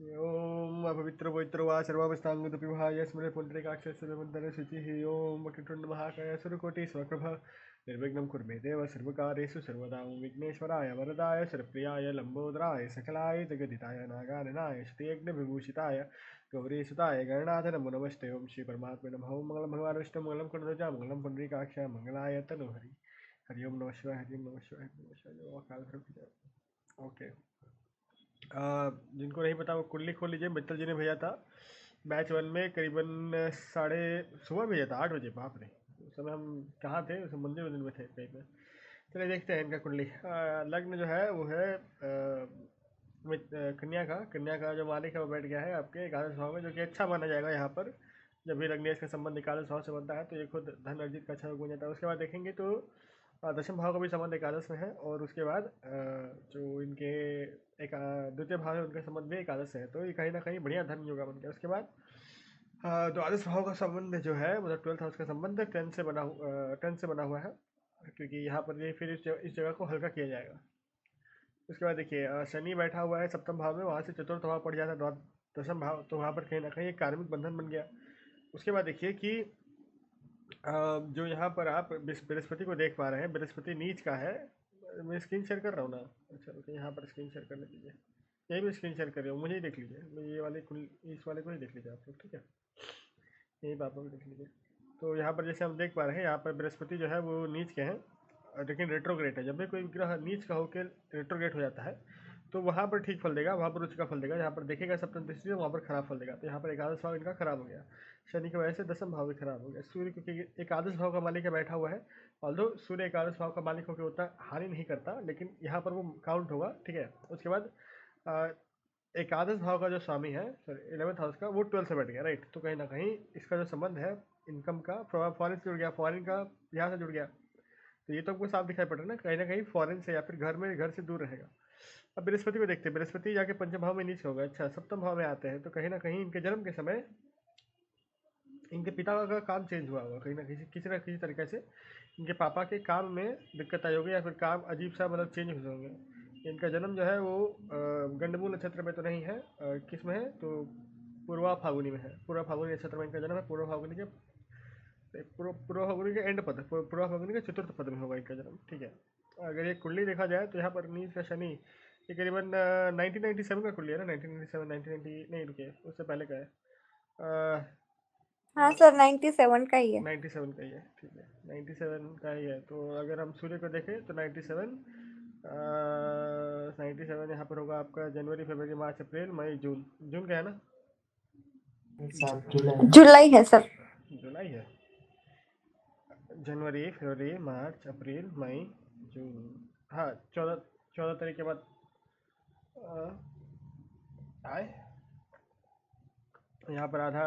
ओम अपवित्रो पवित्रो वा सर्वावस्थांगुदपि विहाय स्मरे पुण्डरीकाक्षस्य शुचिः ओम वक्रतुण्ड महाकाय सुरकोटि स्वप्रभ निर्विघ्नं कुरु मे देव सर्वकार्येषु सर्वदा ओम विघ्नेश्वराय वरदाय सर्वप्रियाय लंबोदराय सकलाय जगदिताय नागाननाय श्रीयज्ञविभूषिताय गौरीसुताय गणनाथ नमो नमस्ते ओम श्री परमात्मे नमः ओम मंगलम भगवान विष्णु मंगलम कुंडलजा मंगलम पुण्डरीकाक्षाय मंगलाय तनोहरि हरि ओम नमः शिवाय हरि ओम नमः शिवाय हरि ओम नमः शिवाय जय अकाल भैरव। ओके, जिनको नहीं पता वो कुंडली खोल लीजिए। मित्तल जी ने भेजा था बैच 1 में करीबन साढ़े सुबह भेजा था 8 बजे। बाप रे, उस समय हम कहाँ थे? उस मंदिर मंदिर में थे कहीं पे। चलिए देखते हैं इनका कुंडली। लग्न जो है वो है कन्या का जो मालिक है वो बैठ गया है आपके एकादश भाव में, जो कि अच्छा माना जाएगा यहाँ पर। जब भी लग्नेश का संबंध एकादश भाव से बनता है तो ये खुद धन अर्जित का अच्छा योग बन जाता है। उसके बाद देखेंगे तो दशम भाव का भी संबंध एकादश में है, और उसके बाद जो इनके एक द्वितीय भाव है उनका संबंध भी एकादश से है, तो ये कहीं ना कहीं बढ़िया धर्म योगा बन गया। उसके बाद द्वादश भाव का संबंध जो है मतलब 12th हाउस का संबंध 10 से बना हुआ है, क्योंकि यहाँ पर ये फिर इस जगह को हल्का किया जाएगा। उसके बाद देखिए शनि बैठा हुआ है सप्तम भाव में, वहाँ से चतुर्थ भाव पड़ जाता है दशम भाव, तो वहाँ पर कहीं ना कहीं एक कार्मिक बंधन बन गया। उसके बाद देखिए कि जो यहाँ पर आप बृहस्पति को देख पा रहे हैं, बृहस्पति नीच का है। मैं स्क्रीन शेयर कर रहा हूँ ना। अच्छा रुकिए, यहाँ पर स्क्रीन शेयर करने दीजिए। यही भी स्क्रीन शेयर कर रही हूँ, मुझे ही देख लीजिए। मैं ये वाले इस वाले को ही देख लीजिए आप लोग, ठीक है? यही पापा को देख लीजिए। तो यहाँ पर जैसे हम देख पा रहे हैं, यहाँ पर बृहस्पति जो है वो नीच के हैं, लेकिन रेट्रोग्रेट है। जब भी कोई ग्रह नीच का होकर रेट्रोग्रेट हो जाता है तो वहाँ पर ठीक फल देगा, वहाँ पर उच्च का फल देगा। जहाँ पर देखेगा सप्तम दृष्टि से वहाँ पर खराब फल देगा। तो यहाँ पर एकादश भाव इनका खराब हो गया, शनि की वजह से दसम भाव भी खराब हो गया। सूर्य क्योंकि एकादश भाव का मालिक है बैठा हुआ है, ऑल्दो सूर्य एकादश भाव का मालिक होकर उतना हानि नहीं करता, लेकिन यहाँ पर वो काउंट होगा, ठीक है? उसके बाद एकादश भाव का जो स्वामी है, सॉरी 11th हाउस का, वो 12 से बैठ गया, राइट? तो कहीं ना कहीं इसका जो संबंध है इनकम का, फॉरेन से जुड़ गया, फॉरेन का यहाँ से जुड़ गया। तो ये तो आपको साफ दिखाई पड़ रहा है ना कहीं फॉरेन से या फिर घर से दूर रहेगा। अब बृहस्पति को देखते हैं, बृहस्पति जाके पंचम भाव में नीच होगा। अच्छा, सप्तम भाव में आते हैं, तो कहीं ना कहीं इनके जन्म के समय इनके पिता का काम चेंज हुआ होगा कहीं ना किसी तरीके से। इनके पापा के काम में दिक्कत आई होगी, या फिर काम अजीब सा मतलब चेंज हुए होंगे। इनका जन्म जो है वो गंडमूल नक्षत्र में तो नहीं है, किस में है तो पूर्वा फागुनी में है। पूर्वा फागुनी नक्षत्र में इनका जन्म है। पूर्व फागुनी के एंड पद, पूर्व फागुनी के चतुर्थ पद में होगा इनका जन्म, ठीक है? अगर ये कुंडली देखा जाए तो यहाँ पर नीच का शनि ये करीबन 1997 का कुंडली है ना। 1997 1990 नहीं, रुकिए, उससे पहले का है। हाँ सर, 97 का ही है। 97 का ही है, ठीक है? 97 का ही है। तो अगर हम सूर्य को देखें तो 97 यहाँ पर होगा आपका जनवरी फरवरी मार्च अप्रैल मई जून। जून का है ना? जुलाई है सर। जुलाई है। जनवरी फरवरी मार्च अप्रैल मई जून, हाँ 14 तारीख के बाद आए। यहाँ पर आधा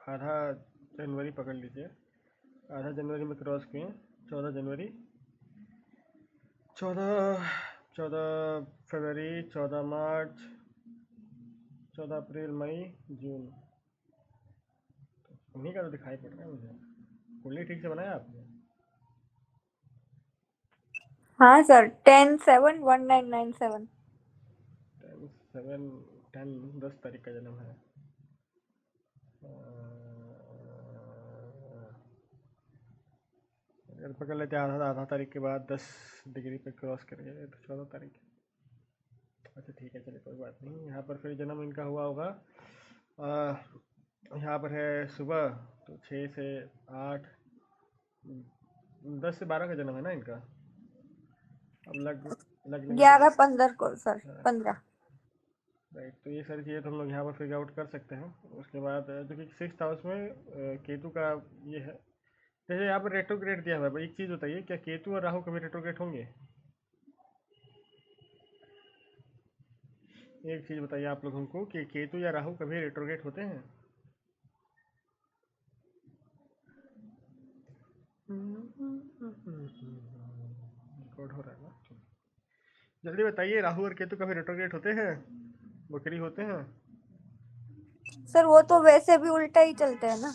आधा जनवरी पकड़ लीजिए, आधा जनवरी में क्रॉस किए। 14 जनवरी, 14 फरवरी, 14 मार्च, 14 अप्रैल मई जून। उन्हीं का तो दिखाई पड़ रहा है मुझे। कुंडली ठीक से बनाया आपने? हाँ सर, 10/7/1997। 10 तारीख का जन्म है। अगर पकड़ लेते हैं आधा आधा तारीख के बाद 10 डिग्री पे क्रॉस करेंगे तो 14 तारीख। अच्छा ठीक है, चलिए कोई बात नहीं। यहाँ पर फिर जन्म इनका हुआ होगा, यहाँ पर है सुबह, तो 6 से 8, 10 से 12 का जन्म है ना इनका। अब लग्न में 11/15 को सर, 15। राइट। तो ये सारी चीज़ें तो हम लोग यहाँ पर फिगर आउट कर सकते हैं। उसके बाद जो कि 6th हाउस में केतु का ये है। जैसे यहाँ पर रेट्रोग्रेड दिया हुआ है भाई, एक चीज़ बताइए, क्या केतु और राहु कभी रेट्रोग्रेड होंगे? एक चीज़ बताइए आप लोगों को कि केतु या राहु कभी रेट्रोग्रेड होते हैं? रिकॉर्ड हो रहा है ना? जल्दी बताइए, राहु और केतु कभी रेट्रोग्रेड होते हैं? बकरी होते हैं? सर वो तो वैसे भी उल्टा ही चलते हैं ना।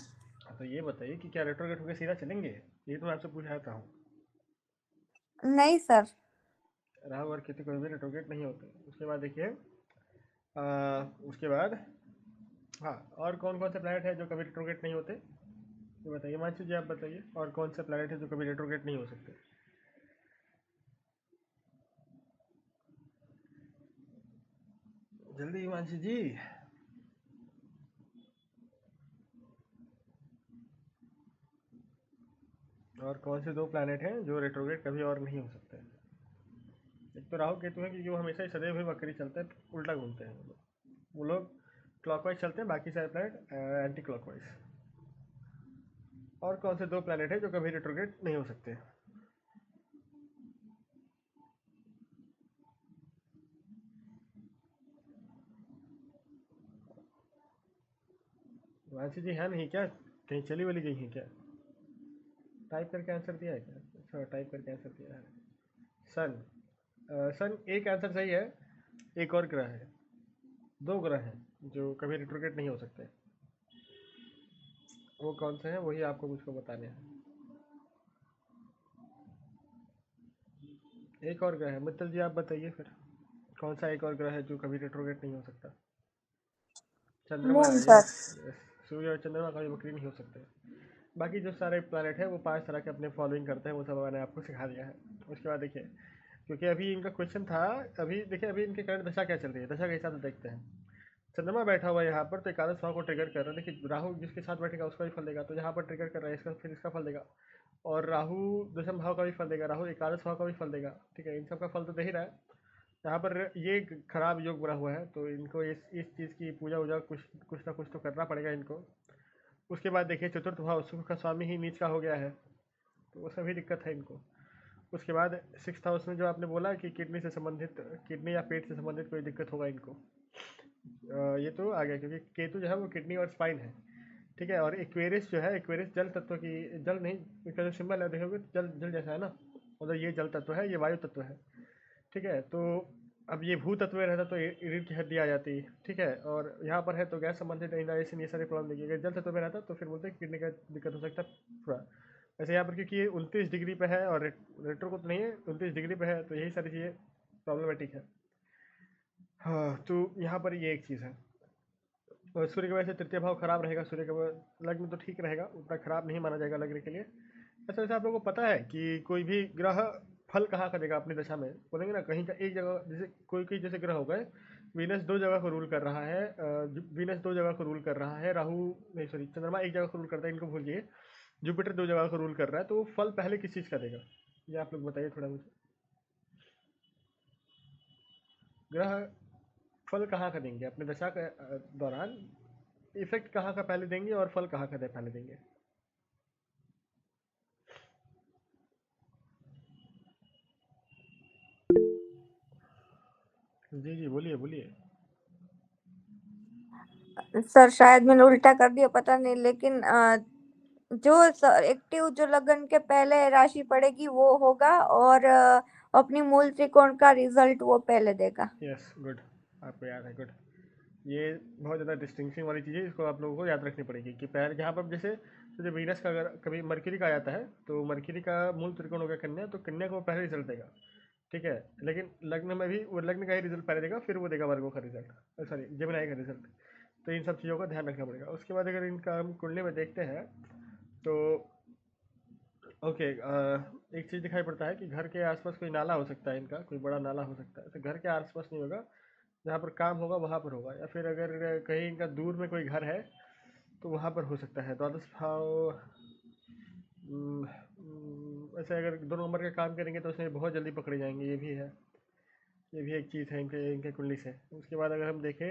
तो ये बताइए कि क्या रेट्रोग्रेड होकर सीधा चलेंगे? ये तो मैं आपसे पूछा हूँ। नहीं सर। राहु और केतु कभी भी रेट्रोग्रेड नहीं होते। उसके बाद देखिए उसके बाद हाँ, और कौन कौन से प्लैनेट है जो कभी रिट्रोग्रेड नहीं होते, ये बताइए मानसी जी, आप बताइए और कौन से प्लैनेट है जो कभी रिट्रोग्रेड नहीं हो सकते। जल्दी हिमांशु जी। और कौन से दो प्लैनेट हैं जो रेट्रोग्रेड कभी और नहीं हो सकते। एक तो राहु केतु है क्योंकि वो हमेशा ही सदैव ही वक्री चलते हैं, उल्टा घूमते हैं वो लोग क्लॉकवाइज चलते हैं, बाकी सारे प्लैनेट एंटी क्लॉकवाइज। और कौन से दो प्लैनेट है जो कभी रेट्रोग्रेड नहीं हो सकते। वांसी जी है नहीं क्या, कहीं चली वली गई है क्या। टाइप करके आंसर दिया है क्या, अच्छा टाइप करके आंसर दिया है। सन, सन एक आंसर सही है। एक और ग्रह है, दो ग्रह हैं जो कभी रिट्रोग्रेड नहीं हो सकते। वो कौन से हैं वही आपको मुझको बताने हैं। एक और ग्रह है, मित्तल जी आप बताइए फिर, कौन सा एक और ग्रह है जो कभी रिट्रोग्रेड नहीं हो सकता। चंद्रमा, मून सर। Yes yes. सूर्य और चंद्रमा कभी वक्री नहीं हो सकते। बाकी जो सारे प्लैनेट है वो पांच तरह के अपने फॉलोइंग करते हैं, वो सब मैंने आपको सिखा दिया है। उसके बाद देखिए, क्योंकि अभी इनका क्वेश्चन था, अभी देखिए अभी इनके करंट दशा क्या चल रही है, दशा के हिसाब से देखते हैं। चंद्रमा बैठा हुआ है यहाँ पर तो एकादश भाव को ट्रिगर कर रहा है। देखिए राहु जिसके साथ बैठेगा उसका भी फल देगा, तो यहाँ पर ट्रिगर कर रहा है इसका, फिर इसका फल देगा। और राहु दशम भाव का भी फल देगा, राहु एकादश भाव का भी फल देगा। ठीक है, इन सब का फल तो दे ही रहा है। यहाँ पर ये खराब योग बना हुआ है, तो इनको इस चीज़ की पूजा वूजा कुछ कुछ ना कुछ तो करना पड़ेगा इनको। उसके बाद देखिए चतुर्थ भाव सुख का स्वामी ही नीच का हो गया है, तो वो सभी दिक्कत है इनको। उसके बाद सिक्स हाउस में जो आपने बोला कि किडनी से संबंधित, किडनी या पेट से संबंधित कोई दिक्कत होगा इनको, ये तो आ गया क्योंकि केतु जो है वो किडनी और स्पाइन है। ठीक है, और एक्वेरियस जो है, एक्वेरियस जल तत्व की, जल नहीं, इसका जो सिंबल है देखोगे जल जल जैसा है ना, मतलब ये जल तत्व है, ये वायु तत्व है। ठीक है, तो अब ये भू तत्व में रहता तो रीढ़ की हड्डी आ जाती। ठीक है, और यहाँ पर है तो गैस संबंधित इंडाइजेशन ये सारी प्रॉब्लम देखिए। अगर जल तत्व में रहता तो फिर बोलते हैं किडनी का दिक्कत हो सकता है थोड़ा। वैसे यहाँ पर क्योंकि ये 29 डिग्री पे है और रेट्रो को तो नहीं है, 29 डिग्री पे है, तो यही सारी चीज़ें प्रॉब्लमेटिक है। हाँ, तो यहाँ पर ये एक चीज़ है। और सूर्य की वजह से तृतीय भाव खराब रहेगा, सूर्य का लग्न तो ठीक रहेगा, उतना खराब नहीं माना जाएगा लग्न के लिए। अच्छा, वैसे आप लोगों को पता है कि कोई भी ग्रह फल कहाँ का देगा अपनी दशा में, बोलेंगे ना कहीं का एक जगह, जैसे कोई कोई जैसे ग्रह हो गए, वीनस दो जगह को रूल कर रहा है, वीनस दो जगह को रूल कर रहा है, राहु नहीं सॉरी चंद्रमा एक जगह को रूल करता है, इनको भूलिए। जुपिटर दो जगह को रूल कर रहा है, तो वो फल पहले किस चीज़ का देगा, ये आप लोग बताइए थोड़ा मुझे। ग्रह फल कहाँ का देंगे अपने दशा के दौरान, इफेक्ट कहाँ का पहले देंगे और फल कहाँ का पहले देंगे। जी जी बोलिए बोलिए। सर शायद मैंने उल्टा कर दिया, पता नहीं, लेकिन जो एक्टिव जो लगन के पहले राशि पड़ेगी वो होगा, और अपनी मूल त्रिकोण का रिजल्ट वो पहले देगा। यस गुड, आपको याद है, गुड। ये बहुत ज़्यादा डिस्टिंक्शन वाली चीज़ है, इसको आप लोगों को याद रखनी पड़ेगी कि पहले जहाँ पर जैसे तो जब वीनस का अगर कभी मरकरी का आता है तो मरकरी का मूल त्रिकोण हो गया कन्या, तो कन्या को वो पहले रिजल्ट देगा। ठीक है, लेकिन लग्न में भी वो लग्न का ही रिजल्ट पहले देगा, फिर वो देगा वर्गों का रिजल्ट, सॉरी जमुनाई का रिजल्ट। तो इन सब चीज़ों का ध्यान रखना पड़ेगा। उसके बाद अगर इनका हम कुंडली में देखते हैं तो ओके, एक चीज़ दिखाई पड़ता है कि घर के आसपास कोई नाला हो सकता है, इनका कोई बड़ा नाला हो सकता है, तो घर के आसपास नहीं होगा, जहाँ पर काम होगा वहाँ पर होगा, या फिर अगर कहीं इनका दूर में कोई घर है तो वहाँ पर हो सकता है। द्वादश भाव वैसे अगर दो नंबर का काम करेंगे तो उसमें बहुत जल्दी पकड़े जाएंगे, ये भी है, ये भी एक चीज़ है इनके इनके कुंडली से। उसके बाद अगर हम देखें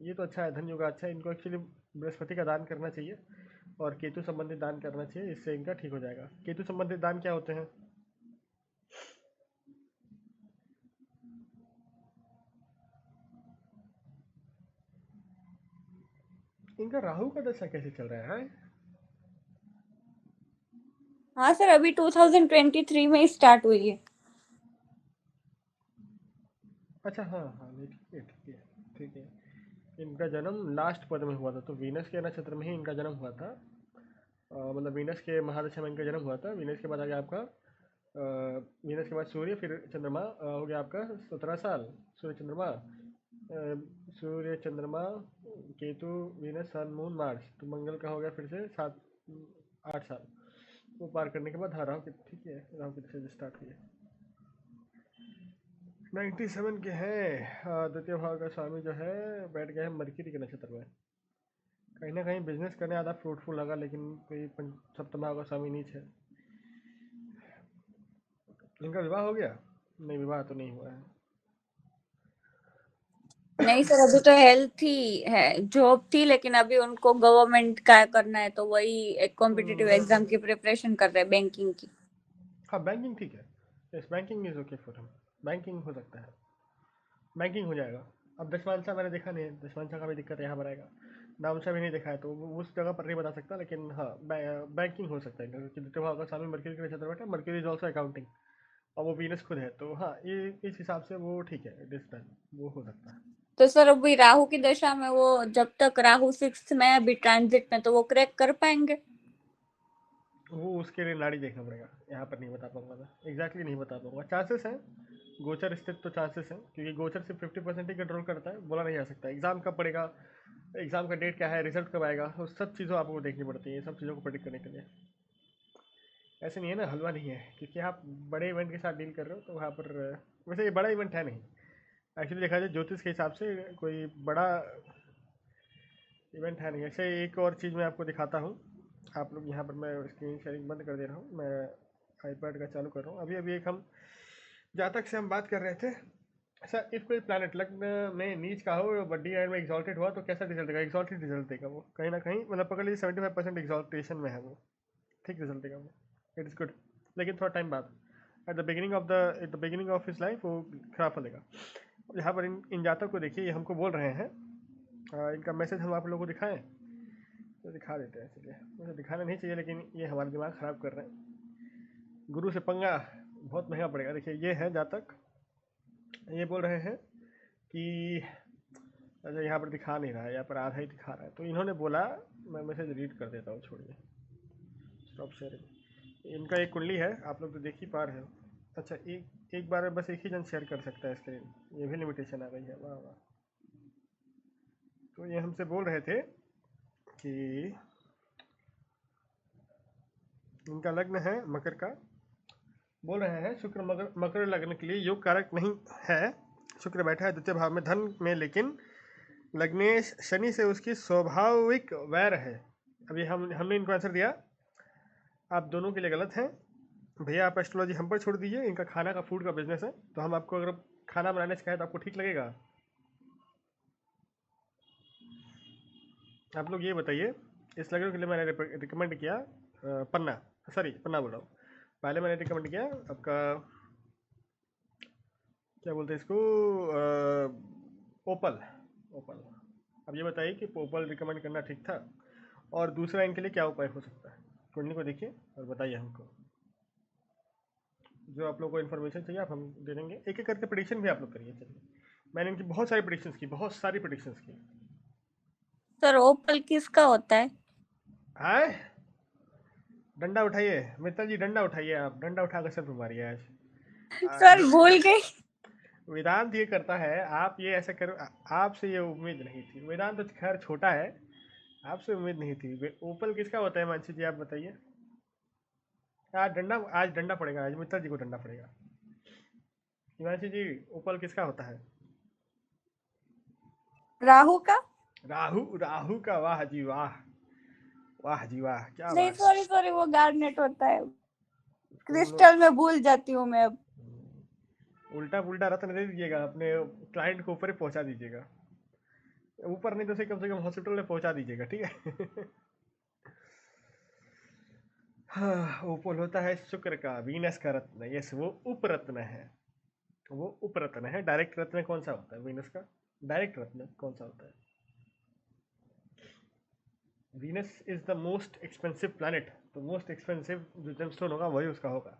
ये तो अच्छा है, धन युगा अच्छा है, इनको एक्चुअली बृहस्पति का दान करना चाहिए और केतु संबंधित दान करना चाहिए, इससे इनका ठीक हो जाएगा। केतु संबंधित दान क्या होते हैं। इनका राहु का दशा कैसे चल रहा है। हाँ सर, अभी 2023 में ही स्टार्ट हुई है। अच्छा हाँ हाँ, नहीं ठीक है ठीक है ठीक है। इनका जन्म लास्ट पद में हुआ था, तो वीनस के नक्षत्र में ही इनका जन्म हुआ था। मतलब वीनस के महादशा में इनका जन्म हुआ था। वीनस के बाद आ गया आपका वीनस के बाद सूर्य, फिर चंद्रमा हो गया आपका 17 साल सूर्य चंद्रमा। सूर्य, चंद्रमा, केतु, वीनस, सन, मून, मार्स, तो मंगल का हो गया फिर से 8 साल। वो पार करने के बाद हाँ राहु की, ठीक है, राहु की दशा जो स्टार्ट हुई है। 97 के हैं। द्वितीय भाव का स्वामी जो है बैठ गया है मरकरी के नक्षत्र में। कहीं ना कहीं बिजनेस करने ज़्यादा फ्रूटफुल लगा, लेकिन कोई सप्तम भाव का स्वामी नीच है। इनका विवाह हो गया? नहीं, विवाह तो नहीं हुआ है। नहीं सर, अभी तो हेल्थ ही है, जॉब थी लेकिन अभी उनको गवर्नमेंट का करना है, तो वही एक कॉम्पिटिटिव एग्जाम की प्रिपरेशन कर रहे हैं, बैंकिंग की। हाँ, बैंकिंग ठीक है। Yes, banking is okay for हम। बैंकिंग हो सकता है, बैंकिंग हो जाएगा। अब दशमांशा मैंने देखा नहीं है, दशमांशा का भी दिक्कत यहाँ पर आएगा। नामसा भी नहीं देखा है, तो उस जगह पर नहीं बता सकता, लेकिन हाँ बैंकिंग हो सकता है, क्योंकि द्वितीय भाव का स्वामी मरकरी के नक्षत्र बैठा है। मरकरी इज ऑल्सो अकाउंटिंग, और वो वीनस खुद है, तो हाँ ये इस हिसाब से वो ठीक है, इट इज डन, वो हो सकता है। तो सर अभी राहु की दशा में वो, जब तक राहु 6th में है अभी ट्रांजिट में, तो वो क्रैक कर पाएंगे? वो उसके लिए नाड़ी देखना पड़ेगा, यहाँ पर नहीं बता पाऊंगा मैं, एग्जैक्टली नहीं बता पाऊंगा। चांसेस हैं, गोचर स्थित तो चांसेस हैं, क्योंकि गोचर सिर्फ 50% ही कंट्रोल करता है, बोला नहीं जा सकता। एग्जाम कब पड़ेगा, एग्जाम का डेट क्या है, रिजल्ट कब आएगा, वो सब चीज़ों आपको देखनी पड़ती है, सब चीज़ों को प्रेडिक्ट करने के लिए। ऐसे नहीं है ना, हलवा नहीं है, क्योंकि आप बड़े इवेंट के साथ डील कर रहे हो, तो वहाँ पर वैसे ये बड़ा इवेंट है नहीं। एक्चुअली देखा जाए ज्योतिष के हिसाब से कोई बड़ा इवेंट है नहीं। ऐसे एक और चीज़ मैं आपको दिखाता हूँ। आप लोग यहाँ पर, मैं स्क्रीन शेयरिंग बंद कर दे रहा हूँ, मैं आईपैड का चालू कर रहा हूँ। अभी अभी एक हम जातक से हम बात कर रहे थे। ऐसा, इफ कोई प्लैनेट लग्न में नीच का हो, बड्डी एंड में एग्जॉल्टेड हुआ, तो कैसा रिजल्ट देगा? एग्जॉल्टेड रिजल्ट देगा वो, कहीं ना कहीं, मतलब पकड़ लीजिए 75% एग्जॉल्टेशन में है वो, ठीक रिजल्ट देगा वो, इट इज़ गुड। लेकिन थोड़ा टाइम बाद, at the beginning of his life वो खराब फलेगा। यहाँ पर इन जातक को देखिए, ये हमको बोल रहे हैं, इनका मैसेज हम आप लोगों को दिखाएं, तो दिखा देते हैं। चलिए, मुझे दिखाना नहीं चाहिए, लेकिन ये हमारा दिमाग ख़राब कर रहे हैं। गुरु से पंगा बहुत महंगा पड़ेगा। देखिए, ये है जातक, ये बोल रहे हैं कि, अच्छा यहाँ पर दिखा नहीं रहा है, यहाँ पर आधा ही दिखा रहा है, तो इन्होंने बोला, मैं मैसेज रीड कर देता हूँ, छोड़िए, स्टॉप शेयरिंग। इनका एक कुंडली है, आप लोग तो देख ही पा रहे हो। अच्छा, एक एक बार में बस एक ही जन शेयर कर सकता है स्क्रीन, ये भी लिमिटेशन आ गई है, वाह वाह। तो ये हमसे बोल रहे थे कि इनका लग्न है मकर का। बोल रहे हैं शुक्र मकर मकर लग्न के लिए योग कारक नहीं है। शुक्र बैठा है द्वितीय भाव में धन में, लेकिन लग्नेश शनि से उसकी स्वाभाविक वैर है। अभी हमने इनको आंसर दिया, आप दोनों के लिए गलत हैं। भैया आप एस्ट्रोलॉजी हम पर छोड़ दीजिए, इनका खाना का फूड का बिजनेस है, तो हम आपको अगर खाना बनाने सिखाए तो आपको ठीक लगेगा? आप लोग ये बताइए। इस लग्न के लिए मैंने रिकमेंड किया पन्ना, सॉरी पन्ना बोल रहा हूँ, पहले मैंने रिकमेंड किया आपका, क्या बोलते हैं इसको, ओपल। ओपल। अब ये बताइए कि ओपल रिकमेंड करना ठीक था, और दूसरा इनके लिए क्या उपाय हो सकता है? कुंडली को देखिए और बताइए हमको, जो आप लोग को इन्फॉर्मेशन चाहिए आप हम दे देंगे। एक एक करके प्रिडिक्शन भी आप लोग करिए। चलिए, मैंने इनकी बहुत सारी प्रिडिक्शंस की, बहुत सारी प्रिडिक्शंस की। सर ओपल किसका होता है? आए, डंडा उठाइए मित्तल जी, डंडा उठाइए, आप डंडा उठाकर सब मारिए आज। सर भूल गई। वेदांत ये करता है, आप ये ऐसा करो, आपसे ये उम्मीद नहीं थी। वेदांत तो खैर छोटा है, आपसे उम्मीद नहीं थी। ओपल किसका होता है मानसी जी, आप बताइए। आज डंडा पड़ेगा, आज मित्तल जी को डंडा पड़ेगा। हिमांशी जी, ओपल किसका होता है? राहु का। राहु, राहु का, वाह जी वाह, वाह जी वाह, क्या नहीं बात है। सॉरी सॉरी, वो गार्नेट होता है। तुम क्रिस्टल में भूल जाती हूँ मैं अब। उल्टा पुल्टा रत्न दे दीजिएगा, अपने क्लाइंट को ऊपर ही पहुंचा दीजिएगा, ऊपर नहीं तो कम से कम हॉस्पिटल में पहुंचा दीजिएगा, ठीक है। हाँ, ओपल होता है शुक्र का, वीनस का रत्न, यस वो उपरत्न है। वो उपरत्न है। डायरेक्ट रत्न कौन सा होता है वीनस का? डायरेक्ट रत्न कौन सा होता है? Venus is the most expensive planet, तो मोस्ट एक्सपेंसिव जो जेमस्टोन होगा वही उसका होगा।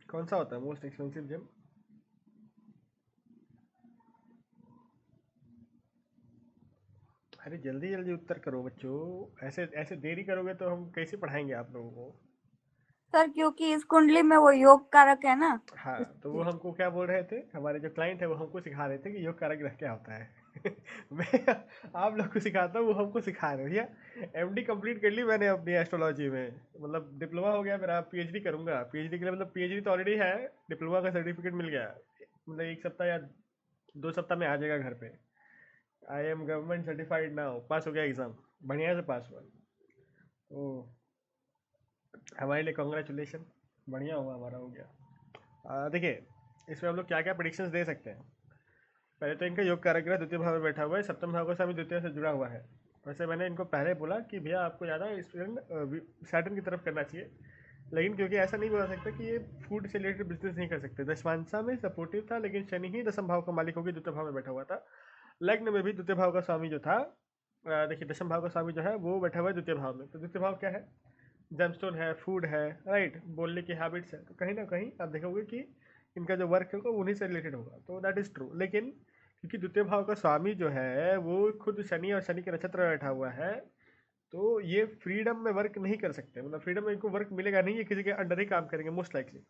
कौन सा होता है मोस्ट एक्सपेंसिव जेम? अरे जल्दी जल्दी उत्तर करो बच्चों, ऐसे ऐसे देरी करोगे तो हम कैसे पढ़ाएंगे आप लोगों को? सर क्योंकि इस कुंडली में वो योग कारक है ना। हाँ, तो वो हमको क्या बोल रहे थे, हमारे जो क्लाइंट है वो हमको सिखा रहे थे कि योग कारक ग्रह क्या होता है। मैं आप लोग को सिखाता हूँ, वो हमको सिखा रहे हो भैया। एमडी कंप्लीट कर ली मैंने अपनी एस्ट्रोलॉजी में, मतलब डिप्लोमा हो गया मेरा, पीएचडी करूंगा। पीएचडी के लिए मतलब पीएचडी तो ऑलरेडी है, डिप्लोमा का सर्टिफिकेट मिल गया, मतलब 1 सप्ताह या 2 सप्ताह में आ जाएगा घर पे। I am government certified now, pass हो गया एग्जाम, बढ़िया से पास हुआ। तो हमारे लिए कॉन्ग्रेचुलेशन, बढ़िया हुआ, हमारा हो गया। देखिए, इसमें हम लोग क्या क्या प्रिडिक्शंस दे सकते हैं। पहले तो इनका योग कारक ग्रह द्वितीय भाव में बैठा हुआ है, सप्तम भाव का स्वामी द्वितीय से जुड़ा हुआ है। वैसे मैंने इनको पहले बोला कि भैया आपको ज़्यादा स्टूडेंट सैटर्न की तरफ करना चाहिए, लेकिन क्योंकि ऐसा नहीं बोला सकता कि ये फूड से रिलेटेड बिजनेस नहीं कर सकते। दशमांशा में सपोर्टिव था, लेकिन शनि ही दसम भाव का मालिक होकर द्वितीय भाव में बैठा हुआ था। लग्न में भी द्वितीय भाव का स्वामी जो था, देखिए दशम भाव का स्वामी जो है वो बैठा हुआ है द्वितीय भाव में। तो द्वितीय भाव क्या है, जेमस्टोन है, फूड है, राइट, बोलने की हैबिट्स है। तो कहीं ना कहीं आप देखोगे कि इनका जो वर्क होगा उन्हीं से रिलेटेड होगा, तो दैट इज़ ट्रू। लेकिन क्योंकि द्वितीय भाव का स्वामी जो है वो खुद शनि और शनि के नक्षत्र में बैठा हुआ है, तो ये फ्रीडम में वर्क नहीं कर सकते, मतलब फ्रीडम में इनको वर्क मिलेगा नहीं, ये किसी के अंडर ही काम करेंगे मोस्ट लाइकली।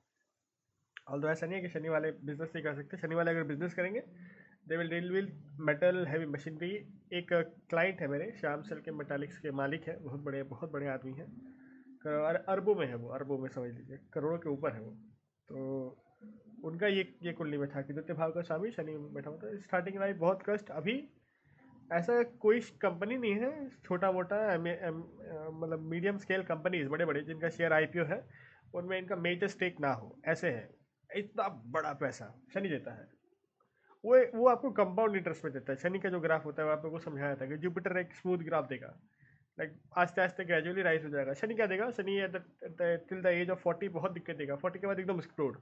ऑल ऐसा नहीं है कि शनि वाले बिजनेस नहीं कर सकते, शनि वाले अगर बिजनेस करेंगे they will deal will metal heavy machinery. एक क्लाइंट है मेरे, श्याम सेल के मेटालिक्स के मालिक है, बहुत बड़े आदमी हैं, अरबों में है वो, अरबों में समझ लीजिए, करोड़ों के ऊपर है वो। तो उनका ये कुंडली में था कि द्वितीय भाव का स्वामी शनि में बैठा हुआ था। स्टार्टिंग लाइफ बहुत कष्ट, अभी ऐसा कोई कंपनी नहीं है छोटा मोटा, मतलब मीडियम स्केल कंपनीज बड़े बड़े जिनका शेयर आईपीओ है, उनमें इनका मेजर स्टेक ना हो, ऐसे है। इतना बड़ा पैसा शनि देता है, वो आपको कंपाउंड इंटरेस्ट में देता है। शनि का जो ग्राफ होता है वो आप लोगों को समझाया था कि जुपिटर एक स्मूथ ग्राफ देगा, लाइक आस्ते आस्ते ग्रेजुअली राइज हो जाएगा। शनि क्या देगा, Shani till the age of 40 बहुत दिक्कत देगा, 40 के बाद एकदम एक्सप्लोड।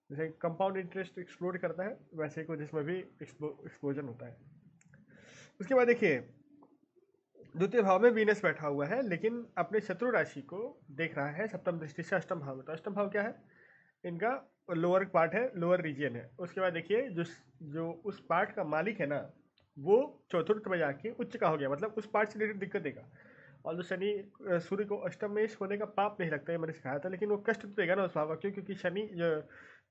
जैसे कंपाउंड इंटरेस्ट एक्सप्लोड करता है, वैसे कुछ इसमें भी एक्सप्लोजन होता है। उसके बाद देखिए, द्वितीय भाव में वीनस बैठा हुआ है, लेकिन अपने शत्रु राशि को देख रहा है सप्तम दृष्टि से अष्टम भाव में। तो अष्टम भाव क्या है, इनका लोअर पार्ट है, लोअर रीजन है। उसके बाद देखिए जो उस पार्ट का मालिक है ना, वो चतुर्थ में जाके उच्च का हो गया, मतलब उस पार्ट से रिलेटेड दिक्कत देगा। और जो शनि सूर्य को अष्टम में होने का पाप नहीं लगता है, मैंने सिखाया था, लेकिन वो कष्ट तो देगा ना उस भाव का, क्यों, क्योंकि शनि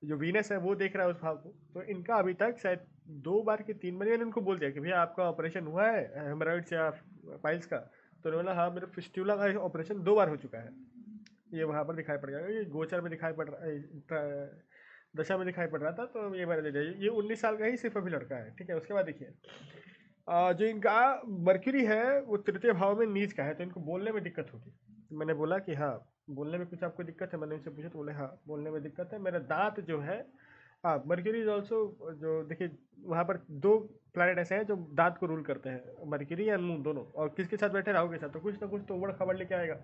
जो वीनस है वो देख रहा है उस भाव को। तो इनका अभी तक शायद 2 बार कि 3 बार मैंने इनको बोल दिया कि भैया आपका ऑपरेशन हुआ है हेमराइड्स या पाइल्स का, तो उन्होंने बोला हाँ मेरे फिस्टुला का ऑपरेशन 2 बार हो चुका है। ये वहाँ पर दिखाई पड़ जाएगा, ये गोचर में दिखाई पड़ रहा, दशा में दिखाई पड़ रहा था, तो ये मैंने दे दिया। ये 19 साल का ही सिर्फ अभी लड़का है, ठीक है। उसके बाद देखिए, जो इनका मरक्यूरी है वो तृतीय भाव में नीच का है, तो इनको बोलने में दिक्कत होगी। तो मैंने बोला कि हाँ बोलने में कुछ आपको दिक्कत है, मैंने इनसे पूछा तो बोले हाँ बोलने में दिक्कत है, मेरा दांत जो है, हाँ मरक्यूरी इज ऑल्सो, जो देखिए वहाँ पर 2 प्लैनेट ऐसे हैं जो दांत को रूल करते हैं, मरक्यूरी या मून दोनों, और किसके साथ बैठे, राहु के साथ, तो कुछ ना कुछ तो उबड़ खाबड़ लेके आएगा।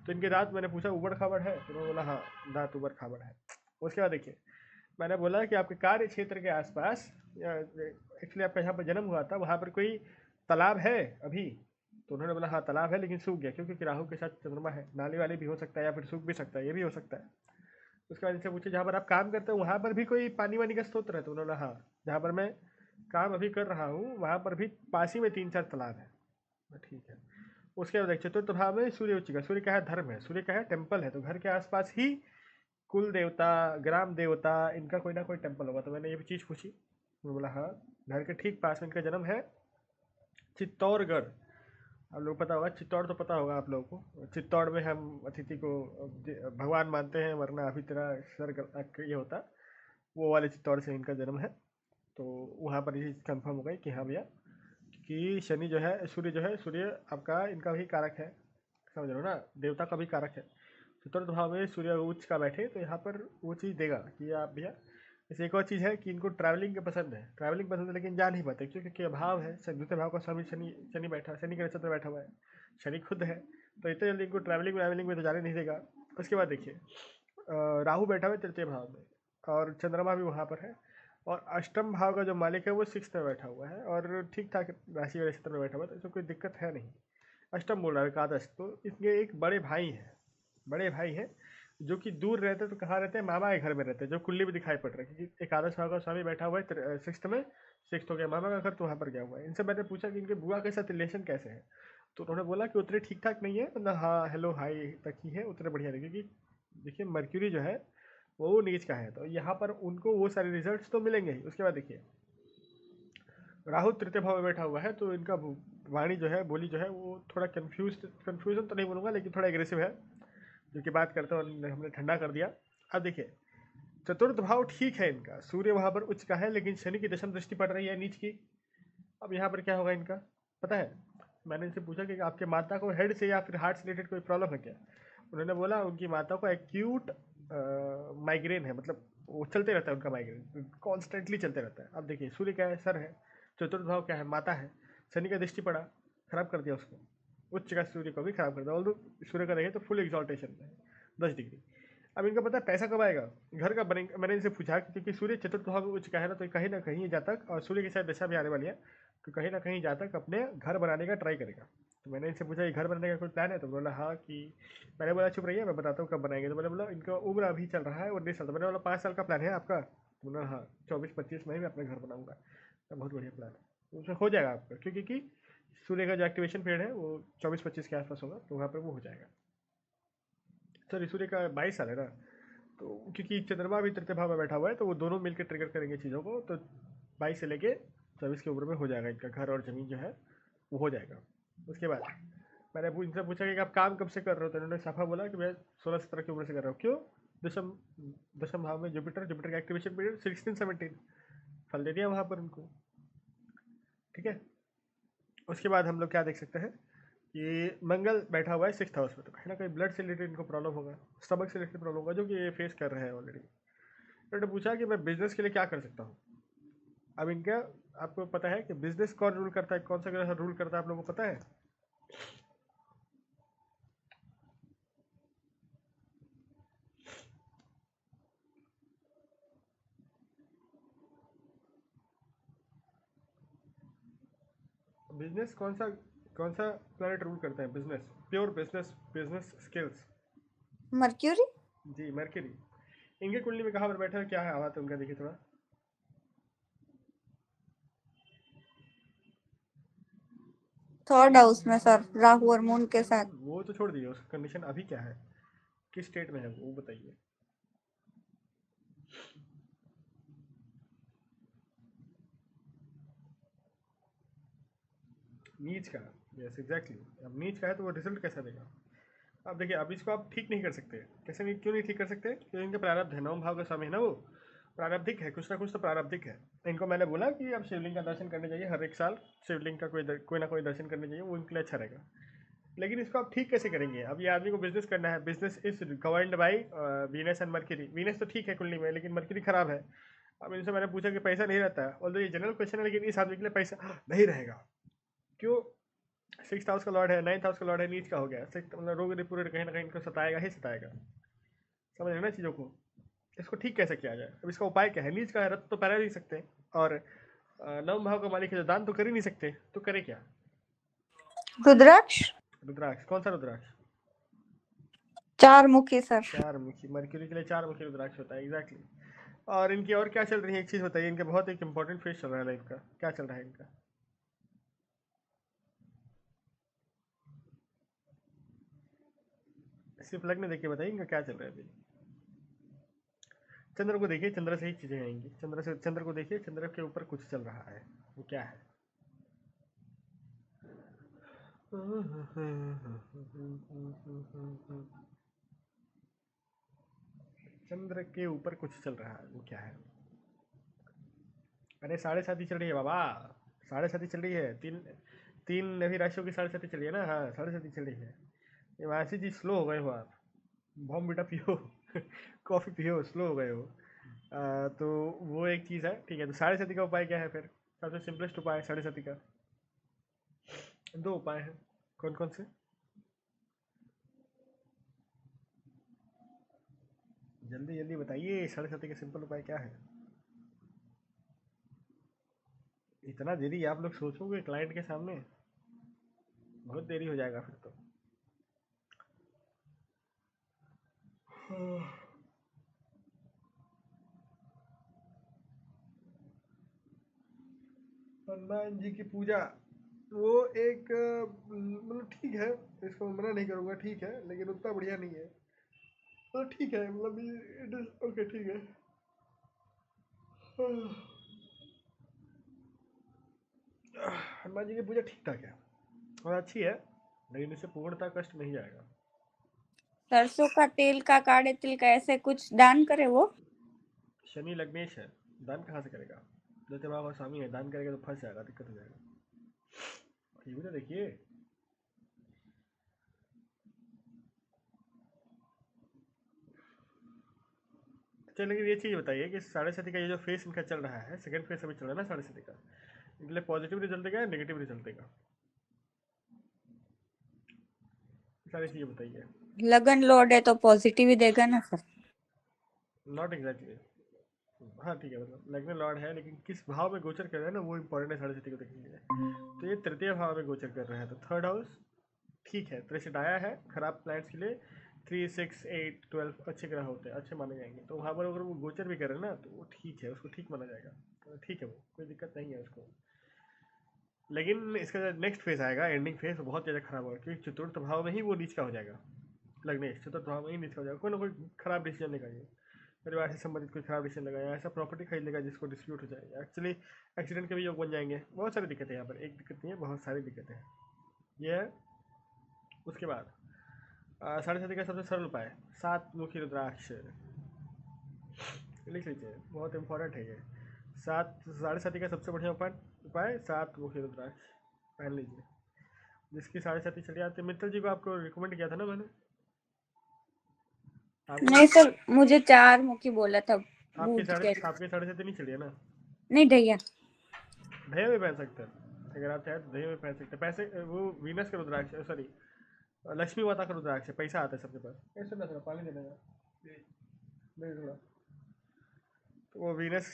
तो इनके दांत, मैंने पूछा उबड़ खाबड़ है, तो उन्होंने बोला हाँ दांत उबड़ खाबड़ है। उसके बाद देखिए, मैंने बोला कि आपके कार्य क्षेत्र के आसपास, एक्चुअली आपका जहाँ पर जन्म हुआ था वहाँ पर कोई तालाब है अभी, तो उन्होंने बोला हाँ तालाब है, लेकिन सूख गया, क्योंकि राहु के साथ चंद्रमा है, नाली वाली भी हो सकता है या फिर सूख भी सकता है, ये भी हो सकता है। उसके बाद इनसे पूछे जहाँ पर आप काम करते हो वहाँ पर भी कोई पानी वानी का स्रोत है, तो उन्होंने हाँ जहाँ पर मैं काम अभी कर रहा हूँ वहाँ पर भी पास ही में 3-4 तालाब है। ठीक है। उसके बाद चतुर्थ भाव में सूर्य उच्च का, सूर्य का है धर्म है, सूर्य का है टेम्पल है, तो घर के आसपास ही कुल देवता, ग्राम देवता, इनका कोई ना कोई टेम्पल होगा। तो मैंने ये भी चीज़ पूछी, उन्होंने बोला हाँ घर के ठीक पास में इनका जन्म है, चित्तौड़गढ़। आप लोग पता होगा, चित्तौड़ तो पता होगा आप लोगों को, चित्तौड़ में हम अतिथि को भगवान मानते हैं, वरना अभी तरह सर ये होता, वो वाले चित्तौड़ से इनका जन्म है। तो वहाँ पर ये कंफर्म हो गई कि हाँ भैया, कि शनि जो है, सूर्य जो है, सूर्य आपका इनका भी कारक है, समझ रहे हो ना, देवता का भी कारक है। चतुर्थ भाव में सूर्य उच्च का बैठे तो यहाँ पर वो चीज़ देगा कि आप भैया। जैसे एक और चीज़ है कि इनको ट्रैवलिंग का पसंद है, ट्रैवलिंग पसंद है, लेकिन जा नहीं पाते क्योंकि अभाव है। द्वितीय भाव का स्वामी शनि, शनि बैठा, शनि के नक्षत्र में बैठा हुआ है, शनि खुद है, तो इतने जल्दी इनको ट्रैवलिंग व्रैवलिंग में तो जाने नहीं देगा। उसके बाद देखिए, राहु बैठा हुआ है तृतीय भाव में, और चंद्रमा भी वहाँ पर है, और अष्टम भाव का जो मालिक है वो 6th में बैठा हुआ है, और ठीक ठाक राशि वाले क्षेत्र में बैठा हुआ है, तो इसमें कोई दिक्कत है नहीं। अष्टम बोल रहा है एकादश, तो इसके एक बड़े भाई हैं, बड़े भाई हैं जो कि दूर रहते हैं, तो कहाँ रहते हैं, मामा के घर में रहते हैं, जो कुल्ली भी दिखाई पड़ रहा है, क्योंकि एकादश भाव का स्वामी बैठा हुआ है 6th में, 6th हो गया, मामा का घर तो वहाँ पर गया हुआ है। इनसे मैंने पूछा कि इनके बुआ के साथ रिलेशन कैसे है, तो उन्होंने बोला कि उतने ठीक ठाक नहीं है, मतलब हाँ हेलो हाई तक ही है, उतने बढ़िया नहीं, क्योंकि देखिए मर्क्यूरी जो है वो नीच का है, तो यहाँ पर उनको वो सारे रिजल्ट्स तो मिलेंगे ही। उसके बाद देखिए राहु तृतीय भाव में बैठा हुआ है, तो इनका वाणी जो है, बोली जो है, वो थोड़ा कन्फ्यूजन तो नहीं बोलूँगा, लेकिन थोड़ा एग्रेसिव है, जो कि बात करते हैं हमने ठंडा कर दिया। अब देखिए चतुर्थ भाव ठीक है इनका, सूर्य वहाँ पर उच्च का है, लेकिन शनि की दशम दृष्टि पड़ रही है नीच की। अब यहाँ पर क्या होगा इनका पता है? मैंने इनसे पूछा कि आपके माता को हेड से या फिर हार्ट से रिलेटेड कोई प्रॉब्लम है क्या? उन्होंने बोला उनकी माता को एक्यूट माइग्रेन है, मतलब वो चलते रहता है, उनका माइग्रेन कॉन्स्टेंटली चलते रहता है। अब देखिए सूर्य क्या है, सर है, चतुर्थ भाव क्या है, माता है, शनि का दृष्टि पड़ा, खराब कर दिया उसको, उच्च का सूर्य को भी खराब कर दिया। ऑल्दो सूर्य का देखे तो फुल एक्सॉल्टेशन में 10 डिग्री। अब इनका पता है पैसा कब आएगा, घर का बनेगा। मैंने इनसे पूछा क्योंकि सूर्य चतुर्थ भाव में उच्च का है ना, तो कहीं ना कहीं ये जातक, और सूर्य की शायद दशा भी आने वाली है, तो कहीं ना कहीं जातक अपने घर बनाने का ट्राई करेगा। तो मैंने इनसे पूछा ये घर बनाने का कोई प्लान है, तो बोला हाँ कि, मैंने बोला चुप रहिए मैं बताता हूँ कब बनाएंगे। तो मैंने बोला इनका उम्र अभी चल रहा है 19 साल, तो मैंने बोला 5 साल का प्लान है आपका? तो बोला हाँ 24-25 में ही मैं अपना घर बनाऊंगा। तो बहुत बढ़िया प्लान है, उसमें हो जाएगा आपका, क्योंकि सूर्य का जो एक्टिवेशन पीरियड है वो 24-25 के आसपास होगा, तो वहाँ पर वो हो जाएगा। सॉरी सूर्य का 22 साल है ना, तो क्योंकि चंद्रमा भी तृतीय भाव में बैठा हुआ है, तो वो दोनों मिलकर ट्रिगर करेंगे चीज़ों को, तो 22 से लेके 24 की उम्र में हो जाएगा इनका घर और ज़मीन जो है वो हो जाएगा। उसके बाद मैंने इनसे पूछा कि आप काम कब से कर रहे हो, तो इन्होंने साफा बोला कि मैं 16-17 की उम्र से कर रहा हूँ। क्यों? दशम दशम भाव में जुपिटर, जुपिटर का एक्टिवेशन पीरियड 16-17 फल दे दिया वहाँ पर उनको। ठीक है, उसके बाद हम लोग क्या देख सकते हैं कि मंगल बैठा हुआ है 6th हाउस में, तो कहीं ना कहीं ब्लड से रिलेटेड इनको प्रॉब्लम होगा, स्टमक से रिलेटेड प्रॉब्लम होगा, जो कि ये फेस कर रहे हैं ऑलरेडी। उन्होंने पूछा कि मैं बिजनेस के लिए क्या कर सकता हूँ। अब इनका आपको पता है कि बिजनेस कौन रूल करता है, कौन सा ग्रह रूल करता है, आप लोगों को पता है? बिजनेस कौन सा प्लैनेट रूल करता है business, pure business, business skills? Mercury. जी मरकरी। इनके कुंडली में कहाँ पर बैठा है, क्या है आवाज उनका, देखिए थोड़ा। थर्ड हाउस में सर, राहु और मून के साथ। वो तो छोड़ दीजिए, उसका कंडीशन अभी क्या है, किस स्टेट में है वो बताइए। नीच का, यस एग्जैक्टली। अब नीच का है तो वो रिजल्ट कैसा देगा? अब देखिए अब इसको आप ठीक नहीं कर सकते। कैसे नहीं, क्यों नहीं ठीक कर सकते? क्योंकि इनका प्रारब्ध है, 9 भाव का स्वामी है ना वो, प्रारब्धिक है, कुछ ना कुछ तो प्रारब्धिक है। इनको मैंने बोला कि अब शिवलिंग का दर्शन करने चाहिए हर एक साल, शिवलिंग का कोई ना कोई दर्शन करने चाहिए, वो इनके लिए अच्छा रहेगा। लेकिन इसको आप ठीक कैसे करेंगे? अब ये आदमी को बिजनेस करना है, business is governed by Venus and mercury. Venus तो ठीक है कुंडली में, लेकिन मर्क्यूरी खराब है। अब इनसे मैंने पूछा कि पैसा नहीं रहता है, और ये जनरल क्वेश्चन है, लेकिन इस आदमी के लिए पैसा नहीं रहेगा। क्यों? 6th हाउस का लॉर्ड है, 9th हाउस का लॉर्ड है, नीच का हो गया, मतलब रोग रिपोर्ट कहीं ना कहीं इनको सताएगा ही सताएगा। समझ रहे ना चीज़ों को? इसको ठीक कैसे किया जाए? अब इसका उपाय क्या है? नीच का है, रथ तो पैरा नहीं सकते, और नवम भाव का मालिक है, जो दान तो कर ही नहीं सकते, तो करे क्या? रुद्राक्ष। रुद्राक्ष, कौन सा रुद्राक्ष? 4 मुखी सर। 4 मुखी, मर्क्यूरी के लिए 4 मुखी रुद्राक्ष होता है, एग्जैक्टली। और इनकी और क्या चल रही है, एक चीज़ बताइए, इनका बहुत एक इंपॉर्टेंट फेज चल रहा है लाइफ का, क्या चल रहा है इनका? सिर्फ लग्न देख के बताइए इनका क्या चल रहा है अभी। चंद्र को देखिए, चंद्र से ही चीज़ें आएंगी। चंद्र को देखिए, चंद्र के ऊपर कुछ चल रहा है, वो क्या है? चंद्र के ऊपर कुछ चल रहा है, वो क्या है? अरे 7.5 चल रही है बाबा, 7.5 चल रही है। तीन तीन नवी राशियों की 7.5 चल रही है ना, हाँ 7.5 चल रही है। ये वैसे जी स्लो हो गए हो आप, बॉम बेटा पियो कॉफ़ी पियो, स्लो हो गए हो। तो वो एक चीज़ है, ठीक है। तो 7.5 का उपाय क्या है फिर? सबसे सिंपलेस्ट उपाय 7.5 का, दो उपाय हैं। कौन कौन से? जल्दी जल्दी बताइए, 7.5 का सिंपल उपाय क्या है? इतना देरी आप लोग सोचोगे क्लाइंट के सामने, बहुत देरी हो जाएगा फिर तो। हनुमान जी की पूजा, वो एक मतलब ठीक है, इसको मना नहीं करूँगा, ठीक है, लेकिन उतना बढ़िया नहीं है। तो ठीक है, मतलब ये इट इज ओके, ठीक है। हनुमान जी की पूजा ठीक ठाक है और अच्छी है, लेकिन इससे पूर्णता कष्ट नहीं जाएगा। सरसों का तेल का, काढ़े तिल का, ऐसे कुछ दान करे वो? शनि लग्नेश है, दान कहाँ से करेगा? जैसे बाबा स्वामी है, दान करेगा तो फंस जाएगा, दिक्कत हो जाएगा। ये भी तो देखिए। अच्छा, लेकिन ये चीज़ बताइए कि साढ़े साथी का ये जो फेस इनका चल रहा है, सेकंड फेस अभी चल रहा है ना साढ़े साथी का, इनके लिए पॉजिटिव रिजल्ट देगा या नेगेटिव रिजल्ट देगा? सारी चीज़ें बताइए। लगन लॉर्ड है तो पॉजिटिव ही देगा ना सर। Not exactly. हाँ ठीक है, मतलब लगने लॉर्ड है, लेकिन किस भाव में गोचर कर रहा है ना, वो इंपॉर्टेंट है साढ़े साथी को देखेंगे। तो ये तृतीय भाव में गोचर कर रहा है, तो थर्ड हाउस ठीक है, त्रिशिट आया है खराब प्लैनेट्स के लिए। 3, 6, 8, 12 अच्छे ग्रह होते हैं, अच्छे माने जाएंगे, तो वहाँ पर अगर वो गोचर भी करे ना तो वो ठीक है, उसको ठीक माना जाएगा। तो ठीक है, वो कोई दिक्कत नहीं है उसको। लेकिन इसका जो नेक्स्ट फेज आएगा, एंडिंग फेज, बहुत ज़्यादा खराब होगा, क्योंकि चतुर्थ भाव में ही वो नीच का हो जाएगा। लग्नेश चतुर्थ भाव में ही नीच का हो जाएगा, कोई ना कोई खराब डिसीजन लेगा ये, परिवार से संबंधित कोई खराब डिसीजन लेगा, या ऐसा प्रॉपर्टी खरीद लेगा जिसको डिस्प्यूट हो जाएगा, एक्चुअली एक्सीडेंट के भी योग बन जाएंगे। बहुत सारी दिक्कतें हैं यहाँ पर, एक दिक्कत नहीं है, बहुत सारी दिक्कतें हैं। ये है। उसके बाद साढ़े साथी का सबसे सरल उपाय, 7 मुखी रुद्राक्ष लिख लीजिए, बहुत इंपॉर्टेंट है ये। साढ़े साथी का सबसे बढ़िया उपाय उपाय 7 मुखी रुद्राक्ष पहन लीजिए। जिसकी साढ़े साथी चली आती है, मित्तल जी को आपको रिकमेंड किया था ना मैंने आपको। नहीं सर, मुझे 4 मुखी बोला था आपकी बूथ साढ़े के। आपकी साढ़े साथी नहीं चली है ना? नहीं भैया। दही में पहन सकते हैं, अगर आप चाहें तो दही में पहन सकते हैं। पैसे वो वीनस का रुद्राक्ष, सॉरी लक्ष्मी माता का रुद्राक्ष है, पैसा आता है सबके पास। ऐसे ना थोड़ा पानी देना थोड़ा, तो वो वीनस,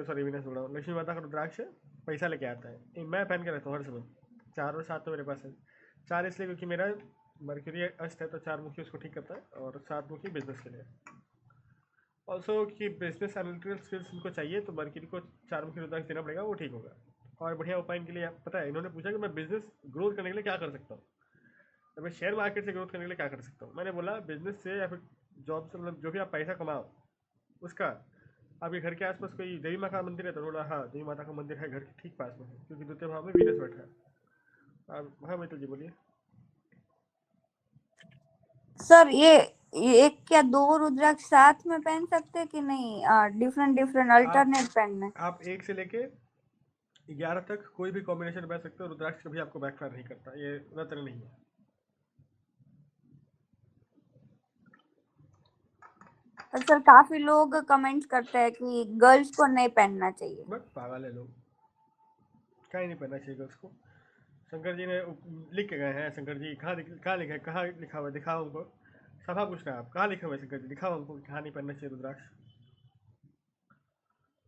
सॉरी वीनस बोल रहा हूँ, लक्ष्मी माता का रुद्राक्ष पैसा लेके आता है। मैं पहन के रहता हूँ हर समय, 4 और 7 तो मेरे पास है। 4 इसलिए क्योंकि मेरा मर्क्यूरी अष्ट है, तो 4 मुखी उसको ठीक करता है, और 7 मुखी बिजनेस के लिए। ऑल्सो कि बिजनेस एनालिटिकल स्किल्स इनको चाहिए, तो मर्क्यूरी को 4 मुखी रुद्राक्ष देना पड़ेगा, वो ठीक होगा। और बढ़िया उपाय इनके लिए पता है, इन्होंने पूछा कि मैं बिजनेस ग्रोथ करने के लिए क्या कर सकता हूँ, तो मैं शेयर मार्केट से ग्रोथ करने के लिए क्या कर सकता हूँ। मैंने बोला बिजनेस से या फिर जॉब से, मतलब जो भी आप पैसा कमाओ उसका, आपके घर के आसपास कोई देवी माँ का मंदिर है? तो बोला हाँ, देवी माता का मंदिर है घर के ठीक पास में है, क्योंकि द्वितीय भाव में वीनस बैठा है। आप हाँ मित्र जी बोलिए। सर ये एक क्या 2 रुद्राक्ष साथ में पहन सकते हैं कि नहीं? डिफरेंट डिफरेंट आप अल्टरनेट पहनना है? आप 1 से लेके 11 तक कोई भी कॉम्बिनेशन पहन सकते हो, रुद्राक्ष कभी आपको बैकफायर नहीं करता, ये रत्न नहीं है। तो सर काफी लोग कमेंट्स करते हैं कि गर्ल्स को नहीं पहनना चाहिए। बट पागल है लोग, कहीं नहीं पहनना चाहिए उसको। शंकर जी ने लिख के गए हैं, शंकर जी कहाँ लिखा है, कहाँ लिखा हुआ है, दिखाओ हमको। सभा पूछ रहे हैं आप, कहाँ लिखे हुए शंकर जी, दिखाओ हमको कहाँ नहीं पहनना चाहिए रुद्राक्ष।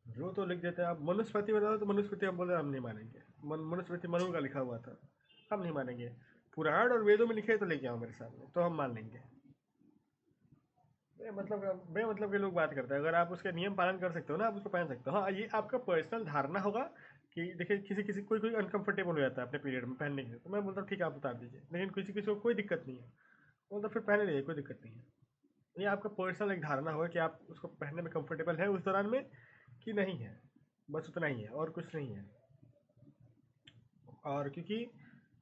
जो तो लिख देते हैं आप। मनुस्मृति बताओ तो मनुस्मृति हम बोले हम नहीं मानेंगे, मनुस्मृति मनु का लिखा हुआ था, हम नहीं मानेंगे। पुराण और वेदों में लिखे तो लेके आओ मेरे सामने, तो हम मान लेंगे। बेमतलब के लोग बात करते हैं, अगर आप उसके नियम पालन कर सकते हो ना, आप उसको पहन सकते हो। हाँ, ये आपका पर्सनल धारणा होगा कि देखिए किसी किसी कोई कोई अनकंफर्टेबल हो जाता है अपने पीरियड में पहनने के लिए, तो मैं बोलता हूँ ठीक है आप उतार दीजिए, लेकिन किसी किसी को कोई दिक्कत नहीं है, वो तो फिर पहने लीजिए, कोई दिक्कत नहीं है। ये आपका पर्सनल एक धारणा होगा कि आप उसको पहनने में कंफर्टेबल है उस दौरान में कि नहीं है, बस उतना ही है और कुछ नहीं है। और क्योंकि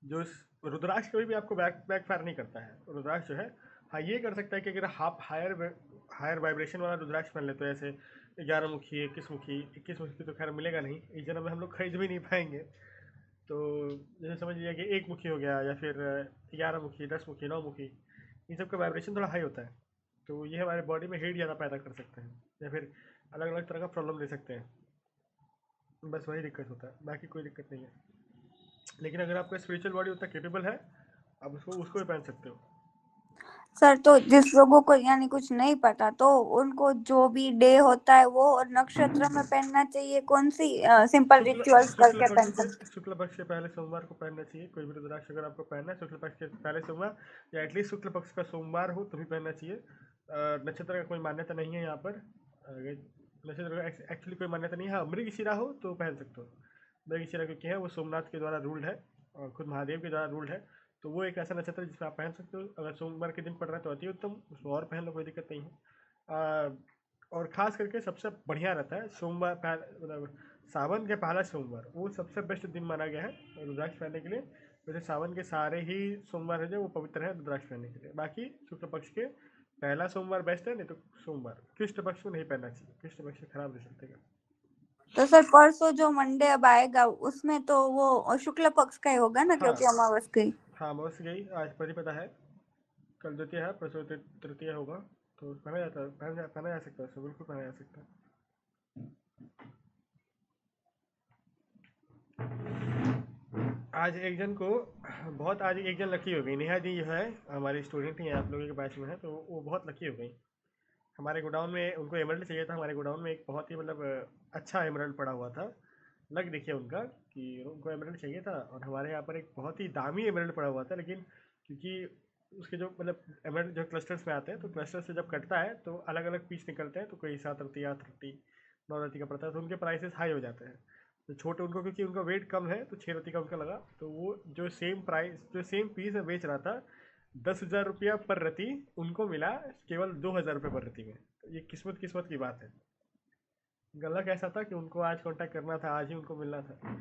जो रुद्राक्ष कभी भी आपको बैक फायर नहीं करता है, रुद्राक्ष जो है, हाँ ये कर सकता है कि अगर आप हायर वाइब्रेशन वाला रुद्राक्ष पहन लेते हो, ऐसे 11 मुखी, 21 मुखी, 21 मुखी तो खैर मिलेगा नहीं इस जन्म में, हम लोग खरीद भी नहीं पाएंगे। तो जैसे समझ लीजिए कि 1 मुखी हो गया, या फिर 11 मुखी, 10 मुखी, 9 मुखी, इन सब का वाइब्रेशन थोड़ा हाई होता है, तो ये हमारे बॉडी में हीट ज़्यादा पैदा कर सकते हैं, या फिर अलग अलग तरह का प्रॉब्लम दे सकते हैं। बस वही दिक्कत होता है, बाकी कोई दिक्कत नहीं है। लेकिन अगर आपका स्पिरिचुअल बॉडी उतना कैपेबल है, आप उसको उसको भी पहन सकते हो। सर तो जिस लोगों को यानी कुछ नहीं पता, तो उनको जो भी डे होता है वो और नक्षत्र में पहनना चाहिए, कौन सी सिंपल शुक्ल रिचुअल्स शुक्ल करके पक्ष पहन के सकते? शुक्ल पक्ष के पहले सोमवार को पहनना चाहिए कोई भी रुद्राक्ष, अगर आपको पहनना है शुक्ल पक्ष के पहले सोमवार, या एटलीस्ट शुक्ल पक्ष का सोमवार हो तभी पहनना चाहिए। नक्षत्र का कोई मान्यता नहीं है यहाँ पर, नक्षत्र का एक्चुअली कोई मान्यता नहीं है। हाँ, मृगशिरा हो तो पहन सकते हो, मृगशिरा क्योंकि है वो सोमनाथ के द्वारा रूल्ड है, और खुद महादेव के द्वारा रूल्ड है, तो वो एक ऐसा नक्षत्र है जिसमें आप पहन सकते हो। अगर सोमवार के दिन पड़ रहा है तो अति उत्तम, उसको और पहन लो, कोई दिक्कत नहीं है। और ख़ास करके सबसे बढ़िया रहता है सोमवार, मतलब सावन के पहला सोमवार, वो सबसे बेस्ट दिन माना गया है रुद्राक्ष पहनने के लिए। वैसे सावन के सारे ही सोमवार है जो वो पवित्र है रुद्राक्ष पहनने के लिए। बाकी शुक्ल पक्ष के पहला सोमवार बेस्ट है, नहीं तो सोमवार। कृष्ण पक्ष में नहीं पहनना चाहिए, कृष्ण पक्ष में खराब रिजल्ट देगा। तो सर परसों जो मंडे अब आएगा उसमें तो वो शुक्ल पक्ष का ही होगा ना, हाँ क्योंकि अमावस गई। हाँ, बस गई आज प्रतिपदा है, कल द्वितीया है, परसों तृतीया होगा। तो पहना जाता है, पहना जा सकता है, उसको बिल्कुल पहना जा सकता है। आज एक जन को बहुत, आज एक जन लकी हो गई। नेहा जी जो है हमारी स्टूडेंट ही है, आप लोगों के बैच में है, तो वो बहुत लकी हो गई। हमारे गोडाउन में उनको एमरल्ड चाहिए था। हमारे गोडाउन में एक बहुत ही मतलब अच्छा एमरल्ड पड़ा हुआ था। लग देखिए उनका कि उनको एमरल्ड चाहिए था, और हमारे यहाँ पर एक बहुत ही दामी एमरल्ड पड़ा हुआ था, लेकिन क्योंकि उसके जो मतलब एमरल्ड जो क्लस्टर्स में आते हैं, तो क्लस्टर से जब कटता है तो अलग अलग पीस निकलते हैं, तो कोई 7 रत्ती 8 रत्ती 9 रत्ती का पड़ता है, तो उनके प्राइसेस हाई हो जाते हैं। तो छोटे उनको, क्योंकि उनका वेट कम है, तो 6 रत्ती का उनका लगा, तो वो जो सेम प्राइस, जो सेम पीस में बेच रहा था 10,000 रुपया पर रत्ती, उनको मिला केवल 2,000 रुपये पर रत्ती में। तो ये किस्मत किस्मत की बात है। गला कैसा था कि उनको आज कांटेक्ट करना था, आज ही उनको मिलना था।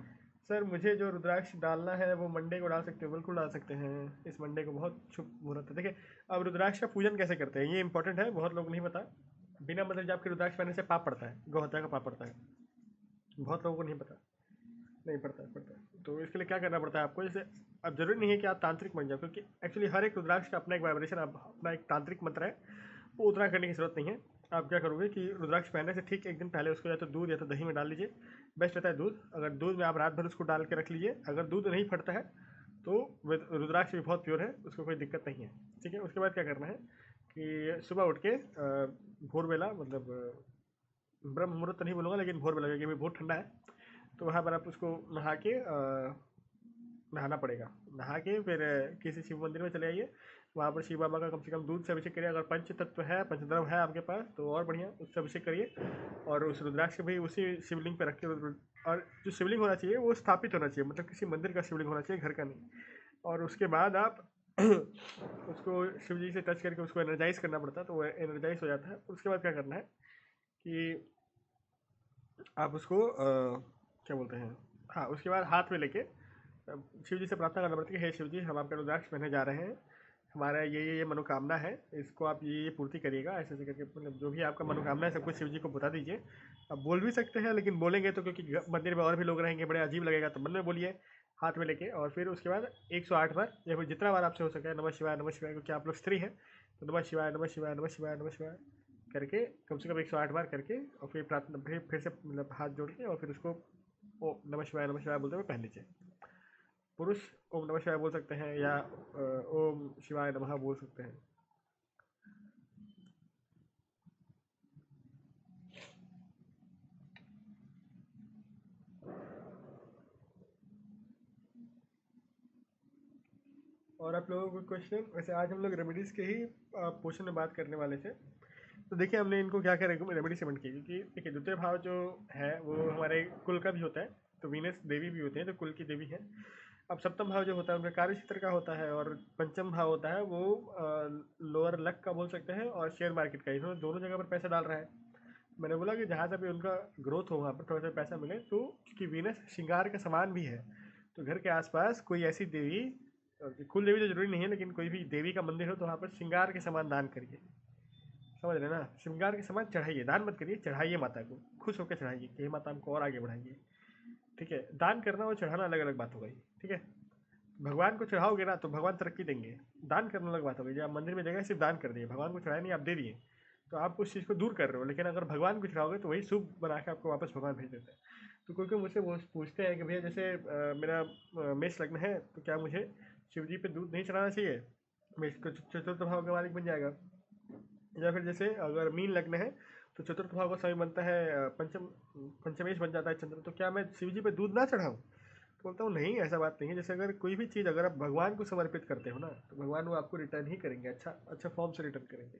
सर मुझे जो रुद्राक्ष डालना है वो मंडे को डाल सकते हो, बिल्कुल डाल सकते हैं। इस मंडे को बहुत शुभ मुहूर्त है। देखिए, अब रुद्राक्ष का पूजन कैसे करते हैं ये इंपॉर्टेंट है, बहुत लोग नहीं पता। बिना मतलब जाप के रुद्राक्ष पहनने से पाप पड़ता है, गौ हत्या का पाप पड़ता है, बहुत लोगों को नहीं पता। नहीं पड़ता है, पड़ता है। तो इसके लिए क्या करना पड़ता है आपको, जैसे अब जरूरी नहीं है कि आप तांत्रिक बन जाओ, क्योंकि एक्चुअली हर एक रुद्राक्ष का अपना एक वाइब्रेशन, अपना एक तांत्रिक मंत्र है, वो उतना करने की जरूरत नहीं है। आप क्या करोगे कि रुद्राक्ष पहनने से ठीक एक दिन पहले उसको या तो दूध या तो दही में डाल लीजिए। बेस्ट रहता है दूध। अगर दूध में आप रात भर उसको डाल के रख लीजिए, अगर दूध नहीं फटता है तो रुद्राक्ष भी बहुत प्योर है, उसको कोई दिक्कत नहीं है। ठीक है, उसके बाद क्या करना है कि सुबह उठ के भोर वेला, मतलब ब्रह्म मुहूर्त तो नहीं बोलूँगा, लेकिन भोर वेला, क्योंकि बहुत ठंडा है, तो वहाँ पर आप उसको नहा के नहाना पड़ेगा। नहा के फिर किसी शिव मंदिर में चले आइए, वहाँ पर शिव बाबा का कम से कम दूध से अभिषेक करिए। अगर पंच तत्व है, पंचद्रव्य है आपके पास तो और बढ़िया, उससे अभिषेक करिए। और उस रुद्राक्ष भी उसी शिवलिंग पर रख के, और जो शिवलिंग होना चाहिए वो स्थापित होना चाहिए, मतलब किसी मंदिर का शिवलिंग होना चाहिए, घर का नहीं। और उसके बाद आप उसको शिव जी से टच करके उसको एनर्जाइज करना पड़ता है, तो वो एनर्जाइज हो जाता है। उसके बाद क्या करना है कि आप उसको क्या बोलते हैं, हाँ, उसके बाद हाथ में लेके शिव जी से प्रार्थना करना पड़ती है कि हे शिव जी, हम आपका रुद्राक्ष पहनने जा रहे हैं, हमारा ये मनोकामना है, इसको आप ये पूर्ति करिएगा, ऐसे ऐसे करके मतलब जो भी आपका मनोकामना है सब कुछ शिव जी को बता दीजिए। आप बोल भी सकते हैं, लेकिन बोलेंगे तो क्योंकि मंदिर में और भी लोग रहेंगे, बड़े अजीब लगेगा, तो मन में बोलिए हाथ में लेके। और फिर उसके बाद 108 बार या फिर जितना बार आपसे हो सके नमः शिवाय नमः शिवाय, क्योंकि आप लोग स्त्री हैं, तो नमः शिवाय नमः शिवाय नमः शिवाय नमः शिवाय करके कम से कम 108 बार करके, और फिर प्रार्थना, फिर से मतलब हाथ जोड़ के, और फिर उसको ओ नमः शिवाय बोलते हुए पहन लीजिए। पुरुष ओम नमः शिवाय बोल सकते हैं, या ओम शिवाय नमः बोल सकते हैं। और आप लोगों को क्वेश्चन, वैसे आज हम लोग रेमेडीज़ के ही पोर्शन में बात करने वाले थे। तो देखिए हमने इनको क्या क्या रेमेडी सेमेंट की, क्योंकि देखिए द्वितीय भाव जो है वो हमारे कुल का भी होता है, तो वीनस देवी भी होते हैं, तो कुल की देवी है। अब सप्तम भाव जो होता है उनका कार्य क्षेत्र का होता है, और पंचम भाव होता है वो लोअर लक का बोल सकते हैं, और शेयर मार्केट का। इन्होंने दोनों जगह पर पैसा डाल रहा है। मैंने बोला कि जहाँ से भी उनका ग्रोथ हो वहाँ पर थोड़ा सा पैसा मिले, तो क्योंकि वीनस श्रृंगार का सामान भी है, तो घर के आसपास कोई ऐसी देवी, कुल देवी तो जरूरी नहीं है, लेकिन कोई भी देवी का मंदिर हो तो वहाँ पर श्रृंगार के सामान दान करिए। समझ रहे ना, श्रृंगार के सामान चढ़ाइए, दान मत करिए, चढ़ाइए माता को, खुश होकर चढ़ाइए कि हे माता हमको और आगे बढ़ाइए। ठीक है, दान करना और चढ़ाना अलग अलग बात हो गई। ठीक है, भगवान को चढ़ाओगे ना तो भगवान तरक्की देंगे, दान करना अलग बात हो गई। जब आप मंदिर में जगह सिर्फ दान कर दिए, भगवान को चढ़ाया नहीं, आप दे दिए, तो आप उस चीज़ को दूर कर रहे हो। लेकिन अगर भगवान को चढ़ाओगे तो वही शुभ बना के आपको वापस भगवान भेज देते हैं। तो कोई कोई मुझसे वो पूछते हैं कि भैया जैसे मेरा मेष लग्न है, तो क्या मुझे शिव जी पे दूध नहीं चढ़ाना चाहिए, मेष को चतुर्थ भाव का मालिक बन जाएगा। या फिर जैसे अगर मीन लग्न है तो चतुर्थ भाव का समय बनता है पंचमेश बन जाता है चंद्र, तो क्या मैं शिव जी पे दूध ना चढ़ाऊँ? तो बोलता हूँ नहीं, ऐसा बात नहीं है। जैसे अगर कोई भी चीज़ अगर आप भगवान को समर्पित करते हो ना, तो भगवान वो आपको रिटर्न ही करेंगे, अच्छा अच्छा फॉर्म से रिटर्न करेंगे।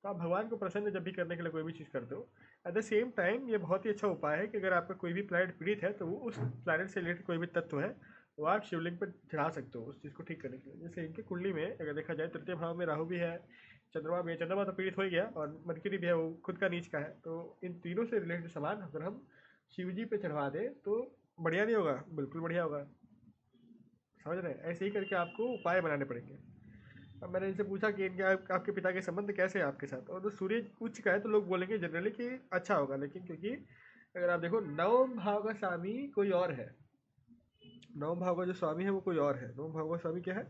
तो आप भगवान को प्रसन्न जब भी करने के लिए कोई भी चीज़ करते हो, एट द सेम टाइम ये बहुत ही अच्छा उपाय है कि अगर आपका कोई भी प्लैनेट पीड़ित है, तो वो उस प्लैनेट से रिलेटेड कोई भी तत्व है वो आप शिवलिंग पर चढ़ा सकते हो उस चीज़ को ठीक करने के लिए। जैसे इनकी कुंडली में अगर देखा जाए तृतीय भाव में राहु भी है, चंद्रमा भी है। चंद्रमा तो पीड़ित हो ही गया, और मरकरी भी है, वो खुद का नीच का है। तो इन तीनों से रिलेटेड सामान अगर हम शिव जी पे चढ़वा दें तो बढ़िया नहीं होगा? बिल्कुल बढ़िया होगा। समझ रहे हैं? ऐसे ही करके आपको उपाय बनाने पड़ेंगे। अब मैंने इनसे पूछा कि इनके आपके पिता के संबंध कैसे हैं आपके साथ, और तो सूर्य उच्च का है तो लोग बोलेंगे जनरली कि अच्छा होगा। लेकिन क्योंकि अगर आप देखो नवम भाव का स्वामी कोई और है, नवम भाव का जो स्वामी है वो कोई और है। नवम भाव का स्वामी क्या है?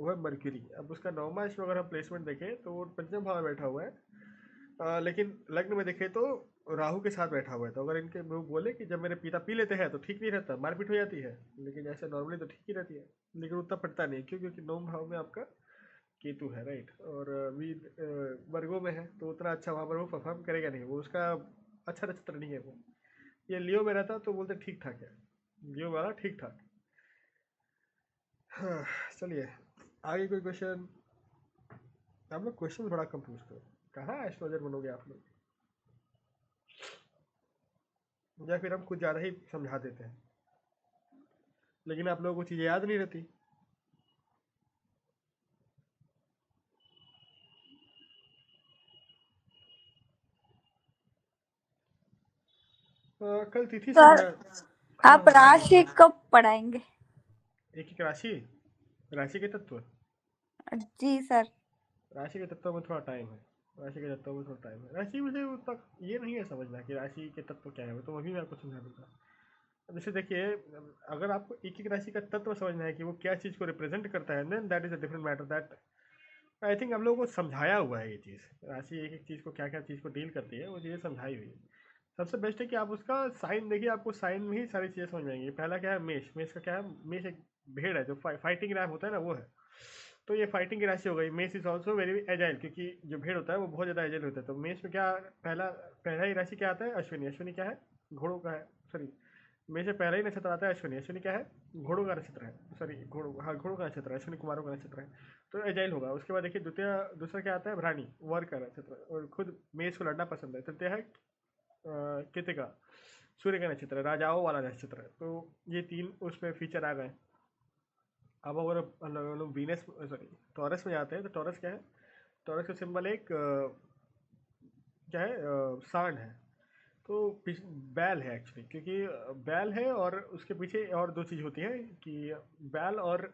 वो है मर्क्यूरी। अब उसका नवमा इसमें अगर हम प्लेसमेंट देखें तो वो पंचम भाव में बैठा हुआ है। लेकिन लग्न में देखें तो राहु के साथ बैठा हुआ है। तो अगर इनके वो बोले कि जब मेरे पिता पी लेते हैं तो ठीक नहीं रहता, मारपीट हो जाती है, लेकिन ऐसे नॉर्मली तो ठीक ही रहती है। लेकिन उतना पड़ता नहीं। क्यों? क्योंकि नवम भाव में आपका केतु है, राइट, और वर्गों में है, तो उतना अच्छा वहाँ पर वो परफॉर्म करेगा नहीं। वो उसका अच्छा नक्षत्र नहीं है वो। ये लियो में रहता तो बोलते ठीक ठाक है, लियो वाला ठीक ठाक। हाँ, चलिए आगे कोई क्वेश्चन। आप लोग क्वेश्चन बड़ा कम पूछते हो, कहाँ एस्ट्रोलॉजर बनोगे आप लोग? या फिर हम कुछ ज़्यादा ही समझा देते हैं, लेकिन आप लोगों को चीज़ें याद नहीं रहती। कल तिथि से सर है। हाँ आप हाँ बोलिए। राशि कब पढ़ाएंगे? एक एक राशि, राशि के तत्व, जी सर। राशि के तत्वों में थोड़ा टाइम है। राशि के तत्वों में थोड़ा टाइम है। राशि मुझे उतना ये नहीं है समझना कि राशि के तत्व क्या है, वो तो अभी मैं आपको समझा दूंगा। अब जैसे देखिए, अगर आपको एक एक राशि का तत्व समझना है कि वो क्या चीज़ को रिप्रेजेंट करता है, then that is a different matter. That I think हम लोगों को समझाया हुआ है ये चीज़। राशि एक एक चीज़ को क्या क्या चीज़ को डील करती है, वो चीज़ें समझाई हुई है। सबसे बेस्ट है कि आप उसका साइन देखिए, आपको साइन में ही सारी चीज़ें समझ में आएंगी। पहला क्या है? मेष। मेष का क्या है? मेष एक भेड़ है जो फाइटिंग रैम होता है ना, वो है। तो ये फाइटिंग की राशि हो गई। मेष इज ऑल्सो वेरी एजाइल, क्योंकि जो भेड़ होता है वो बहुत ज़्यादा एजाइल होता है। तो मेष में क्या पहला पहला ही राशि क्या आता है? अश्विनी। अश्विनी क्या है? घोड़ों का है। सॉरी, मेष में पहला ही नक्षत्र आता है अश्विनी। अश्विनी क्या है? घोड़ों का नक्षत्र है। सॉरी, घोड़ों, हाँ घोड़ों का नक्षत्र है, अश्विनी कुमारों का नक्षत्र है। तो एजाइल होगा। उसके बाद देखिए द्वितीय, दूसरा क्या आता है? भ्राणी, वर का नक्षत्र, और खुद मेष को लड़ना पसंद है। तृतीय है कृतिका, सूर्य का नक्षत्र है, राजाओं वाला नक्षत्र है। तो ये तीन उसमें फीचर आ गए। अब अगर हम लोग वीनस, सॉरी, टॉरस में जाते हैं, तो टॉरस क्या है? टॉरस का सिंबल एक क्या है? सांड है। तो बैल है एक्चुअली, क्योंकि बैल है और उसके पीछे और दो चीज़ होती है कि बैल और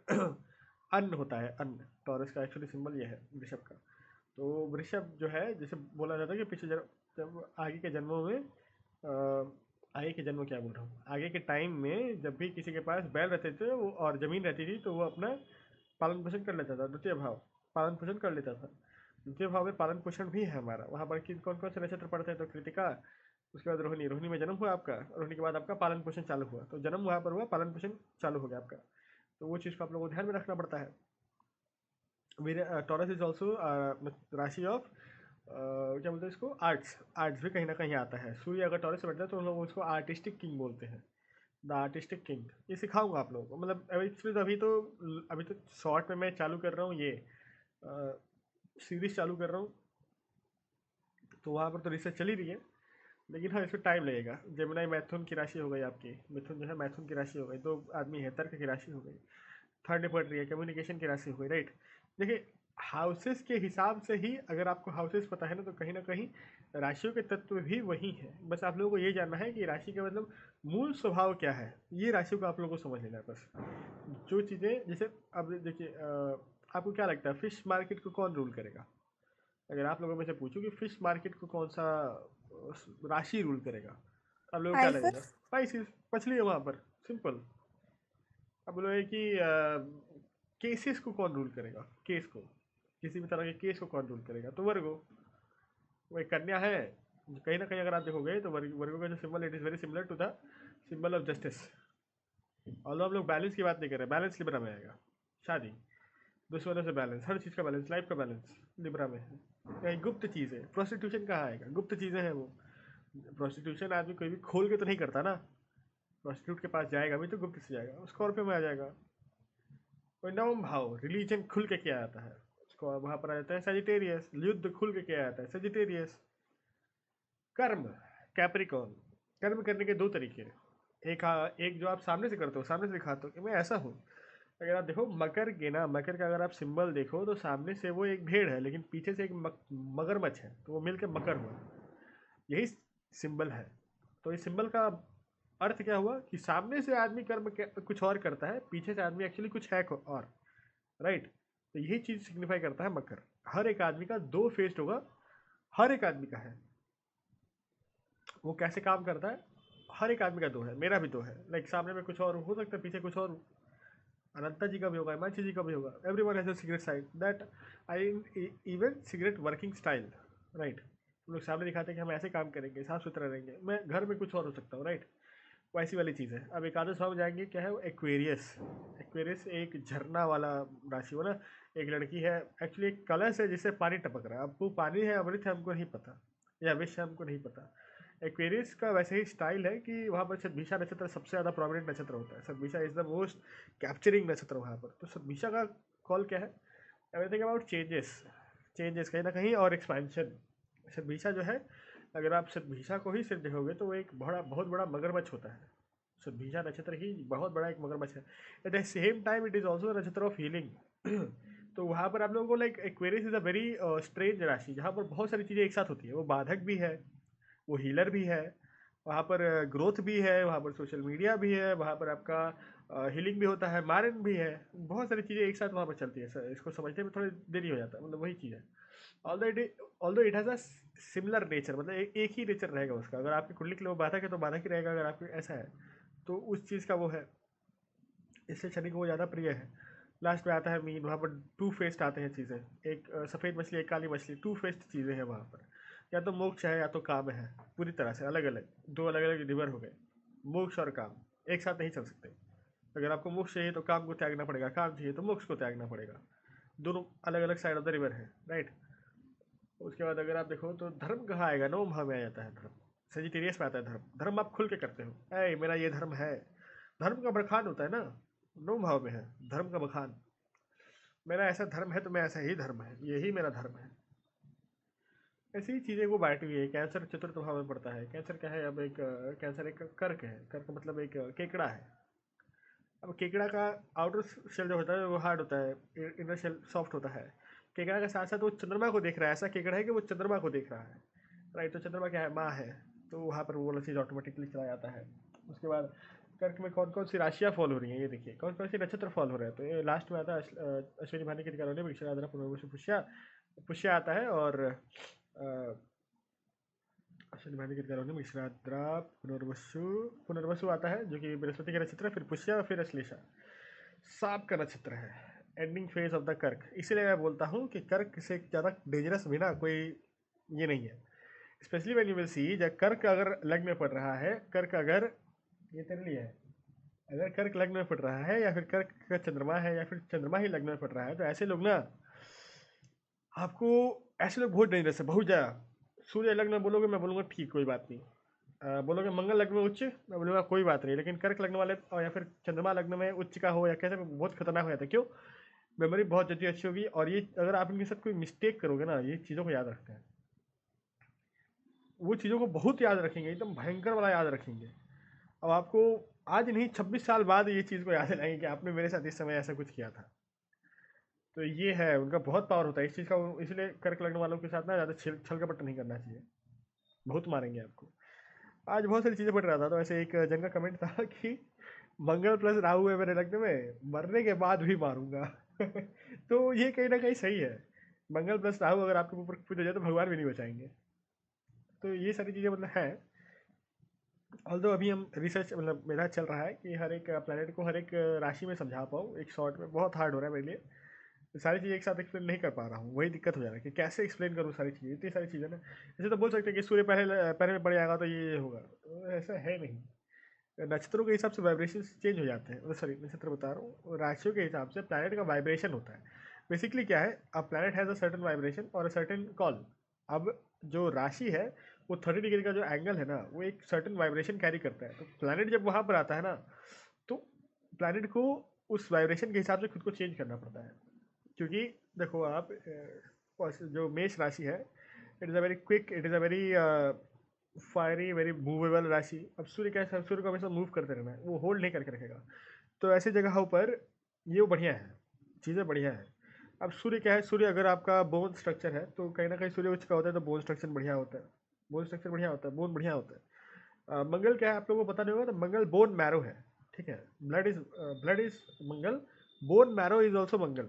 अन्न होता है, अन्न। टॉरस का एक्चुअली सिंबल ये है वृषभ का। तो वृषभ जो है, जैसे बोला जाता है कि पिछले जन्म, जब आगे के जन्मों में आगे के जन्म क्या बोल रहा हूँ, आगे के टाइम में जब भी किसी के पास बैल रहते थे वो और ज़मीन रहती थी, तो वो अपना पालन पोषण कर लेता था। द्वितीय भाव, पालन पोषण कर लेता था। द्वितीय भाव में पालन पोषण भी है हमारा। वहाँ पर किन कौन कौन से नक्षत्र पड़ते हैं? तो कृतिका, उसके बाद रोहिणी। रोहिणी में जन्म हुआ आपका, रोहिणी के बाद आपका पालन पोषण चालू हुआ। तो जन्म वहाँ पर हुआ, पालन पोषण चालू हो गया आपका। तो वो चीज़ को आप लोगों को ध्यान में रखना पड़ता है। टॉरस इज ऑल्सो राशि ऑफ क्या बोलते हैं इसको? आर्ट्स। आर्ट्स भी कहीं ना कहीं आता है। सूर्य अगर टॉरस से बैठता है तो हम लोग उसको आर्टिस्टिक किंग बोलते हैं, द आर्टिस्टिक किंग। ये सिखाऊंगा आप लोगों को। मतलब अभी तो शॉर्ट में मैं चालू कर रहा हूँ ये सीरीज चालू कर रहा हूँ, तो वहाँ पर तो रिसर्च चल ही रही है। लेकिन हाँ, इसमें टाइम लगेगा। जेमिनाई मैथुन की राशि हो गई आपकी, मिथुन जो है मैथुन की राशि हो गई, दो आदमी है, तर्क की राशि हो गई। थर्ड में पड़ रही है, कम्युनिकेशन की राशि हो गई, राइट। देखिए, हाउसेस के हिसाब से ही अगर आपको हाउसेस पता है ना कहीं राशियों के तत्व भी वही है। बस आप लोगों को ये जानना है कि राशि का मतलब मूल स्वभाव क्या है, ये राशियों का आप लोगों को समझ लेना है बस। जो चीज़ें जैसे, अब देखिए आपको क्या लगता है फिश मार्केट को कौन रूल करेगा? अगर आप लोगों में से पूछूं कि फिश मार्केट को कौन सा राशि रूल करेगा, आप लोगों को क्या लगेगा? स्पाइसेस। स्पाइसिस, मछली है वहाँ पर, सिंपल। अब बोलोगे कि केसेस को कौन रूल करेगा? केस को, किसी भी तरह के केस को कौन रूल करेगा? तो वर्गो, वो एक कन्या है। कहीं ना कहीं अगर आप देखोगे तो वर्गो का जो symbol, it is very similar to the symbol of justice. और हम लोग बैलेंस की बात नहीं कर रहे, बैलेंस लिब्रा में आएगा। शादी, दुश्मनों से बैलेंस, हर चीज़ का बैलेंस, लाइफ का बैलेंस लिब्रा में है। कहीं गुप्त चीज़ है, प्रोस्टिट्यूशन कहाँ आएगा? गुप्त चीज़ें हैं वो। प्रोस्टिट्यूशन आदमी कोई भी खोल के तो नहीं करता ना। प्रोस्टिट्यूट के पास जाएगा भी तो गुप्त से जाएगा, स्कॉर्पियो में आ जाएगा। कोई नवम भाव, रिलीजन खुल के क्या आता है, उसको वहाँ पर आ जाता है सेजिटेरियस। युद्ध खुल के क्या आता है? सेजिटेरियस। कर्म, कैप्रिकॉन। कर्म करने के दो तरीके हैं। एक जो आप सामने से करते हो, सामने से दिखाते हो कि मैं ऐसा हूँ। अगर आप देखो मकर के ना, मकर का अगर आप सिंबल देखो तो सामने से वो एक भेड़ है लेकिन पीछे से एक मगरमच्छ है, तो वो मिलकर मकर हुआ। यही सिंबल है। तो इस सिंबल का अर्थ क्या हुआ कि सामने से आदमी कर्म कुछ और करता है, पीछे से आदमी एक्चुअली कुछ है और, राइट। तो यही चीज सिग्निफाई करता है मकर। हर एक आदमी का दो फेस होगा, हर एक आदमी का है। वो कैसे काम करता है, हर एक आदमी का दो है, मेरा भी दो है। लाइक सामने में कुछ और हो सकता है, पीछे कुछ और। अनंता जी का भी होगा, हिमांशु जी का भी होगा। Every one has a secret side that I, even secret working style, right. हम लोग सामने दिखाते हैं कि हम ऐसे काम करेंगे, साफ सुथरा रहेंगे, मैं घर में कुछ और हो सकता हूँ, राइट। वैसी वाली चीज़ है। अब एकादश भाव में जाएंगे, क्या है वो, एक्वेरियस। एक्वेरियस एक झरना वाला राशि हो ना। एक लड़की है, एक्चुअली एक कलश है जिससे पानी टपक रहा है। अब वो पानी है अमृत है हमको नहीं पता, या विष है हमको नहीं पता। एक्वेरियस का वैसे ही स्टाइल है कि वहाँ पर सतभिषा नक्षत्र सबसे ज़्यादा प्रोमिनेंट नक्षत्र होता है। Shatabhisha is the most capturing नक्षत्र वहाँ पर। तो सतभिषा का कॉल क्या है, एवरीथिंग अबाउट चेंजेस, चेंजेस कहीं ना कहीं और एक्सपेंशन। सतभिषा जो है, अगर आप सतभिषा को ही सिर्फ देखोगे तो वो एक बड़ा, बहुत बड़ा मगरमच्छ होता है। सतभिषा नक्षत्र ही बहुत बड़ा एक मगरमच्छ है। At the same time it is also नक्षत्र ऑफ हीलिंग। तो वहाँ पर आप लोगों को like Aquarius is a very strange राशि, जहाँ पर बहुत सारी चीज़ें एक साथ होती है। वो बाधक भी है, वो हीलर भी है, वहाँ पर ग्रोथ भी है, वहाँ पर सोशल मीडिया भी है, वहाँ पर आपका हीलिंग भी होता है, मारन भी है। बहुत सारी चीज़ें एक साथ वहाँ पर चलती है सर। इसको समझने में थोड़ी देरी हो जाता है, मतलब वही चीज़ है। Although it has a similar nature, मतलब एक ही नेचर रहेगा उसका। अगर आपकी कुंडली के लिए वो बाधक है तो बाधक ही रहेगा, अगर आपके ऐसा है तो उस चीज़ का वो है। इससे शनि को वो ज़्यादा प्रिय है। लास्ट में आता है मीन, वहाँ पर टू फेस्ड आते हैं चीज़ें। एक सफ़ेद मछली, एक काली मछली, टू फेस्ड चीज़ें हैं वहाँ पर। या तो मोक्ष है या तो काम है, पूरी तरह से अलग अलग, दो अलग अलग रिवर हो गए। मोक्ष और काम एक साथ नहीं चल सकते। अगर आपको मोक्ष चाहिए तो काम को त्यागना पड़ेगा, काम चाहिए तो मोक्ष को त्यागना पड़ेगा। दोनों अलग अलग साइड ऑफ द रिवर है, राइट। उसके बाद अगर आप देखो तो धर्म कहाँ आएगा, नौ भाव में आ जाता है धर्म। सजिटेरियस में आता है धर्म। धर्म आप खुल के करते हो, ऐ मेरा ये धर्म है। धर्म का बखान होता है ना, नौ भाव में है धर्म का बखान। मेरा ऐसा धर्म है तो मैं ऐसा ही धर्म है, यही मेरा धर्म है। ऐसी ही चीज़ें वो बांटी हुई है। कैंसर चतुर्थ भाव में पड़ता है। कैंसर क्या है, अब एक कैंसर एक कर्क है। कर्क मतलब एक केकड़ा है। अब केकड़ा का आउटर शेल जो होता है वो हार्ड होता है, इनर शेल सॉफ्ट होता है। केकड़ा के साथ साथ वो चंद्रमा को देख रहा है। ऐसा केकड़ा है कि वो चंद्रमा को देख रहा है, राइट। तो चंद्रमा क्या है, माँ है। तो वहाँ पर वो वाला चीज़ ऑटोमेटिकली चला जाता है। उसके बाद कर्क में कौन कौन सी राशियाँ फॉल हो रही हैं, ये देखिए कौन कौन सी नक्षत्र फॉल हो रहे हैं। तो ये लास्ट में आता है अश्विनी भानी के अधिकार होने, पुनर्वसु पुष्या, पुष्य आता है। और अश्विनी भानी के अधिकार होने मिश्राद्रा, पुनर्वसु, पुनर्वसु आता है जो कि बृहस्पति का नक्षत्र है, फिर पुष्या, फिर अश्लेषा। सांप का नक्षत्र है, एंडिंग फेज ऑफ द कर्क। इसीलिए मैं बोलता हूँ कि कर्क से ज़्यादा डेंजरस भी ना कोई ये नहीं है। Specially when you will see, जब कर्क अगर लग्न में पड़ रहा है, कर्क अगर, ये तेरे लिए है, अगर कर्क लग्न में पड़ रहा है या फिर कर्क का चंद्रमा है या फिर चंद्रमा ही लग्न में पड़ रहा है, तो ऐसे लोग ना आपको, ऐसे लोग बहुत डेंजरस है, बहुत ज़्यादा। सूर्य लग्न में बोलोगे, मैं बोलूँगा ठीक कोई बात नहीं। बोलोगे मंगल लग्न में उच्च, मैं बोलूँगा कोई बात नहीं। लेकिन कर्क लग्न वाले और या फिर चंद्रमा लग्न में उच्च का हो या कैसे, बहुत खतरनाक हो जाता है। क्यों, मेमोरी बहुत जल्दी अच्छी होगी। और ये अगर आप इनके साथ कोई मिस्टेक करोगे ना, ये चीज़ों को याद रखते हैं, वो चीज़ों को बहुत याद रखेंगे, एकदम भयंकर वाला याद रखेंगे। अब आपको आज नहीं 26 साल बाद ये चीज़ को याद दिलाएंगे कि आपने मेरे साथ इस समय ऐसा कुछ किया था। तो ये है, उनका बहुत पावर होता है इस चीज़ का। इसलिए कर्क लगने वालों के साथ ना ज़्यादा छल कपट नहीं करना चाहिए, बहुत मारेंगे आपको। आज बहुत सारी चीज़ें पढ़ रहा था, तो ऐसे एक जन का कमेंट था कि मंगल प्लस राहु है मेरे लग्न में, मरने के बाद भी मारूंगा। तो ये कहीं ना कहीं सही है। मंगल प्लस राहु अगर आपके ऊपर कुछ हो जाए तो भगवान भी नहीं बचाएंगे। तो ये सारी चीज़ें मतलब हैं। ऑल्दो अभी हम रिसर्च, मतलब मेरा चल रहा है कि हर एक प्लानट को हर एक राशि में समझा पाऊँ एक शॉर्ट में। बहुत हार्ड हो रहा है मेरे लिए, तो सारी चीज़ें एक साथ एक्सप्लेन नहीं कर पा रहा हूँ। वही दिक्कत हो जा रहा है कि कैसे एक्सप्लेन करूँ सारी चीज़ें, इतनी सारी चीज़ें ना। जैसे तो बोल सकते हैं कि सूर्य पहले पहले में पड़ जाएगा तो ये होगा, तो ऐसा है नहीं। नक्षत्रों के हिसाब से वाइब्रेशन चेंज हो जाते हैं, सॉरी नक्षत्र बता रहा हूँ, राशियों के हिसाब से प्लैनेट का वाइब्रेशन होता है। बेसिकली क्या है, a planet has a certain vibration और अ सर्टेन कॉल। अब जो राशि है वो 30 डिग्री का जो एंगल है ना, वो एक सर्टेन वाइब्रेशन कैरी करता है। तो प्लैनेट जब वहाँ पर आता है ना, तो प्लैनेट को उस वाइब्रेशन के हिसाब से खुद को चेंज करना पड़ता है। क्योंकि देखो आप जो मेष राशि है, it is a very quick, it is a very fiery very movable राशि। अब सूर्य क्या है, सूर्य को हमेशा मूव करते रहना है, वो होल्ड नहीं करके रखेगा। तो ऐसी जगहों पर ये बढ़िया है, चीज़ें बढ़िया है। अब सूर्य क्या है, सूर्य अगर आपका बोन स्ट्रक्चर है तो कहीं ना कहीं सूर्य उच्च का होता है तो बोन स्ट्रक्चर बढ़िया होता है, बोन स्ट्रक्चर बढ़िया होता है, बोन बढ़िया होता है। मंगल क्या है आप लोगों को पता नहीं होगा, तो मंगल बोन मैरो है, ठीक है। Blood is Mangal, bone marrow is also Mangal.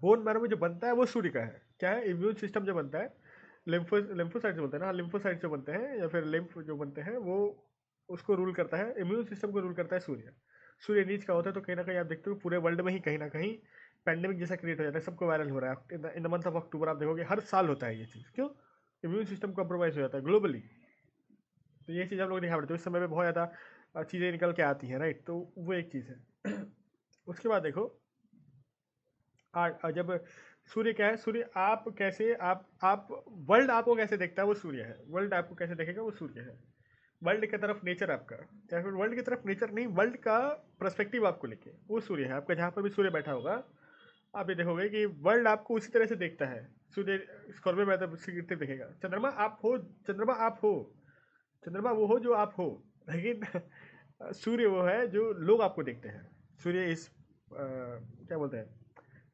Bone marrow में जो बनता है वो सूर्य का है, क्या है, इम्यून सिस्टम जो बनता है, लिम्फोसाइट जो बोलते हैं ना, लिम्फोसाइट जो बनते हैं या फिर लिम्फ जो बनते हैं वो, उसको रूल करता है, इम्यून सिस्टम को रूल करता है सूर्य। सूर्य नीच का होता है तो कहीं ना कहीं आप देखते हो पूरे वर्ल्ड में ही कहीं ना कहीं पैंडेमिक जैसा क्रिएट हो जाता है, सबको वायरल हो रहा है। In the month of October आप देखोगे हर साल होता है ये चीज़, क्यों, इम्यून सिस्टम कॉम्प्रोमाइज हो जाता है ग्लोबली। तो ये चीज़ हम लोग दिखा पड़ते हैं, उस समय में बहुत ज़्यादा चीज़ें निकल के आती हैं, राइट, तो वो एक चीज़ है। उसके बाद देखो, जब सूर्य क्या है, सूर्य आप कैसे आप वर्ल्ड आपको कैसे देखता है वो सूर्य है, वर्ल्ड आपको कैसे देखेगा वो सूर्य है। वर्ल्ड की तरफ नेचर आपका, या फिर वर्ल्ड की तरफ नेचर नहीं, वर्ल्ड का पर्सपेक्टिव आपको लेके वो सूर्य है आपका। जहाँ पर भी सूर्य बैठा होगा आप ये देखोगे कि वर्ल्ड आपको उसी तरह से देखता है। सूर्य स्कॉर्पियो में तो गिरते दिखेगा, चंद्रमा आप हो, चंद्रमा आप हो, चंद्रमा वो हो जो आप हो, लेकिन सूर्य वो है जो लोग आपको देखते हैं। सूर्य इस क्या बोलते हैं,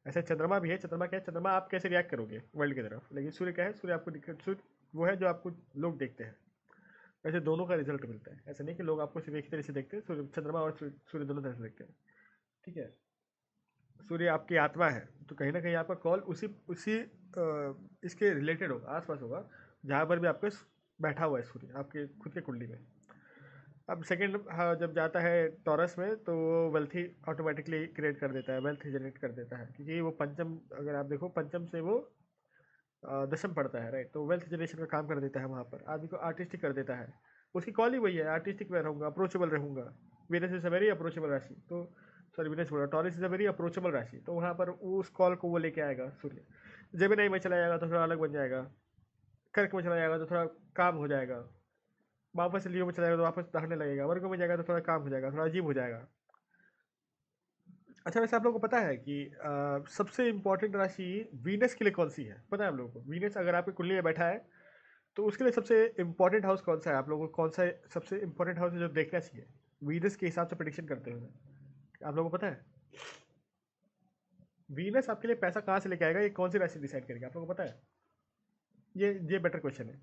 ऐसे चंद्रमा भी है, चंद्रमा क्या है, चंद्रमा आप कैसे रिएक्ट करोगे वर्ल्ड की तरफ, लेकिन सूर्य क्या है, सूर्य आपको सूर्य वो है जो आपको लोग देखते हैं। वैसे दोनों का रिजल्ट मिलता है, ऐसा नहीं कि लोग आपको सिर्फ एक तरह से देखते हैं, सूर्य चंद्रमा और सूर्य दोनों तरह से देखते हैं, ठीक है। सूर्य आपकी आत्मा है, तो कहीं ना कहीं आपका कॉल उसी उसी इसके रिलेटेड होगा, आसपास होगा, जहाँ पर भी आपके बैठा हुआ है सूर्य आपके खुद के कुंडली में। अब सेकंड, हाँ, जब जाता है टॉरस में तो वो वेल्थ ही ऑटोमेटिकली क्रिएट कर देता है, वेल्थ जनरेट कर देता है, क्योंकि वो पंचम, अगर आप देखो पंचम से वो दशम पड़ता है, राइट, तो वेल्थ जनरेशन का काम कर देता है वहाँ पर, आदमी को आर्टिस्टिक कर देता है। उसकी कॉल ही वही है, आर्टिस्टिक में रहूँगा, अप्रोचेबल रहूँगा। Venus is a very approachable राशि, तो सॉरी वीनस बोला, taurus is a very approachable राशि, तो वहाँ पर उस कॉल को वो लेके आएगा सूर्य। जेमिनी में चला जाएगा तो थोड़ा अलग बन जाएगा, कर्क में चला जाएगा तो थोड़ा काम हो जाएगा, वापस लियो में चला जाएगा तो वापस दहाड़ने लगेगा, वर्गो में जाएगा तो थोड़ा काम हो जाएगा, थोड़ा अजीब हो जाएगा। अच्छा, वैसे आप लोगों को पता है कि सबसे इंपॉर्टेंट राशि वीनस के लिए कौन सी है, पता है आप लोगों को? वीनस अगर आपकी कुंडली में बैठा है तो उसके लिए सबसे इंपॉर्टेंट हाउस कौन सा है, आप लोगों को कौन सा सबसे इंपॉर्टेंट हाउस है जो देखना चाहिए वीनस के हिसाब से प्रेडिक्शन करते हुए, आप लोगों को पता है? वीनस आपके लिए पैसा कहाँ से लेके आएगा, ये कौन सी राशि डिसाइड करेगा, आप लोगों को पता है? ये बेटर क्वेश्चन है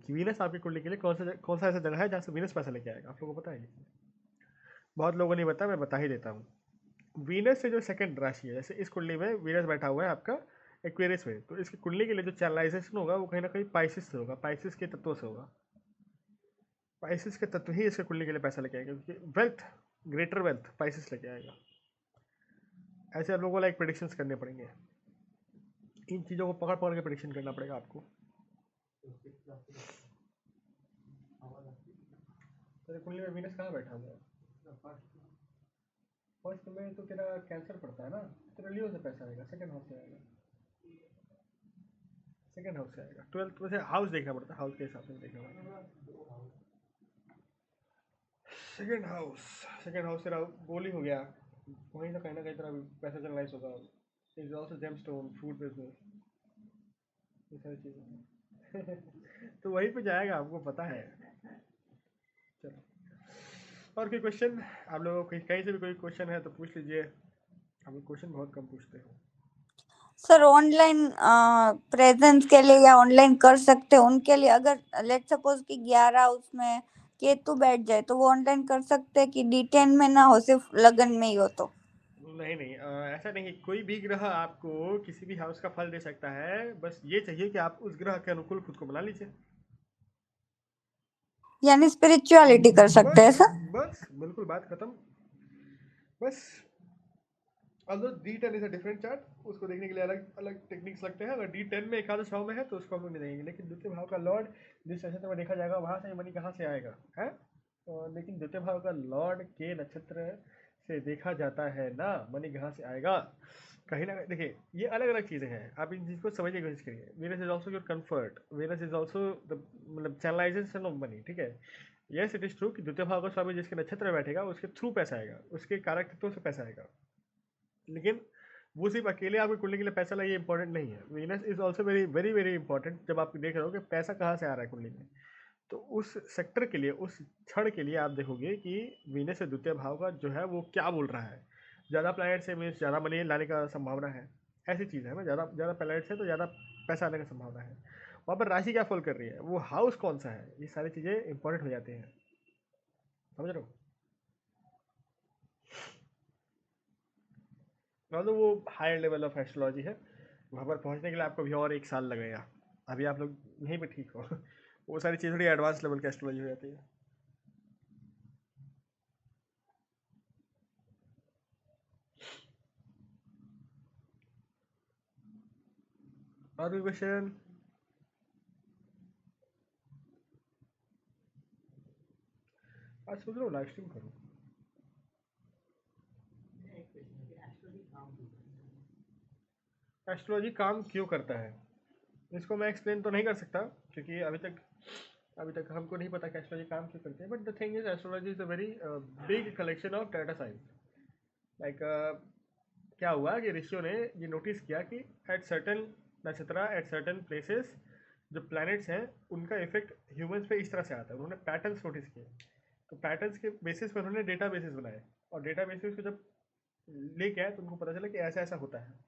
कि वीनस आपकी कुंडली के लिए कौन सा ऐसा जगह है जहाँ से वीनस पैसा लेके आएगा, आप लोगों को पता है? बहुत लोगों ने बताया, मैं बता ही देता हूँ। वीनस से जो सेकंड राशि है, जैसे इस कुंडली में वीनस बैठा हुआ है आपका एक्वेरियस में, तो इसकी कुंडली के लिए जो चैनलाइजेशन होगा वो कहीं ना कहीं पाइसिस से होगा, पाइसिस के तत्वों से होगा। पाइसिस के तत्व ही इसके कुंडली के लिए पैसा लेके आएगा, क्योंकि वेल्थ, ग्रेटर वेल्थ पाइसिस लेके आएगा। ऐसे आप लोगों को लाइक प्रेडिक्शंस करने पड़ेंगे, इन चीज़ों को पकड़ पकड़ के प्रेडिक्शन करना पड़ेगा आपको। तेरे कुंडली में वीनस कहाँ बैठा हुआ है? फर्स्ट में तो तेरा कैंसर पड़ता है ना, तेरा लियो से पैसा आएगा, सेकंड हाउस से आएगा, सेकंड हाउस से आएगा। ट्वेल्थ वैसे हाउस देखना पड़ता है, हाउस के हिसाब से देखना पड़ता है। सेकंड हाउस, सेकंड हाउस तेरा गोल ही हो गया, वहीं से कहीं ना कहीं तेरा पैसा चलनाइज होगा। Is also gemstone, food business, ये सारी चीज़ें। तो वहीं पे जाएगा, आपको पता है। चलो, और कोई क्वेश्चन आप लोगों को, कहीं से भी कोई क्वेश्चन है तो पूछ लीजिए, आप लोग क्वेश्चन बहुत कम पूछते हो। सर ऑनलाइन प्रेजेंस के लिए या ऑनलाइन कर सकते हैं उनके लिए, अगर लेट सपोज कि 11 उसमें केतु बैठ जाए तो वो ऑनलाइन कर सकते हैं कि D10 में ना हो, सिर्फ लगन में ही हो तो? नहीं नहीं, ऐसा नहीं, कोई भी ग्रह आपको किसी भी हाउस का फल दे सकता है, बस ये चाहिए कि आप उस ग्रह के अनुकूल खुद को बना लीजिए। यानी स्पिरिचुअलिटी कर सकते हैं बस सर? बस बिल्कुल, बात खत्म, बस। अगर D10 is a different chart, उसको देखने के लिए अलग अलग टेक्निक्स लगते हैं। अगर D10 में एकादश भाव में है तो उसको हम लोग नहीं देंगे, लेकिन द्वितीय भाव का लॉर्ड जिस नक्षत्र में देखा जाएगा वहां से मनी कहाँ से आएगा है, लेकिन द्वितीय भाव का लॉर्ड के नक्षत्र से देखा जाता है ना, मनी कहाँ से आएगा कहीं ना कहीं। देखिए, ये अलग अलग चीज़ें हैं, आप इन चीज़ को समझने की कोशिश करिए। Venus is also your comfort, Venus is also the मतलब चैनलाइजेशन ऑफ मनी, ठीक है। यस, इट इज ट्रू कि द्वितीय भाव का स्वामी जिसके नक्षत्र में बैठेगा उसके थ्रू पैसा आएगा, उसके कारक तत्वों से पैसा आएगा, लेकिन वो सिर्फ अकेले आपके कुंडली के लिए पैसा लाइए इंपॉर्टेंट नहीं है। Venus is also very very very important, जब आप देख रहे हो कि पैसा कहाँ से आ रहा है कुंडली में। तो उस सेक्टर के लिए, उस क्षण के लिए आप देखोगे कि वीनस से द्वितीय भाव का जो है वो क्या बोल रहा है। ज़्यादा प्लैनेट से मीन्स ज़्यादा मनी लाने का संभावना है, ऐसी चीज़ है ना। ज़्यादा ज़्यादा प्लैनेट से तो ज़्यादा पैसा आने का संभावना है। वहाँ पर राशि क्या फॉल कर रही है, वो हाउस कौन सा है, ये सारी चीज़ें इंपॉर्टेंट हो जाती हैं, समझ रहे हो। मतलब वो हायर लेवल ऑफ एस्ट्रोलॉजी है, वहाँ पर पहुँचने के लिए आपको भी और 1 साल लगेगा। अभी आप लोग यहीं पे ठीक हो वो सारी चीज़ थोड़ी एडवांस लेवल की एस्ट्रोलॉजी हो जाती है। और भी क्वेश्चन? आज सोच रहा हूँ लाइव स्ट्रीम करूँ। एस्ट्रोलॉजी काम क्यों करता है, इसको मैं एक्सप्लेन तो नहीं कर सकता, क्योंकि अभी तक हमको नहीं पता कि एस्ट्रोलॉजी काम क्यों करती है। But the thing is astrology is a very big collection of data science. Like क्या हुआ कि ऋषियों ने ये नोटिस किया कि एट सर्टन नक्षत्र, एट सर्टन प्लेसेस, जो प्लैनेट्स हैं उनका इफेक्ट ह्यूमंस पे इस तरह से आता है। उन्होंने पैटर्न्स नोटिस किए, तो पैटर्न्स के बेसिस पर उन्होंने डेटा बेसिस बनाए, और डेटा बेसिस को जब लेके आए तो उनको पता चला कि ऐसा ऐसा होता है।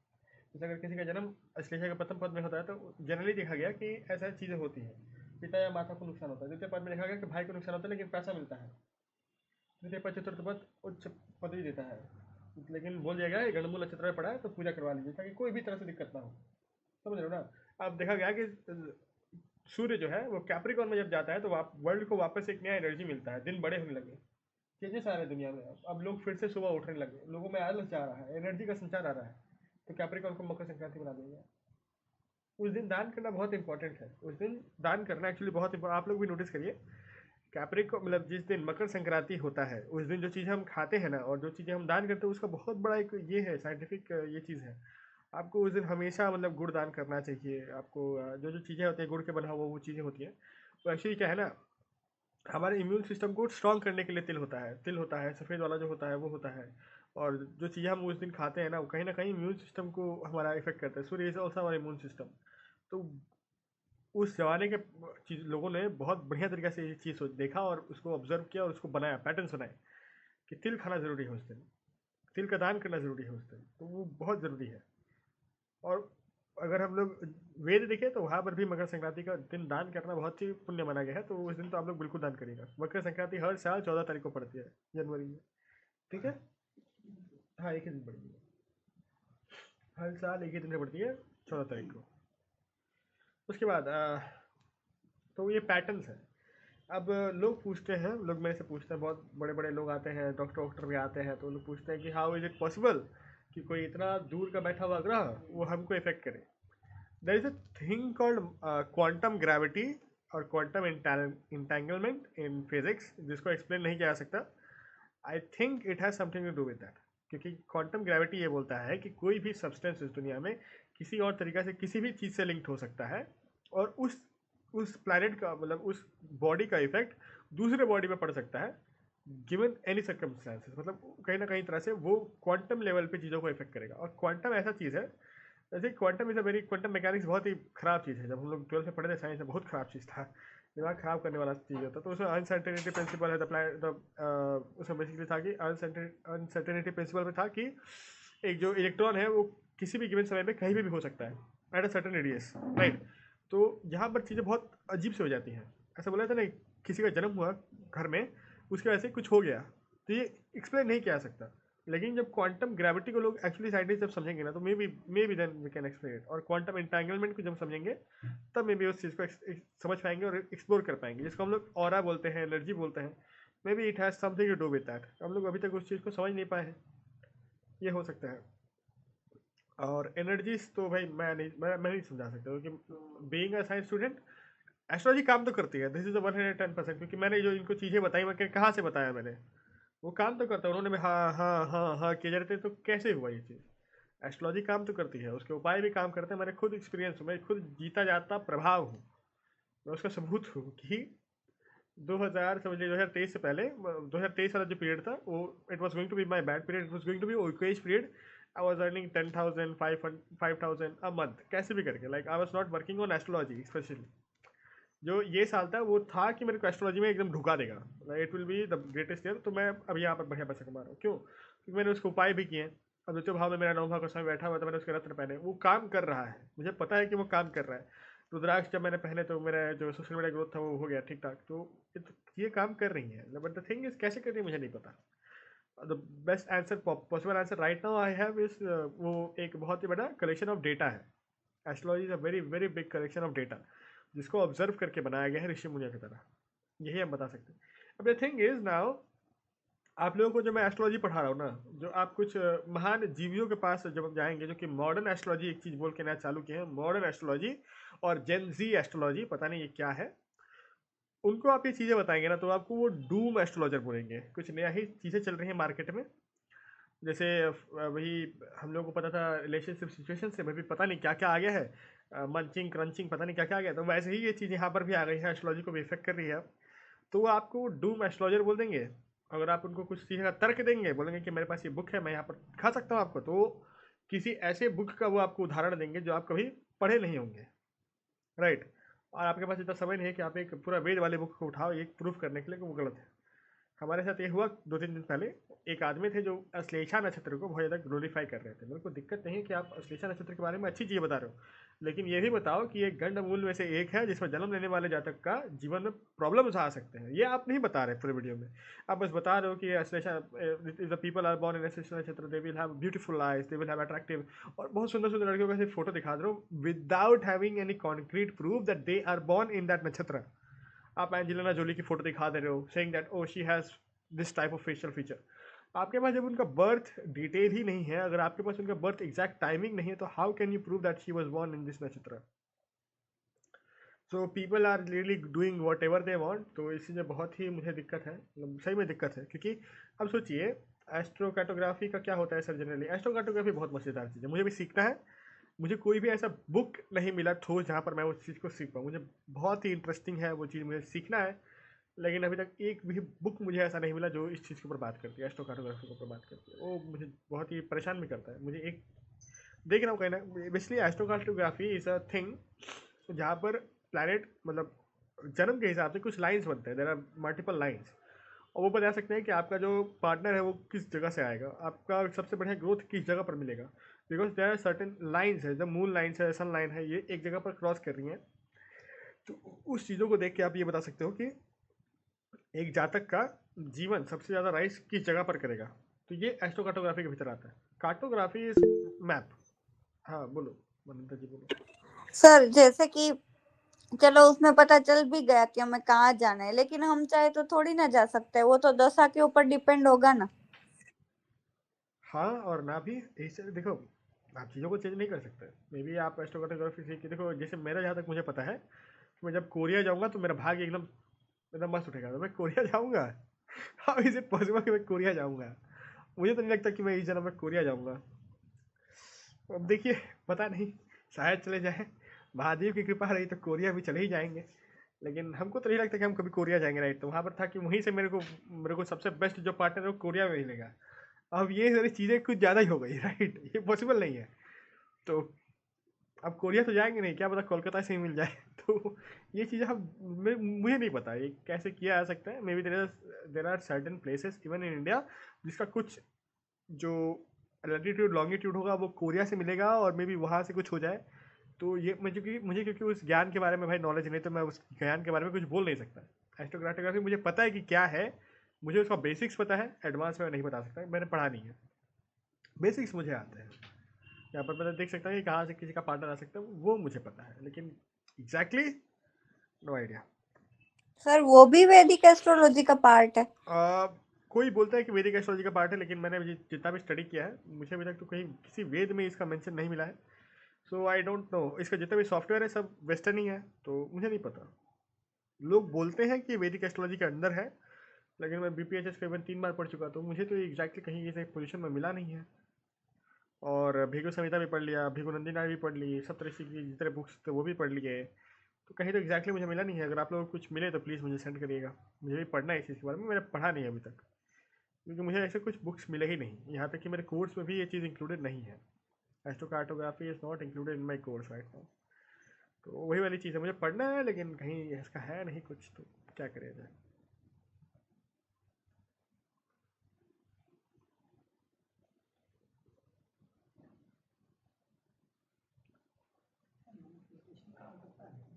जैसे अगर किसी का जन्म अश्लेषा के प्रथम पद में होता है तो जनरली देखा गया कि ऐसा चीज़ें होती हैं, पिता या माता को नुकसान होता है। द्वितीय पद में देखा गया कि भाई को नुकसान होता है लेकिन पैसा मिलता है। तृतीय पद चतुर्थ पद उच्च पदवी देता है, लेकिन बोल दिया गया है गणमूल नक्षत्र में पड़ा है तो पूजा करवा लीजिए ताकि कोई भी तरह से दिक्कत ना हो, समझ रहे हो ना। अब देखा गया कि सूर्य जो है वो कैप्रिकॉर्न में जब जाता है तो वर्ल्ड को वापस एक नया एनर्जी मिलता है, दिन बड़े होने लगे, चेंजेस आ रहे हैं दुनिया में। अब लोग फिर से सुबह उठने लगे, लोगों में आलस आ रहा है, एनर्जी का संचार आ रहा है, तो कैप्रिकॉर्न को मकर संक्रांति बना देंगे। उस दिन दान करना बहुत इंपॉर्टेंट है, उस दिन दान करना एक्चुअली बहुत इंपॉर्टेंट। आप लोग भी नोटिस करिए, कैप्रिक को मतलब जिस दिन मकर संक्रांति होता है उस दिन जो चीज़ें हम खाते हैं ना और जो चीज़ें हम दान करते हैं उसका बहुत बड़ा एक ये है, साइंटिफिक ये चीज़ है। आपको उस दिन हमेशा मतलब गुड़ दान करना चाहिए। आपको जो जो चीज़ें होती हैं गुड़ के बना हुआ वो चीज़ें होती हैं, तो एक्चुअली क्या है ना, हमारे इम्यून सिस्टम को स्ट्रॉन्ग करने के लिए तिल होता है, सफ़ेद वाला जो होता है वो होता है। और जो चीज़ें हम उस दिन खाते हैं ना वो कहीं ना कहीं इम्यून सिस्टम को हमारा इफेक्ट करता है। सूर्य इज ऑल्सो हमारा इम्यून सिस्टम। तो उस ज़माने के चीज़ लोगों ने बहुत बढ़िया तरीके से ये चीज़ देखा और उसको ऑब्जर्व किया और उसको बनाया, पैटर्न्स बनाए कि तिल खाना ज़रूरी है उस दिन, तिल का दान करना ज़रूरी है उस दिन, तो वो बहुत ज़रूरी है। और अगर हम लोग वेद देखें तो वहाँ पर भी मकर संक्रांति का दिन दान करना बहुत ही पुण्य माना गया है, तो उस दिन तो आप लोग बिल्कुल दान करिएगा। मकर संक्रांति हर साल 14 तारीख को पड़ती है जनवरी में, ठीक है। हाँ, एक ही दिन पड़ती है, हर साल एक ही दिन में पड़ती है, 14 तारीख को। उसके बाद तो ये पैटर्न्स है। अब लोग पूछते हैं, लोग मेरे से पूछते हैं, बहुत बड़े बड़े लोग आते हैं, डॉक्टर वॉक्टर भी आते हैं, तो लोग पूछते हैं कि हाउ इज़ इट पॉसिबल कि कोई इतना दूर का बैठा हुआ ग्रह वो हमको इफेक्ट करे। There is a thing called quantum gravity और क्वांटम इंटेंगलमेंट इन फिजिक्स, जिसको एक्सप्लेन नहीं किया जा सकता। I think it has something to do with that, क्योंकि क्वांटम ग्रेविटी ये बोलता है कि कोई भी सब्सटेंस इस दुनिया में किसी और तरीक़े से किसी भी चीज़ से लिंक्ड हो सकता है, और उस प्लैनेट का मतलब उस बॉडी का इफेक्ट दूसरे बॉडी में पड़ सकता है गिवन एनी सर्कमस्टांसेस। मतलब कहीं ना कहीं तरह से वो क्वांटम लेवल पे चीज़ों को इफेक्ट करेगा। और क्वांटम ऐसा चीज़ है, जैसे quantum is a very, quantum mechanics बहुत ही ख़राब चीज़ है। जब हम लोग 12th में पढ़े थे साइंस में, बहुत ख़राब चीज़ था, दिमाग ख़राब करने वाला चीज़ होता। तो उसमें अनसर्टेनिटी प्रिंसिपल है उसमें बेसिकली था कि अनसर्टेनिटी प्रिंसिपल में था कि एक जो इलेक्ट्रॉन है वो किसी भी गिवन समय में कहीं भी हो सकता है at a certain radius, right. तो यहाँ पर चीज़ें बहुत अजीब से हो जाती हैं। ऐसा बोला था ना, किसी का जन्म हुआ घर में, उसके वजह से कुछ हो गया, तो ये एक्सप्लेन नहीं किया जा सकता। लेकिन जब क्वांटम ग्रेविटी को लोग एक्चुअली साइंटिस्ट जब समझेंगे ना, तो maybe then we can explain it. और क्वांटम इंटेंगलमेंट को जब समझेंगे तब मे बी उस चीज़ को समझ पाएंगे और एक्सप्लोर कर पाएंगे, जिसको हम लोग ऑरा बोलते हैं, एनर्जी बोलते हैं। Maybe it has something to do with that. हम लोग अभी तक उस चीज़ को समझ नहीं पाए हैं, ये हो सकता है। और एनर्जीज तो भाई मैं नहीं समझा सकता, क्योंकि being a science student astrology काम तो करती है, दिस इज 110%। क्योंकि मैंने जो इनको चीज़ें बताई, मैं कहाँ से बताया मैंने, वो काम तो करता है। उन्होंने भी हाँ हाँ हाँ हाँ किए जा रहे थे, तो कैसे हुआ ये चीज़। एस्ट्रोलॉजी काम तो करती है, उसके उपाय भी काम करते हैं। मैंने खुद एक्सपीरियंस हूँ, मैं खुद जीता जाता प्रभाव हूँ, मैं उसका सबूत हूँ कि 2000 समझिए 2023 से पहले, 2023 वाला जो पीरियड था वो it was going to be my bad period, it was going to be okayish period. I was earning 10,000 5,000 a month, कैसे भी करके। Like I was not working on astrology specially, जो ये साल था वो था कि मेरे को एस्ट्रोलॉजी में एकदम ढुका देगा, it will be the greatest year. तो मैं अब यहाँ पर बढ़िया पैसा कमा रहा हूँ। क्यों? क्योंकि मैंने उसके उपाय भी किए। अब द्वितीय भाव में मेरा 9 भाव का समय बैठा हुआ था, मैंने उसके रत्न पहने, वो काम कर रहा है, मुझे पता है कि वो काम कर रहा है। रुद्राक्ष जब मैंने पहने तो मेरा जो सोशल मीडिया ग्रोथ था वो हो गया ठीक ठाक। तो ये काम कर रही है, बट द थिंग इज कैसे कर रही है मुझे नहीं पता। The best answer, possible answer right now I have is, वो एक बहुत ही बड़ा कलेक्शन ऑफ डेटा है। Astrology is a very very big collection of data, जिसको ऑब्जर्व करके बनाया गया है ऋषि मुनियों की तरह। यही हम बता सकते हैं। अब द थिंग इज नाउ, आप लोगों को जो मैं एस्ट्रोलॉजी पढ़ा रहा हूँ ना, जो आप कुछ महान जीवियों के पास जब आप जाएंगे जो कि मॉडर्न एस्ट्रोलॉजी एक चीज़ बोल के नया चालू किए हैं, मॉडर्न एस्ट्रोलॉजी और जेन जी एस्ट्रोलॉजी, पता नहीं ये क्या है, उनको आप ये चीज़ें बताएंगे ना तो आपको वो डूम एस्ट्रोलॉजर बोलेंगे। कुछ नया ही चीज़ें चल रही हैं मार्केट में। जैसे वही हम लोगों को पता था रिलेशनशिप सिचुएशन से, भाई पता नहीं क्या क्या आ गया है, मंचिंग क्रंचिंग पता नहीं क्या क्या आ गया, तो वैसे ही ये चीज़ यहाँ पर भी आ गई है, एस्ट्रोलॉजी को भी इफेक्ट कर रही है। तो वो आपको डूम एस्ट्रोलॉजर बोल देंगे। अगर आप उनको कुछ चीज़ का तर्क देंगे, बोलेंगे कि मेरे पास ये बुक है, मैं यहाँ पर दिखा सकता हूँ आपको, तो किसी ऐसे बुक का वो आपको उदाहरण देंगे जो आप कभी पढ़े नहीं होंगे, राइट। और आपके पास इतना समय नहीं है कि आप एक पूरा वेद वाले बुक को उठाओ एक प्रूफ करने के लिए कि वो गलत है। हमारे साथ ये हुआ 2-3 दिन पहले। एक आदमी थे जो अश्लेषा नक्षत्र को बहुत ज़्यादा ग्लोरीफाई कर रहे थे। मेरे को दिक्कत नहीं है कि आप अश्लेषा नक्षत्र के बारे में अच्छी चीज़ें बता रहे हो, लेकिन ये भी बताओ कि ये गंडमूल में से एक है जिसमें जन्म लेने वाले जातक का जीवन में प्रॉब्लम्स आ सकते हैं। ये आप नहीं बता रहे पूरे वीडियो में। आप बस बता रहे हो कि Ashlesha, if the people are born in Ashlesha nakshatra they will have beautiful eyes, they will have attractive, और बहुत सुंदर सुंदर लड़कियों का सिर्फ फोटो दिखा दे रहे हो without having any concrete proof that they are born in that nakshatra. आप एंजेलिना जोली की फोटो दिखा दे रहे हो saying that oh she has this type of facial feature. आपके पास जब उनका बर्थ डिटेल ही नहीं है, अगर आपके पास उनका बर्थ एग्जैक्ट टाइमिंग नहीं है, तो how can you prove that she was born in this nakshatra? So people are really doing whatever they want. तो इसलिए बहुत ही मुझे दिक्कत है, मतलब सही में दिक्कत है। क्योंकि अब सोचिए एस्ट्रोकार्टोग्राफी का क्या होता है सर। जनरली एस्ट्रोकार्टोग्राफी बहुत मज़ेदार चीज़ है, मुझे भी सीखना है। मुझे कोई भी ऐसा बुक नहीं मिला ठोस जहाँ पर मैं उस चीज़ को सीख पाऊँ। मुझे बहुत ही इंटरेस्टिंग है वो चीज़, मुझे सीखना है, लेकिन अभी तक एक भी बुक मुझे ऐसा नहीं मिला जो इस चीज़ के ऊपर बात करती है, एस्ट्रोकार्टोग्राफी के ऊपर बात करती है। वो मुझे बहुत ही परेशान भी करता है। मुझे एक देख रहा हूँ कहीं ना, बेसिकली एस्ट्रोकार्टोग्राफी इज़ अ थिंग जहाँ पर प्लैनेट, मतलब जन्म के हिसाब से कुछ लाइंस बनते हैं, देर आर मल्टीपल लाइंस, और वो बता सकते हैं कि आपका जो पार्टनर है वो किस जगह से आएगा, आपका सबसे बढ़िया ग्रोथ किस जगह पर मिलेगा। Because there are certain lines है, जब मून लाइन्स है, सन लाइन है, ये एक जगह पर क्रॉस कर रही हैं। तो उस चीज़ों को देख के आप ये बता सकते हो कि एक जातक का जीवन सबसे ज़्यादा राइज किस जगह पर करेगा। तो ये एस्ट्रोकार्टोग्राफी के भीतर आता है। Cartography is map. हाँ बोलो मनिंदर जी, बोलो। सर जैसे कि चलो उसमें पता चल भी गया कि हमें कहाँ जाना है, लेकिन हम चाहे तो थोड़ी ना जा सकते, वो तो दशा के ऊपर डिपेंड होगा ना। हाँ और ना भी, इससे देखो आप चीज़ों को चेंज नहीं कर सकते। मे बी आप एस्ट्रोकार्टोग्राफी सीख के देखो, जैसे मेरा जहाँ तक मुझे पता है कि मैं जब कोरिया जाऊँगा तो मेरा भाग्य एकदम एकदम मस्त उठेगा, तो मैं कोरिया जाऊँगा। हाउ इज इट पॉसिबल कि मैं कोरिया जाऊँगा? मुझे तो नहीं लगता कि मैं इस जन्म में कोरिया जाऊँगा। अब देखिए, पता नहीं, शायद चले जाए, महादेव की कृपा रही तो कोरिया भी चले ही जाएंगे। लेकिन हमको तो नहीं लगता कि हम कभी कोरिया जाएंगे, राइट। तो वहाँ पर था कि वहीं से मेरे को सबसे बेस्ट जो पार्टनर है वो कोरिया में मिलेगा। अब ये सारी चीज़ें कुछ ज़्यादा ही हो गई, राइट, ये पॉसिबल नहीं है। तो अब कोरिया तो जाएंगे नहीं, क्या पता कोलकाता से ही मिल जाए। तो ये चीज़ें हम मुझे नहीं पता ये कैसे किया जा सकता है। Maybe there are certain places even in India जिसका कुछ जो लैटिट्यूड लॉन्गिट्यूड होगा वो कोरिया से मिलेगा, और मे बी वहाँ से कुछ हो जाए। तो ये क्योंकि उस ज्ञान के बारे में भाई नॉलेज नहीं, तो मैं उस ज्ञान के बारे में कुछ बोल नहीं सकता। एस्ट्रोग्राफी मुझे पता है कि क्या है, मुझे उसका बेसिक्स पता है, एडवांस में नहीं बता सकता, मैंने पढ़ा नहीं है। बेसिक्स मुझे आते हैं, यहाँ पर मैं देख सकता हूँ कि कहाँ से किसी का पार्टनर आ सकता है, वो मुझे पता है, लेकिन एग्जैक्टली नो आइडिया। सर वो भी वैदिक एस्ट्रोलॉजी का पार्ट है। कोई बोलता है कि वैदिक एस्ट्रोलॉजी का पार्ट है, लेकिन मैंने जितना भी स्टडी किया है, मुझे अभी तक तो कहीं किसी वेद में इसका मेंशन नहीं मिला है। सो आई डोंट नो, इसका जितना भी सॉफ्टवेयर है सब वेस्टर्न ही है, तो मुझे नहीं पता। लोग बोलते हैं कि वैदिक एस्ट्रोलॉजी के अंदर है, लेकिन मैं BPHS करीबन 3 बार पढ़ चुका, तो मुझे तो एग्जैक्टली कहीं इस पोजीशन में मिला नहीं है। और भृगु संहिता भी पढ़ लिया, भृगु नंदिनी भी पढ़ ली, सप्तऋषि की जितने बुक्स थे वो भी पढ़ लिए, तो कहीं तो एग्जैक्टली मुझे मिला नहीं है। अगर आप लोगों को कुछ मिले तो प्लीज़ मुझे सेंड करिएगा, मुझे भी पढ़ना है इस चीज़ के बारे में, मैंने पढ़ा नहीं है अभी तक, क्योंकि मुझे ऐसे कुछ बुक्स मिले ही नहीं। यहाँ तक कि मेरे कोर्स में भी ये चीज़ इंक्लूडेड नहीं है। Astrocartography is not included in my course right now. तो वही वाली चीज़ है, मुझे पढ़ना है लेकिन कहीं इसका है नहीं कुछ, तो क्या करें जाए।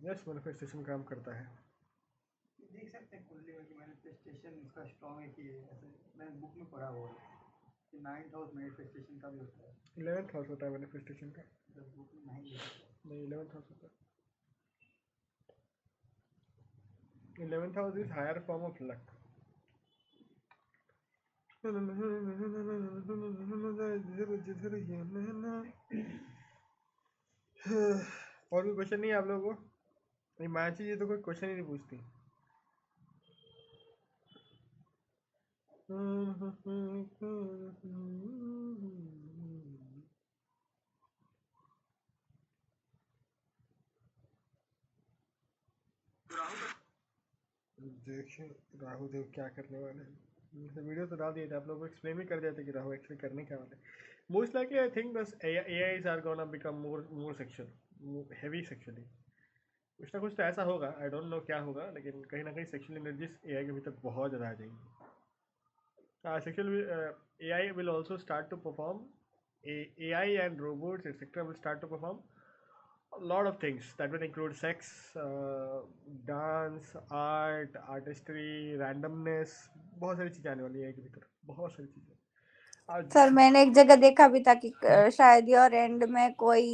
यस, मैनिफेस्टेशन काम करता है। देख सकते हैं कुंडली में कि मैनिफेस्टेशन इसका स्ट्रॉन्ग है कि ऐसे मैंने बुक में पढ़ा हुआ है कि 9th हाउस मैनिफेस्टेशन का भी होता है। 11th हाउस होता है मैनिफेस्टेशन का। जब बुक में नहीं नहीं, 11th हाउस होता है। 11th house is higher form of luck. और कोई क्वेश्चन नहीं है आप लोगों को? हिमांशी जी तो कोई क्वेश्चन ही नहीं पूछती। देखिए राहु देव क्या करने वाले हैं। वीडियो तो डाल दिए थे, आप लोगों को एक्सप्लेन भी कर दिया था कि राहु एक्चुअली करने क्या वाले। मोस्ट लाइकली आई थिंक बस AIs are gonna become more sexual, heavy sexually. कुछ ना कुछ तो ऐसा होगा, आई डोंट नो क्या होगा, लेकिन कहीं ना कहीं सेक्शुअल एनर्जीज AI के भीतर बहुत ज़्यादा आ जाएंगी। Sexual AI will also start to perform, AI and robots etc will start to perform a lot of things that will include sex, dance, art, artistry, randomness। बहुत सारी चीज़ें आने वाली है AI के भीतर, बहुत सारी चीज़ें। सर मैंने एक जगह देखा भी था कि शायद ईयर एंड में कोई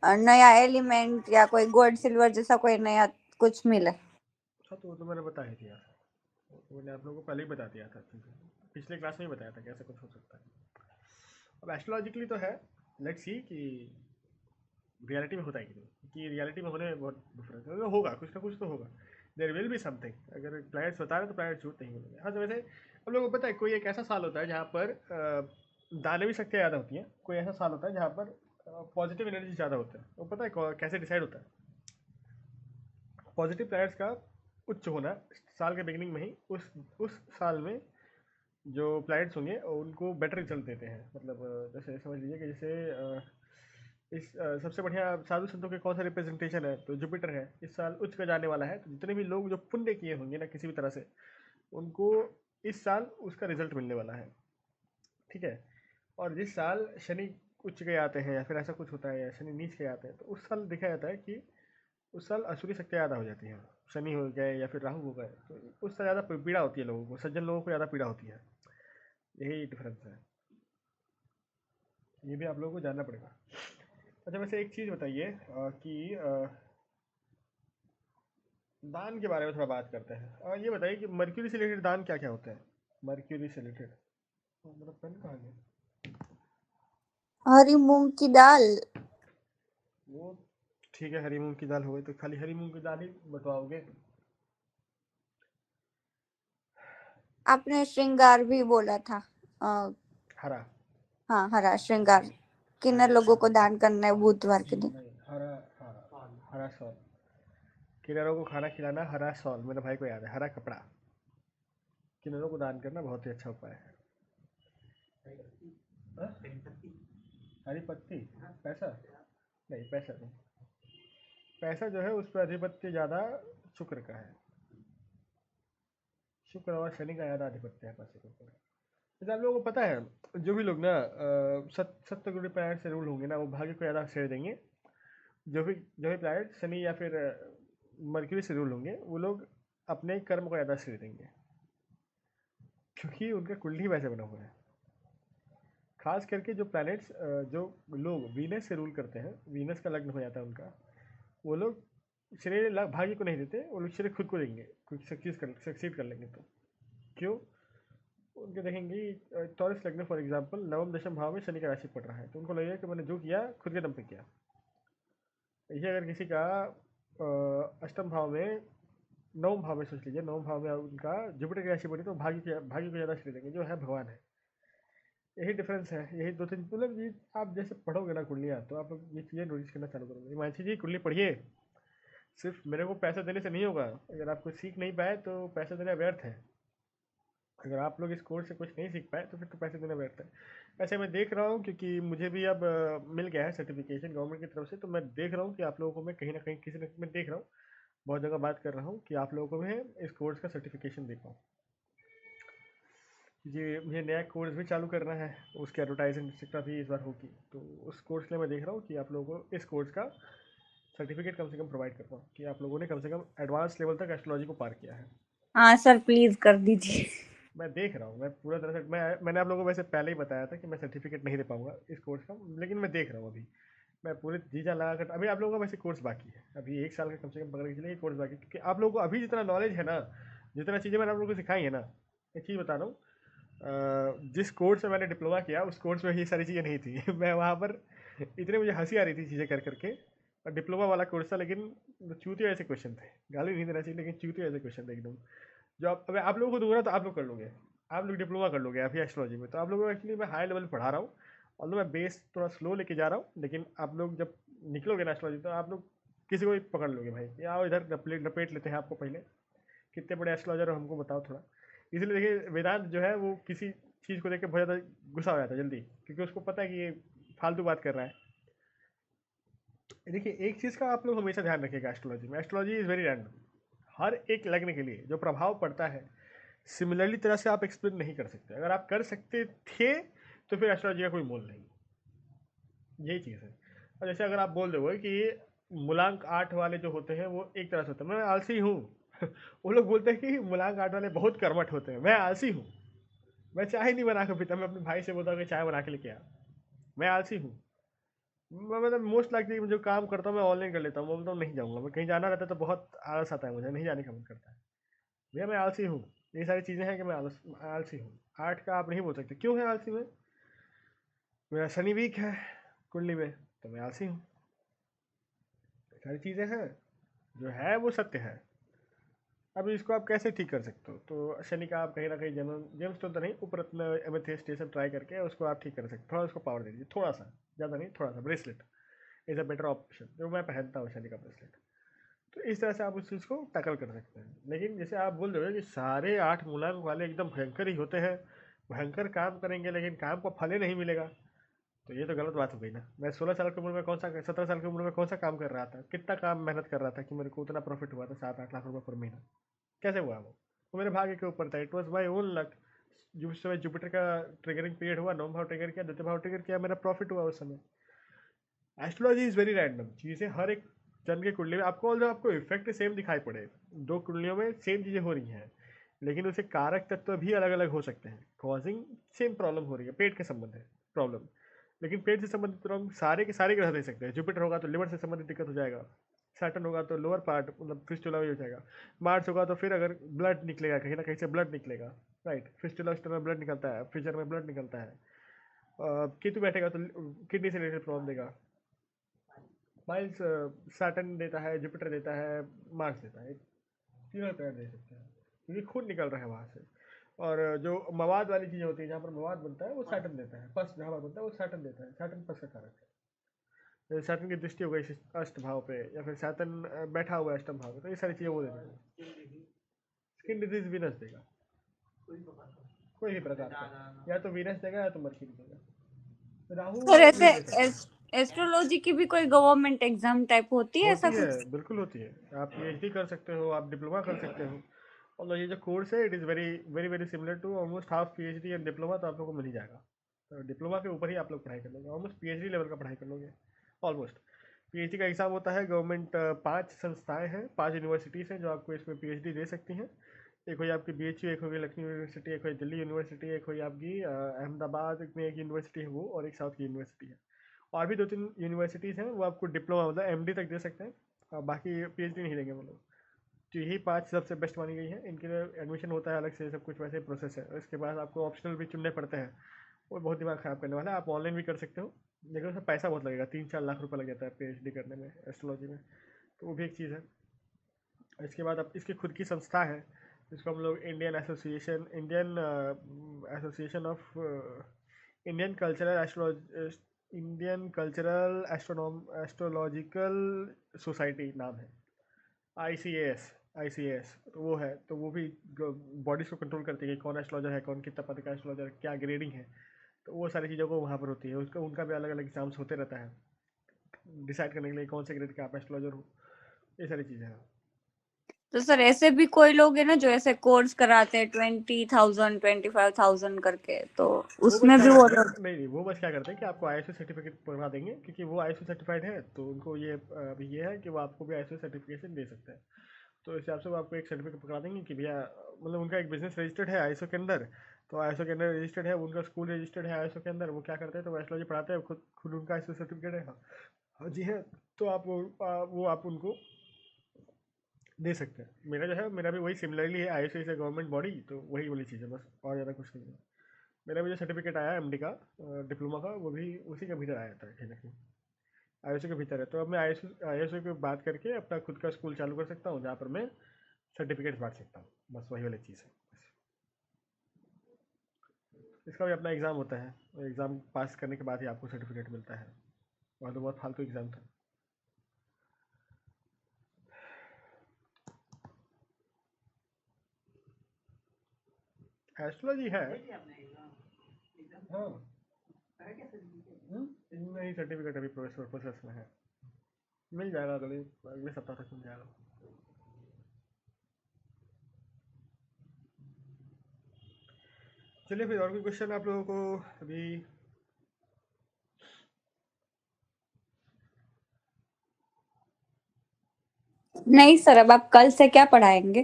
नया एलिमेंट या कोई गोल्ड सिल्वर जैसा कोई नया कुछ मिले। हाँ, तो वो तो मैंने बताया था यार, तो मैंने आप लोगों को पहले ही बता दिया था चीज़ें, पिछले क्लास में ही बताया था कि ऐसा कुछ हो सकता है। अब एस्ट्रोलॉजिकली तो है, लेट्स सी कि रियलिटी में होता है कि नहीं, कि रियलिटी में होने में बहुत डिफरेंस है। होगा, कुछ ना कुछ तो होगा, देर विल बी समथिंग। अगर प्लैनेट्स बता रहे हैं तो प्लैनेट्स झूठ नहीं बोलेंगे। हाँ, तो वैसे हम लोगों को पता है कोई एक ऐसा साल होता है जहाँ पर दानवी शक्तियाँ ज़्यादा होती हैं, कोई ऐसा साल होता है जहाँ पर पॉजिटिव एनर्जी ज़्यादा होता है। वो पता है कैसे डिसाइड होता है? पॉजिटिव प्लैनेट्स का उच्च होना साल के बिगिनिंग में ही, उस साल में जो प्लैनेट्स होंगे उनको बेटर रिजल्ट देते हैं। मतलब जैसे समझ लीजिए कि जैसे सबसे बढ़िया साधु संतों के कौन सा रिप्रेजेंटेशन है, तो जुपिटर है, इस साल उच्च का जाने वाला है। तो जितने भी लोग जो पुण्य किए होंगे ना किसी भी तरह से, उनको इस साल उसका रिजल्ट मिलने वाला है, ठीक है। और जिस साल शनि उच्च के आते हैं या फिर ऐसा कुछ होता है या शनि नीच के आते हैं, तो उस साल देखा जाता है कि उस साल असुरी शक्तियाँ ज़्यादा हो जाती हैं। शनि हो गए या फिर राहु हो गए, तो उस साल ज़्यादा पीड़ा होती है लोगों को, सज्जन लोगों को ज़्यादा पीड़ा होती है। यही डिफरेंस है, ये भी आप लोगों को जानना पड़ेगा। अच्छा, वैसे एक चीज़ बताइए कि दान के बारे में थोड़ा बात करते हैं। ये बताइए कि मर्क्यूरी से रिलेटेड दान क्या क्या होते हैं? मर्क्यूरी से रिलेटेड मेरा पेन कहाँ गया? हरी मूंग की दाल। वो ठीक है, हरी मूंग की दाल हो गई, तो खाली हरी मूंग की दाल ही बतवाओगे? आपने श्रृंगार भी बोला था। हरा, हाँ, हरा श्रृंगार किन्नर लोगों को दान करना है बुधवार के दिन। नहीं हरा, हाँ हरा सॉल, किन्नरों को खाना खिलाना, हरा सॉल मेरे भाई को याद है, हरा कपड़ा, किन्नरों को दान करना बहुत ही अच्छा उपाय है। हाँ? हरी पत्ती, पैसा नहीं, पैसा नहीं, पैसा जो है उस पर आधिपत्य ज़्यादा शुक्र का है, शुक्र और शनि का ज़्यादा आधिपत्य है पैसे के ऊपर। जैसे आप लोगों को पता है जो भी लोग ना सप्तगुरु प्लैनेट से रूल होंगे ना, वो भाग्य को ज़्यादा श्रेय देंगे। जो भी प्लैनेट शनि या फिर मर्क्यूरी से रूल होंगे, वो लोग अपने कर्म को ज़्यादा श्रेय देंगे, क्योंकि उनका कुंडली वैसे बना हुआ है। खास करके जो प्लैनेट्स जो लोग वीनस से रूल करते हैं, वीनस का लग्न हो जाता है उनका, वो लोग श्रेय भाग्य को नहीं देते, वो लोग श्रेय खुद को देंगे, कुछ सक्सीड कर लेंगे तो। क्यों? उनके देखेंगे टॉरस लग्न फॉर एग्जांपल नवम दशम भाव में शनि का राशि पड़ रहा है, तो उनको लगेगा कि मैंने जो किया खुद के दम पे किया। ये अगर किसी का अष्टम भाव में, नवम भाव में सोच लीजिए, नवम भाव में उनका जुपिटर की राशि पड़ी, तो भाग्य को ज़्यादा श्रेय देंगे, जो है भगवान है। यही डिफरेंस है, यही दो तीन, मतलब ये आप जैसे पढ़ोगे ना कुंडलियाँ, तो आप ये चीज़ें नोटिस करना चालू करोगे। हिमांशी जी कुंडली पढ़िए, सिर्फ मेरे को पैसा देने से नहीं होगा। अगर आप कुछ सीख नहीं पाए तो पैसा देना व्यर्थ है। अगर आप लोग इस कोर्स से कुछ नहीं सीख पाए तो फिर तो पैसे देना व्यर्थ है। ऐसे मैं देख रहा हूँ क्योंकि मुझे भी अब मिल गया है सर्टिफिकेशन गवर्नमेंट की तरफ से, तो मैं देख रहा हूँ कि आप लोगों को मैं कहीं ना कहीं किसी न मैं देख रहा हूँ, बहुत जगह बात कर रहा हूँ कि आप लोगों को मैं इस कोर्स का सर्टिफिकेशन दे पाऊँ। ये मुझे नया कोर्स भी चालू करना है, उसकी एडवर्टाइजिंग एक्सेट्रा भी इस बार होगी, तो उस कोर्स के लिए मैं देख रहा हूँ कि आप लोगों को इस कोर्स का सर्टिफिकेट कम से कम प्रोवाइड कर पाऊँ कि आप लोगों ने कम से कम एडवांस लेवल तक एस्ट्रोलॉजी को पार किया है। हाँ सर, प्लीज कर दीजिए। मैं देख रहा हूँ, मैं पूरा तरह से मैंने आप लोगों को वैसे पहले ही बताया था कि मैं सर्टिफिकेट नहीं दे पाऊंगा इस कोर्स का, लेकिन मैं देख रहा हूँ अभी मैं पूरे जी जान लगा कर। अभी आप लोगों का वैसे कोर्स बाकी है, अभी 1 साल का कम से कम पकड़ के चलिए कोर्स बाकी है, क्योंकि आप लोगों को अभी जितना नॉलेज है ना, जितना चीज़ें मैंने आप लोगों को सिखाई है ना, एक चीज़ बता रहा हूँ, जिस कोर्स में मैंने डिप्लोमा किया उस कोर्स में ये सारी चीज़ें नहीं थी मैं वहाँ पर इतने मुझे हंसी आ रही थी चीज़ें कर करके। और डिप्लोमा वाला कोर्स था, लेकिन चूतिया ऐसे क्वेश्चन थे, गाली नहीं देना चाहिए लेकिन चूतिया ऐसे क्वेश्चन थे एकदम, जो अब आप लोगों को दूंगा ना तो आप लोग कर लोगे, आप लोग डिप्लोमा कर लोगे अभी एस्ट्रोलॉजी में। तो आप लोगों को एक्चुअली मैं हाई लेवल पढ़ा रहा हूँ, और मैं बेस थोड़ा स्लो लेके जा रहा हूँ, लेकिन आप लोग जब निकलोगे ना एस्ट्रोलॉजी तो आप लोग किसी को भी पकड़ लोगे भाई, कि आओ इधर लपेट लपेट लेते हैं आपको पहले, कितने बड़े एस्ट्रोलॉजर हो हमको बताओ थोड़ा। इसलिए देखिए वेदांत जो है वो किसी चीज़ को लेकर बहुत ज़्यादा गुस्सा हो जाता है जल्दी, क्योंकि उसको पता है कि ये फालतू बात कर रहा है। देखिए एक चीज़ का आप लोग हमेशा ध्यान रखिएगा, एस्ट्रोलॉजी में एस्ट्रोलॉजी इज़ वेरी रैंडम। हर एक लग्न के लिए जो प्रभाव पड़ता है सिमिलरली तरह से आप एक्सप्लेन नहीं कर सकते। अगर आप कर सकते थे तो फिर एस्ट्रोलॉजी का कोई मोल नहीं, यही चीज़ है। और जैसे अगर आप बोल दोगे कि मूलांक 8 वाले जो होते हैं वो एक तरह से होते हैं, मैं आलसी हूँ वो लोग बोलते हैं कि मूलांक 8 वाले बहुत कर्मठ होते हैं, मैं आलसी हूँ, मैं चाय नहीं बना के पीता, मैं अपने भाई से बोलता हूँ कि चाय बना के लेके आ, मैं आलसी हूँ। मैं मतलब मोस्ट लाइकली जो काम करता हूँ मैं ऑनलाइन कर लेता हूँ, मैं बोलता हूँ नहीं जाऊँगा, मैं कहीं जाना रहता है तो बहुत आलस आता है, मुझे नहीं जाने का मन करता है, भैया मैं आलसी हूँ। ये सारी चीज़ें हैं कि मैं आलसी हूँ। 8 का आप नहीं बोल सकते क्यों है आलसी में, मेरा शनि वीक है कुंडली में तो मैं आलसी हूँ। सारी चीज़ें हैं, जो है वो सत्य है। अब इसको आप कैसे ठीक कर सकते हो, तो शनि का आप कहीं ना कहीं जेम्स तो नहीं, ऊपर अपना एमेथिस्ट ट्राई करके उसको आप ठीक कर सकते हो, थोड़ा उसको पावर दे दीजिए, थोड़ा सा, ज़्यादा नहीं, थोड़ा सा। Bracelet is a better option, जो मैं पहनता हूँ शनि का ब्रेसलेट। तो इस तरह से आप उस चीज़ को टैकल कर सकते हैं। लेकिन जैसे आप बोल रहे हो कि सारे 8 मूलांक वाले एकदम भयंकर ही होते हैं, भयंकर काम करेंगे लेकिन काम को फल ही नहीं मिलेगा, तो ये तो गलत बात हो गई ना। मैं 16 साल की उम्र में कौन सा 17 साल की उम्र में कौन सा काम कर रहा था, कितना काम मेहनत कर रहा था कि मेरे को उतना प्रॉफिट हुआ था 7-8 लाख रुपये पर महीना, कैसे हुआ वो मेरे भाग्य के ऊपर था, it was my own luck. जिस समय जुपिटर का ट्रिगरिंग पीरियड हुआ, नौ भाव ट्रिगर किया, द्वितीय भाव ट्रिगर किया, मेरा प्रॉफिट हुआ उस समय। एस्ट्रोलॉजी इज़ वेरी रैंडम, चीज़ें हर एक जन के कुंडली में आपको, जो आपको इफेक्ट सेम दिखाई पड़े, दो कुंडलियों में सेम चीज़ें हो रही हैं, लेकिन उसे कारक तत्व भी अलग अलग हो सकते हैं, कॉजिंग सेम प्रॉब्लम हो रही है, पेट के संबंध है प्रॉब्लम, लेकिन पेट से संबंधित प्रॉब्लम सारे के सारे ग्रह दे सकते हैं। जुपिटर होगा तो लिवर से संबंधित दिक्कत हो जाएगा, सैटर्न होगा तो लोअर पार्ट मतलब फिस्टुला भी हो जाएगा, मार्स होगा तो फिर अगर ब्लड निकलेगा कहीं ना कहीं से, ब्लड निकलेगा, राइट, फिस्टुला में ब्लड निकलता है, फिशर में ब्लड निकलता है। केतु बैठेगा तो किडनी से रिलेटेड प्रॉब्लम देगा। माइल्स सैटर्न देता है, जुपिटर देता है, मार्स देता है, तीनों पैर दे सकते हैं क्योंकि खून निकल रहा है वहाँ से। और जो मवाद वाली चीज़ें होती है जहाँ पर मवाद बनता है वो सैटर्न देता है, पस जहाँ पर बनता है वो सैटर्न देता है, सैटर्न पस का कारक है। जैसे सैटर्न की दृष्टि हो गई अष्ट भाव पे, या फिर सैटर्न बैठा हुआ है अष्टम भाव पे, तो ये सारी चीज़ें वो देता है। स्किन डिजीज वीनस देगा, कोई भी प्रकार का, या तो वीनस देगा या तो मर्क्यूरी देगा, राहु सर नहीं ऐसे दे सकता। एस्ट्रोलॉजी की भी कोई गवर्नमेंट एग्जाम टाइप होती है ऐसा होती है, कुछ? बिल्कुल होती है, आप पीएचडी कर सकते हो, आप डिप्लोमा कर सकते हो। और ये जो कोर्स है it is very very very similar to almost half PhD and diploma, तो आप लोग को मिल ही जाएगा। तो डिप्लोमा के ऊपर ही आप लोग पढ़ाई कर लोगे, ऑलमोस्ट पीएचडी लेवल का पढ़ाई कर लोगे ऑलमोस्ट। पीएचडी का एग्ज़ाम होता है, गवर्नमेंट 5 संस्थाएं हैं, 5 यूनिवर्सिटीज़ हैं जो आपको इसमें पीएचडी दे सकती हैं। एक हुई आपकी बीएचयू, एक होगी लखनऊ यूनिवर्सिटी, एक हुई दिल्ली यूनिवर्सिटी, एक हुई आपकी अहमदाबाद में एक यूनिवर्सिटी है वो, और एक साउथ की यूनिवर्सिटी है। और भी 2-3 यूनिवर्सिटीज़ हैं वो आपको डिप्लोमा मतलब एमडी तक दे सकते हैं, और बाकी पीएचडी नहीं देंगे वो लोग। तो यही 5 सबसे बेस्ट मानी गई है, इनके लिए एडमिशन होता है अलग से, सब कुछ वैसे प्रोसेस है। इसके बाद आपको ऑप्शनल भी चुनने पड़ते हैं, वो बहुत दिमाग ख़राब करने वाला है। आप ऑनलाइन भी कर सकते हो, लेकिन उसमें पैसा बहुत लगेगा, 3-4 लाख रुपये लग जाता है पीएचडी करने में एस्ट्रोलॉजी में, तो वो भी एक चीज़ है। इसके बाद अब इसकी खुद की संस्था है, जिसको हम लोग Indian association of Indian cultural astrological society नाम है, ICAS। ICAS, तो वो है, तो वो भी बॉडीज को कंट्रोल करती है कि कौन एस्ट्रोलॉजर है, कौन कितना पद का एस्ट्रोलॉजर है, क्या ग्रेडिंग है, तो वो सारी चीज़ों को वहाँ पर होती है। उसका उनका भी अलग अलग एग्जाम्स होते रहता है डिसाइड करने के लिए कौन से ग्रेड का आप एस्ट्रोलॉजर हो, ये सारी चीज़ें हैं। तो सर ऐसे भी कोई लोग है ना जो ऐसे कोर्स कराते हैं 20,000 25,000 करके, तो वो बस उसमें क्या भी वो करते हैं, लोग। नहीं नहीं, वो बस क्या करते हैं कि आपको ISO सर्टिफिकेट बनवा देंगे, क्योंकि वो ISO सर्टिफाइड है, तो उनको ये अभी ये है कि वो आपको भी ISO सर्टिफिकेशन दे सकते हैं। तो इस हिसाब से वो आपको एक सर्टिफिकेट पकड़ा देंगे कि भैया, मतलब उनका एक बिजनेस रजिस्टर्ड है ISO के अंदर, तो ISO के अंदर रजिस्टर्ड है, उनका स्कूल रजिस्टर्ड है ISO के अंदर, वो क्या करते हैं, तो एस्ट्रोलॉजी पढ़ाते हैं, खुद खुद उनका ISO सर्टिफिकेट है। हाँ जी है, तो आप वो आप उनको दे सकते हैं। मेरा जो है, मेरा भी वही सिमिलरली है, ISO is a government body, तो वही वाली चीज़ है बस, और ज़्यादा कुछ नहीं है। मेरा भी जो सर्टिफिकेट आया MD का, डिप्लोमा का, वो भी उसी के भीतर आया था कहीं ना कहीं, ISO के भीतर है। तो अब मैं ISO की बात करके अपना खुद का स्कूल चालू कर सकता हूँ, जहाँ पर मैं सर्टिफिकेट बांट सकता हूँ, बस वही वाली चीज़ है। इसका भी अपना एग्ज़ाम होता है, और एग्ज़ाम पास करने के बाद ही आपको सर्टिफिकेट मिलता है, वहाँ तो बहुत फालतू एग्ज़ाम था। एस्ट्रोलॉजी है। हाँ। नहीं, सर्टिफिकेट अभी प्रोसेस में है, मिल जाएगा, अगले अगले सप्ताह तक मिल जाएगा। चलिए, फिर और कोई क्वेश्चन आप लोगों को अभी? नहीं सर, अब आप कल से क्या पढ़ाएंगे?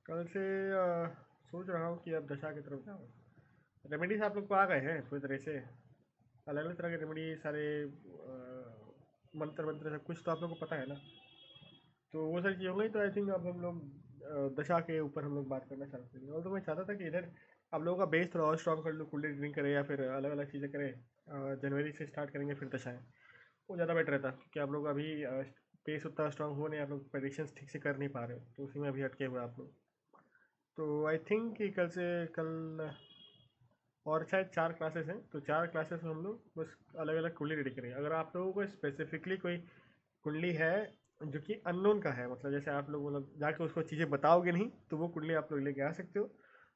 कल से सोच रहा हूँ कि अब दशा की तरफ जाऊँ। रेमेडीज आप लोग को आ गए हैं पूरी तरह से, अलग अलग तरह के रेमेडी, सारे मंत्र मंत्र सब कुछ तो आप लोग को पता है ना, तो वो सारी चीज़ें हो गई। तो आई थिंक अब हम लोग दशा के ऊपर हम लोग बात करना चाहते हैं। और तो मैं चाहता था कि इधर आप लोगों का बेस थोड़ा और स्ट्रॉन्ग कर लो, कुंडली रीडिंग करें या फिर अलग अलग चीज़ें करें। जनवरी से स्टार्ट करेंगे फिर दशाएं, वो ज़्यादा बेटर रहता, क्योंकि आप लोग अभी बेस उतना स्ट्रॉन्ग हो नहीं, आप लोग प्रेडिक्शंस ठीक से कर नहीं पा रहे हो, तो उसी में अभी अटके हुए आप लोग। तो आई थिंक कि कल और शायद 4 क्लासेस हैं, तो 4 क्लासेस में हम लोग बस अलग अलग कुंडली रेडी करेंगे। अगर आप लोगों को स्पेसिफिकली कोई कुंडली है जो कि अननोन का है, मतलब जैसे आप लोग मतलब जाके उसको चीज़ें बताओगे नहीं, तो वो कुंडली आप लोग लेके आ सकते हो,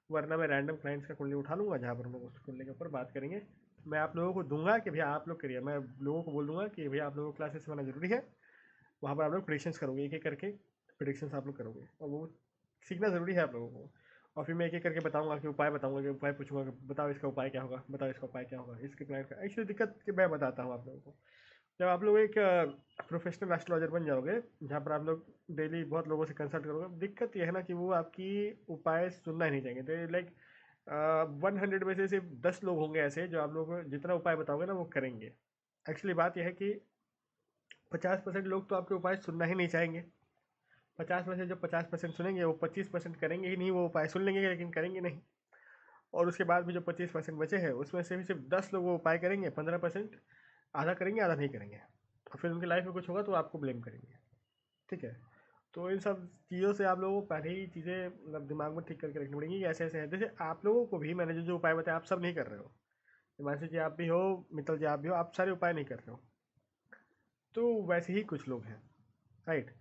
वरना मैं रैंडम क्लाइंट्स का कुंडली उठा लूँगा, जहाँ पर हम लोग उस कुंडली के ऊपर बात करेंगे। मैं आप लोगों को दूंगा कि भैया आप लोग करिए, मैं लोगों को बोल दूंगा कि भैया आप लोगों को क्लासेस में आना जरूरी है, वहाँ पर आप लोग प्रिडिक्शंस करोगे, एक एक करके प्रिडिक्शंस आप लोग करोगे, और वो सीखना ज़रूरी है आप लोगों को। और फिर मैं एक एक करके बताऊंगा कि उपाय बताऊंगा, कि उपाय पूछूंगा कि बताओ इसका उपाय क्या होगा, बताओ इसका उपाय क्या होगा, इसके प्लान का एक्चुअली दिक्कत कि मैं बताता हूँ आप लोगों को। जब आप लोग एक प्रोफेशनल एस्ट्रोलॉजर बन जाओगे, जहाँ पर आप लोग डेली बहुत लोगों से कंसल्ट करोगे, दिक्कत ये है ना कि वो आपकी उपाय सुनना ही नहीं चाहेंगे। तो लाइक 100 में से सिर्फ 10 लोग होंगे ऐसे जो आप लोगों को जितना उपाय बताओगे ना वो करेंगे। एक्चुअली बात यह है कि 50% लोग तो आपके उपाय सुनना ही नहीं चाहेंगे। 50 में से जो 50% सुनेंगे, वो 25% करेंगे ही नहीं, वो उपाय सुन लेंगे लेकिन करेंगे नहीं। और उसके बाद भी जो 25% बचे हैं, उसमें से भी सिर्फ 10 लोग वो उपाय करेंगे, 15% आधा करेंगे आधा नहीं करेंगे, और फिर उनकी लाइफ में कुछ होगा तो आपको ब्लेम करेंगे। ठीक है, तो इन सब चीज़ों से आप लोगों को पहले ही चीज़ें मतलब दिमाग में ठीक करके रखनी पड़ेंगी कि ऐसे ऐसे है। जैसे आप लोगों को भी मैंने जो जो उपाय बताया, आप सब नहीं कर रहे हो, हिमांशु जी आप भी हो, मित्तल जी आप भी हो, आप सारे उपाय नहीं कर रहे हो, तो वैसे ही कुछ लोग हैं, राइट।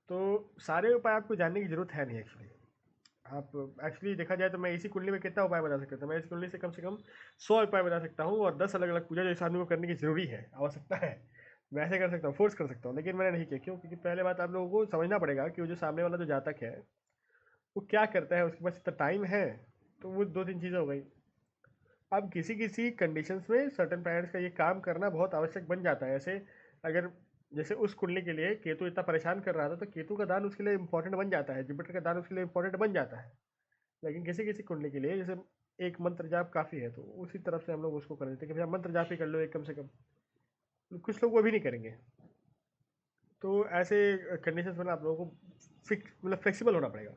तो सारे उपाय आपको जानने की ज़रूरत है नहीं एक्चुअली। आप एक्चुअली देखा जाए तो मैं इसी कुंडली में कितना उपाय बता सकता हूँ, मैं इस कुंडली से कम 100 उपाय बता सकता हूँ, और 10 अलग अलग पूजा जो इस आदमी को करने की ज़रूरी है, आवश्यकता है, वैसे कर सकता हूँ, फोर्स कर सकता हूँ, लेकिन मैंने नहीं किया। क्यों? क्योंकि पहले बात आप लोगों को समझना पड़ेगा कि वो जो सामने वाला जो जातक है वो क्या करता है, उसके पास इतना टाइम है, तो वो 2-3 चीज़ें हो गई। अब किसी किसी कंडीशंस में सर्टन प्लैनेट्स का ये काम करना बहुत आवश्यक बन जाता है। ऐसे अगर जैसे उस कुंडली के लिए केतु इतना परेशान कर रहा था, तो केतु का दान उसके लिए इंपॉर्टेंट बन जाता है, जुपिटर का दान उसके लिए इंपॉर्टेंट बन जाता है। लेकिन किसी किसी कुंडली के लिए जैसे एक मंत्र जाप काफ़ी है, तो उसी तरफ से हम लोग उसको कर देते हैं कि भैया मंत्र जाप ही कर लो एक कम से कम। कुछ लोग वो भी नहीं करेंगे, तो ऐसे कंडीशंस में आप लोगों को फिक्स मतलब फ्लेक्सिबल होना पड़ेगा।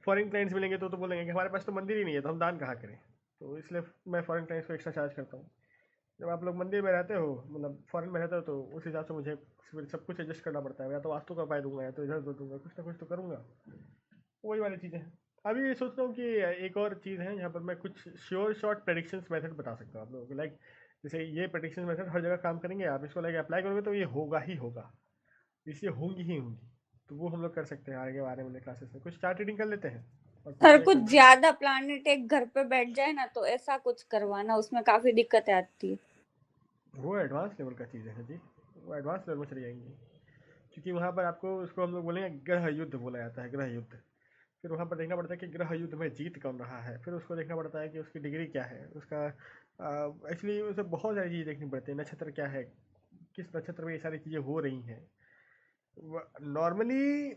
फॉरेन क्लाइंट्स मिलेंगे तो बोलेंगे कि हमारे पास तो मंदिर ही नहीं है, तो हम दान कहाँ करें, तो इसलिए मैं फॉरेन क्लाइंट्स को एक्स्ट्रा चार्ज करता हूँ। जब आप लोग मंदिर में रहते हो, मतलब फॉरेन में रहते हो, तो उस हिसाब से मुझे फिर सब कुछ एडजस्ट करना पड़ता है, या तो वास्तु का उपाय दूंगा या तो इधर उधर दूंगा, कुछ ना कुछ तो करूँगा, वही वाली चीज़ें हैं। अभी ये सोच रहा हूँ कि एक और चीज़ है जहाँ पर मैं कुछ श्योर शॉर्ट प्रेडिक्शंस मेथड बता सकता हूँ आप लोगों को, लाइक जैसे ये प्रेडिक्शन मेथड हर जगह काम करेंगे, आप इसको लाइक अप्लाई करोगे तो ये होगा ही होगा। इसलिए होंगी ही होंगी। तो वो हम लोग कर सकते हैं आगे बारे में क्लासेस में। कुछ चार्ट रीडिंग कर लेते हैं और सर पूछते हैं कुछ क्वेश्चन। ज्यादा प्लानिट एक घर पे बैठ जाए ना तो ऐसा कुछ करवाना, उसमें काफी दिक्कतें आती है। वो एडवांस लेवल का चीज़ें हैं जी, वो एडवांस लेवल में चली जाएंगी, क्योंकि वहाँ पर आपको उसको हम लोग बोलेंगे ग्रह युद्ध बोला जाता है, ग्रह युद्ध। फिर वहाँ पर देखना पड़ता है कि ग्रह युद्ध में जीत कौन रहा है, फिर उसको देखना पड़ता है कि उसकी डिग्री क्या है, उसका एक्चुअली उसे बहुत सारी चीज़ें देखनी पड़ती है, नक्षत्र क्या है, किस नक्षत्र में ये सारी चीज़ें हो रही हैं। नॉर्मली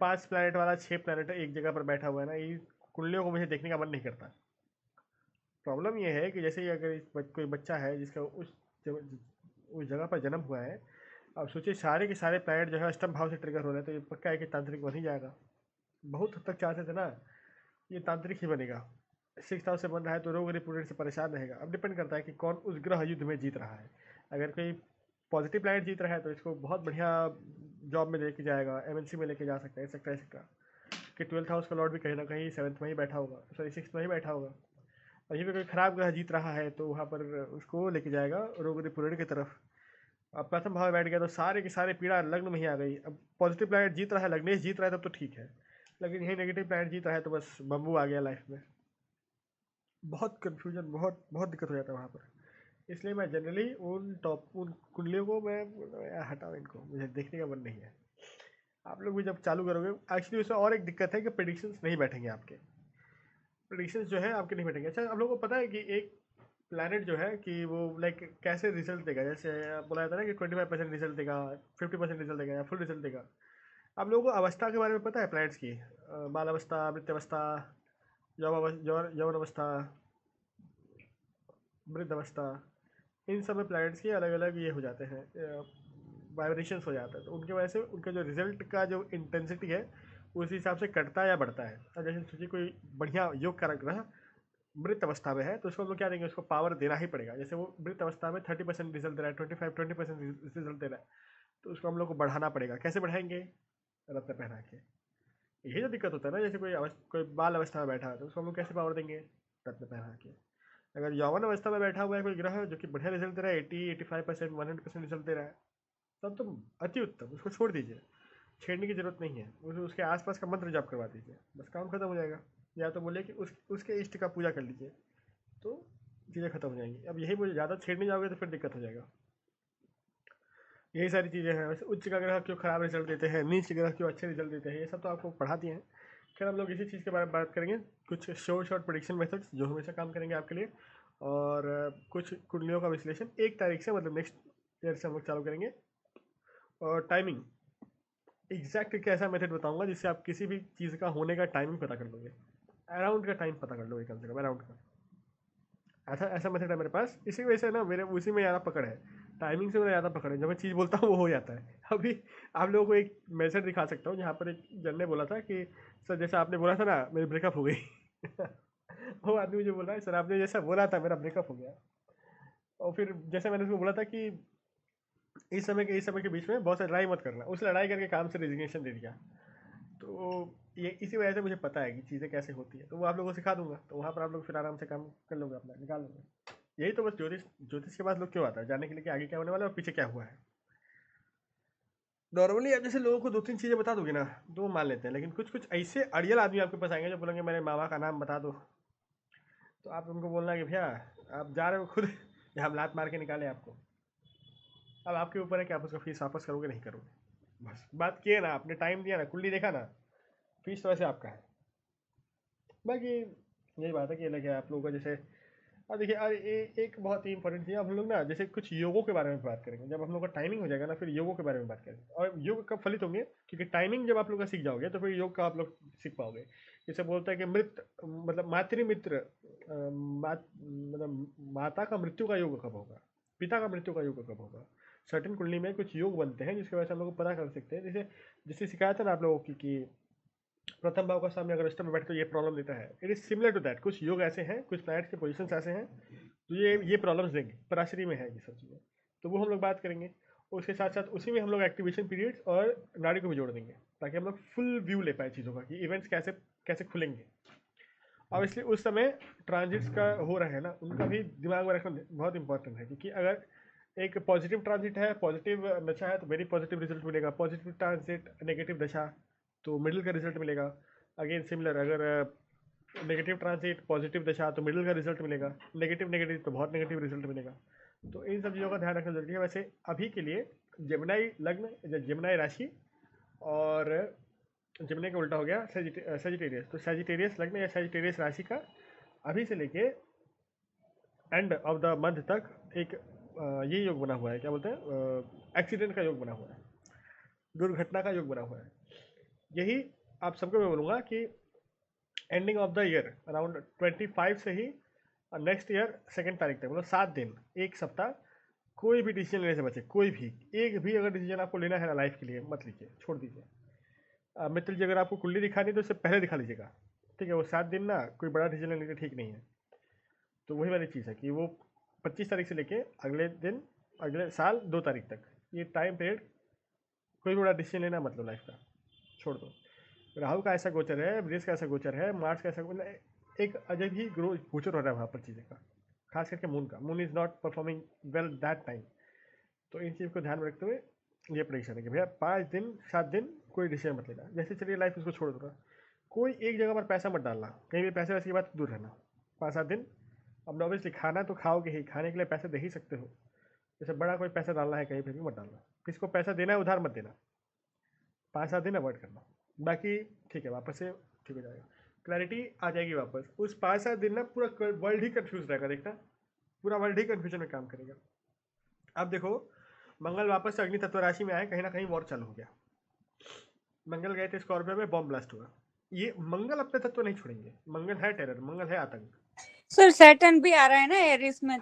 5 प्लैनेट वाला 6 प्लैनेट एक जगह पर बैठा हुआ है ना, ये कुंडलियों को मुझे देखने का मन नहीं करता। प्रॉब्लम ये है कि जैसे ही अगर कोई बच्चा है जिसका उस जगह पर जन्म हुआ है, अब सोचिए सारे के सारे प्लैनेट जो है अष्टम भाव से ट्रिगर हो रहे हैं, तो ये पक्का है कि तांत्रिक बन ही जाएगा। बहुत हद तक चाहते थे ना, ये तांत्रिक ही बनेगा। 6th हाउस से बन रहा है तो रोग रिपोर्टेड से परेशान रहेगा। अब डिपेंड करता है कि कौन उस ग्रह युद्ध में जीत रहा है। अगर कोई पॉजिटिव प्लैनेट जीत रहा है तो इसको बहुत बढ़िया जॉब में लेके जाएगा, एमएनसी में लेके जा सकता है, एक्सेट्रा एक्सेट्रा। कि 12th हाउस का लॉर्ड भी कहीं ना कहीं 7th में ही बैठा होगा, सॉरी 6th में ही बैठा होगा। वहीं पे कोई खराब ग्रह जीत रहा है तो वहाँ पर उसको लेके जाएगा रोग रिपोर्टेड की तरफ। अब प्रथम भाव में बैठ गया तो सारे के सारे पीड़ा लग्न में ही आ गई। अब पॉजिटिव प्लैनेट जीत रहा है, लग्नेश जीत रहा है, तब तो ठीक है, लेकिन यही नेगेटिव प्लैनेट जीत रहा है तो बस बम्बू आ गया लाइफ में। बहुत कन्फ्यूजन, बहुत बहुत दिक्कत हो जाता है वहाँ पर। इसलिए मैं जनरली उन कुंडलियों को मैं हटाओ, इनको मुझे देखने का मन नहीं है। आप लोग भी जब चालू करोगे, एक्चुअली उसमें और एक दिक्कत है कि प्रेडिक्शंस नहीं बैठेंगे आपके। प्रेडिक्शंस जो है आपके नहीं बैठेंगे। अच्छा, आप लोगों को पता है कि एक प्लैनेट जो है कि वो लाइक कैसे रिजल्ट देगा, जैसे बोला जाता है ना कि 25% रिजल्ट देगा, 50% रिजल्ट देगा या फुल रिजल्ट देगा। आप लोगों को अवस्था के बारे में पता है प्लैनेट्स की? बाल अवस्था, मृत अवस्था, यौवन अवस्था, वृद्ध अवस्था, इन सब में प्लैनेट्स के अलग अलग ये हो जाते हैं, वाइब्रेशंस हो जाता है। तो उनके वजह से उनका जो रिजल्ट का जो इंटेंसिटी है उस हिसाब से कटता है या बढ़ता है। अब जैसे सोचिए कोई बढ़िया योग कारक ग्रह मृत अवस्था में है तो उसको हम लोग क्या देंगे, उसको पावर देना ही पड़ेगा। जैसे वो मृत अवस्था में 30% रिजल्ट दे रहा है, 20% रिजल्ट दे रहा है, तो उसको हम लोग को बढ़ाना पड़ेगा। कैसे बढ़ाएंगे? रत्न पहना के। यही तो दिक्कत होता है ना, जैसे कोई बाल अवस्था में बैठा है तो उसको हम लोग कैसे पावर देंगे? रत्न पहना के। अगर यौवन अवस्था में बैठा हुआ है कोई ग्रह जो कि बढ़िया रिजल्ट दे रहा है, 80, 85%, 100% रिजल्ट दे रहा है, तब तो अति उत्तम, उसको छोड़ दीजिए, छेड़ने की जरूरत नहीं है। उसके आसपास का मंत्र जाप करवा दीजिए, बस काम खत्म हो जाएगा। या तो बोले कि उसके इष्ट का पूजा कर लीजिए, तो चीज़ें खत्म हो जाएंगी। अब यही मुझे ज़्यादा छेड़ने जाओगे तो फिर दिक्कत हो जाएगा। यही सारी चीज़ें हैं। वैसे उच्च का ग्रह क्यों खराब रिजल्ट देते हैं, नीच ग्रह क्यों अच्छे रिजल्ट देते हैं, ये सब तो आपको पढ़ा दिए हैं। खैर, हम लोग इसी चीज़ के बारे में बात करेंगे, कुछ शॉर्ट प्रेडिक्शन मेथड्स जो हमेशा काम करेंगे आपके लिए, और कुछ कुंडलियों का विश्लेषण 1 तारीख से, मतलब नेक्स्ट ईयर से हम लोग चालू करेंगे। और टाइमिंग एग्जैक्ट कैसा मेथड बताऊंगा जिससे आप किसी भी चीज़ का होने का टाइमिंग पता कर लोगे, अराउंड का टाइम पता कर लोगे, कम से कम अराउंड का। ऐसा ऐसा मेथड है मेरे पास, इसी वजह से ना मेरे उसी में ज़्यादा पकड़ है, टाइमिंग से मेरा ज़्यादा पकड़ है। जब मैं चीज़ बोलता हूँ वो हो जाता है। अभी आप लोगों को एक मेथड दिखा सकता हूँ जहाँ पर एक जन ने बोला था कि सर जैसा आपने बोला था ना मेरी ब्रेकअप हो गई। वो आदमी मुझे बोल रहा है सर आपने जैसा बोला था मेरा ब्रेकअप हो गया। और फिर जैसे मैंने उसको बोला था कि इस समय के बीच में बहुत सारी लड़ाई मत करना, उस लड़ाई करके काम से रेजिग्नेशन दे दिया। तो ये इसी वजह से मुझे पता है कि चीज़ें कैसे होती है, तो वो आप लोगों को सिखा दूंगा, तो वहाँ पर आप लोग फिर आराम से काम कर लोगे, अपना निकाल लोगे। यही तो बस ज्योतिष के बाद लोग क्यों आता है, जानने के लिए कि आगे क्या होने वाला है और पीछे क्या हुआ है। नॉर्मली आप जैसे लोगों को 2-3 चीज़ें बता दोगे ना तो वो मान लेते हैं, लेकिन कुछ कुछ ऐसे अड़ियल आदमी आपके पास आएंगे जो बोलेंगे मेरे मामा का नाम बता दो, तो आप उनको बोलना कि भैया आप जा रहे हो खुद या हम लात मार के निकाले आपको। अब आपके ऊपर है कि आप उसका फीस वापस करोगे नहीं करोगे, बस बात किए ना, आपने टाइम दिया ना, कुंडली देखा ना, फीस तो वैसे आपका है। बाकी यही बात है कि अलग है आप लोगों का। जैसे अब देखिए, एक बहुत ही इंपॉर्टेंट चीज़, हम लोग ना जैसे कुछ योगों के बारे में बात करेंगे, जब हम लोग का टाइमिंग हो जाएगा ना फिर योगों के बारे में बात करेंगे। और योग कब फलित होंगे, क्योंकि टाइमिंग जब आप लोग का सीख जाओगे तो फिर योग का आप लोग सीख पाओगे। जैसे बोलता है कि मृत मतलब मातृमित्र, मतलब माता का मृत्यु का योग कब होगा, पिता का मृत्यु का योग कब होगा। सर्टेन कुंडली में कुछ योग बनते हैं जिसकी वजह से हम लोग पता कर सकते हैं। जैसे जैसे शिकायत है ना आप लोगों की कि प्रथम भाव का सामने अगर अष्टम में बैठे तो ये प्रॉब्लम देता है, it is similar to that. कुछ योग ऐसे हैं, कुछ प्लैनेट्स के पोजीशंस ऐसे हैं तो ये प्रॉब्लम्स देंगे, पराशरी में है ये सब चीज़ें, तो वो हम लोग बात करेंगे। उसके साथ साथ उसी में हम लोग एक्टिवेशन पीरियड्स और नाड़ी को भी जोड़ देंगे ताकि हम लोग फुल व्यू ले पाए चीज़ों का कि इवेंट्स कैसे कैसे खुलेंगे। और इसलिए उस समय ट्रांजिट्स का हो रहा है ना, उनका भी दिमाग में रखना बहुत इंपॉर्टेंट है, क्योंकि अगर एक पॉजिटिव ट्रांजिट है, पॉजिटिव दशा है तो वेरी पॉजिटिव रिजल्ट मिलेगा। पॉजिटिव ट्रांजिट नेगेटिव दशा तो मिडिल का रिजल्ट मिलेगा। अगेन सिमिलर, अगर नेगेटिव ट्रांजिट पॉजिटिव दशा तो मिडिल का रिजल्ट मिलेगा, नेगेटिव नेगेटिव तो बहुत नेगेटिव रिजल्ट मिलेगा। तो इन सब चीज़ों का ध्यान रखना जरूरी है। वैसे अभी के लिए जेमिनाई लग्न, जेमिनाई राशि और जेमिनी का उल्टा हो गया सेजिटेरियस, तो सेजिटेरियस लग्न या सेजिटेरियस राशि का अभी से लेके एंड ऑफ द मंथ तक एक ये योग बना हुआ है, क्या बोलते हैं, एक्सीडेंट का योग बना हुआ है, दुर्घटना का योग बना हुआ है। यही आप सबको मैं बोलूँगा कि ending of the year around 25 से ही नेक्स्ट ईयर 2 तारीख तक, मतलब 7 दिन, एक सप्ताह, कोई भी डिसीजन लेने से बचे। कोई भी एक भी अगर डिसीजन आपको लेना है ना लाइफ के लिए, मत लीजिए, छोड़ दीजिए। मित्र जी, अगर आपको कुंडली दिखानी है तो उससे पहले दिखा लीजिएगा, ठीक है। वो 7 दिन ना कोई बड़ा डिसीजन लेने के ठीक नहीं है। तो वही वाली चीज़ है कि वो 25 तारीख से लेके अगले दिन, अगले साल 2 तारीख तक, ये टाइम पीरियड कोई भी बड़ा डिसीजन लेना मतलब लाइफ का छोड़ दो। राहु का ऐसा गोचर है, बृहस्पति का ऐसा गोचर है, मार्च का ऐसा, मतलब एक अजब ही ग्रो गोचर हो रहा है वहाँ पर चीज़ें का, खास करके मून का। Moon is not performing well that time. तो इन चीज़ को ध्यान में रखते हुए ये प्रेडिक्शन है कि भैया 5 दिन 7 दिन कोई डिसीजन मत लेना, जैसे चलिए लाइफ उसको छोड़ दूंगा। कोई एक जगह पर पैसा मत डालना, कहीं भी पैसे वैसे की बात दूर रहना 5-7 दिन। अब ऑब्वियसली खाना तो खाओगे ही, खाने के लिए पैसे दे ही सकते हो, जैसे बड़ा कोई पैसा डालना है कहीं पर भी मत डालना। किसको पैसा देना है उधार मत देना, 5-7 दिन अवॉइड करना। बाकी ठीक है, वापस से ठीक हो जाएगा, क्लैरिटी आ जाएगी वापस। उस 5-7 दिन ना पूरा वर्ल्ड ही कन्फ्यूज रहेगा, देखना पूरा वर्ल्ड ही कन्फ्यूजन में काम करेगा। अब देखो, मंगल वापस से अग्नि तत्व राशि में आए, कहीं ना कहीं वॉर चालू हो गया। मंगल गए थे स्कॉर्पियो में, बॉम्ब ब्लास्ट हुआ। ये मंगल अपने तत्व नहीं छोड़ेंगे, मंगल है टेरर, मंगल है आतंक। सर सैटर्न भी आ रहा है ना एरिस में,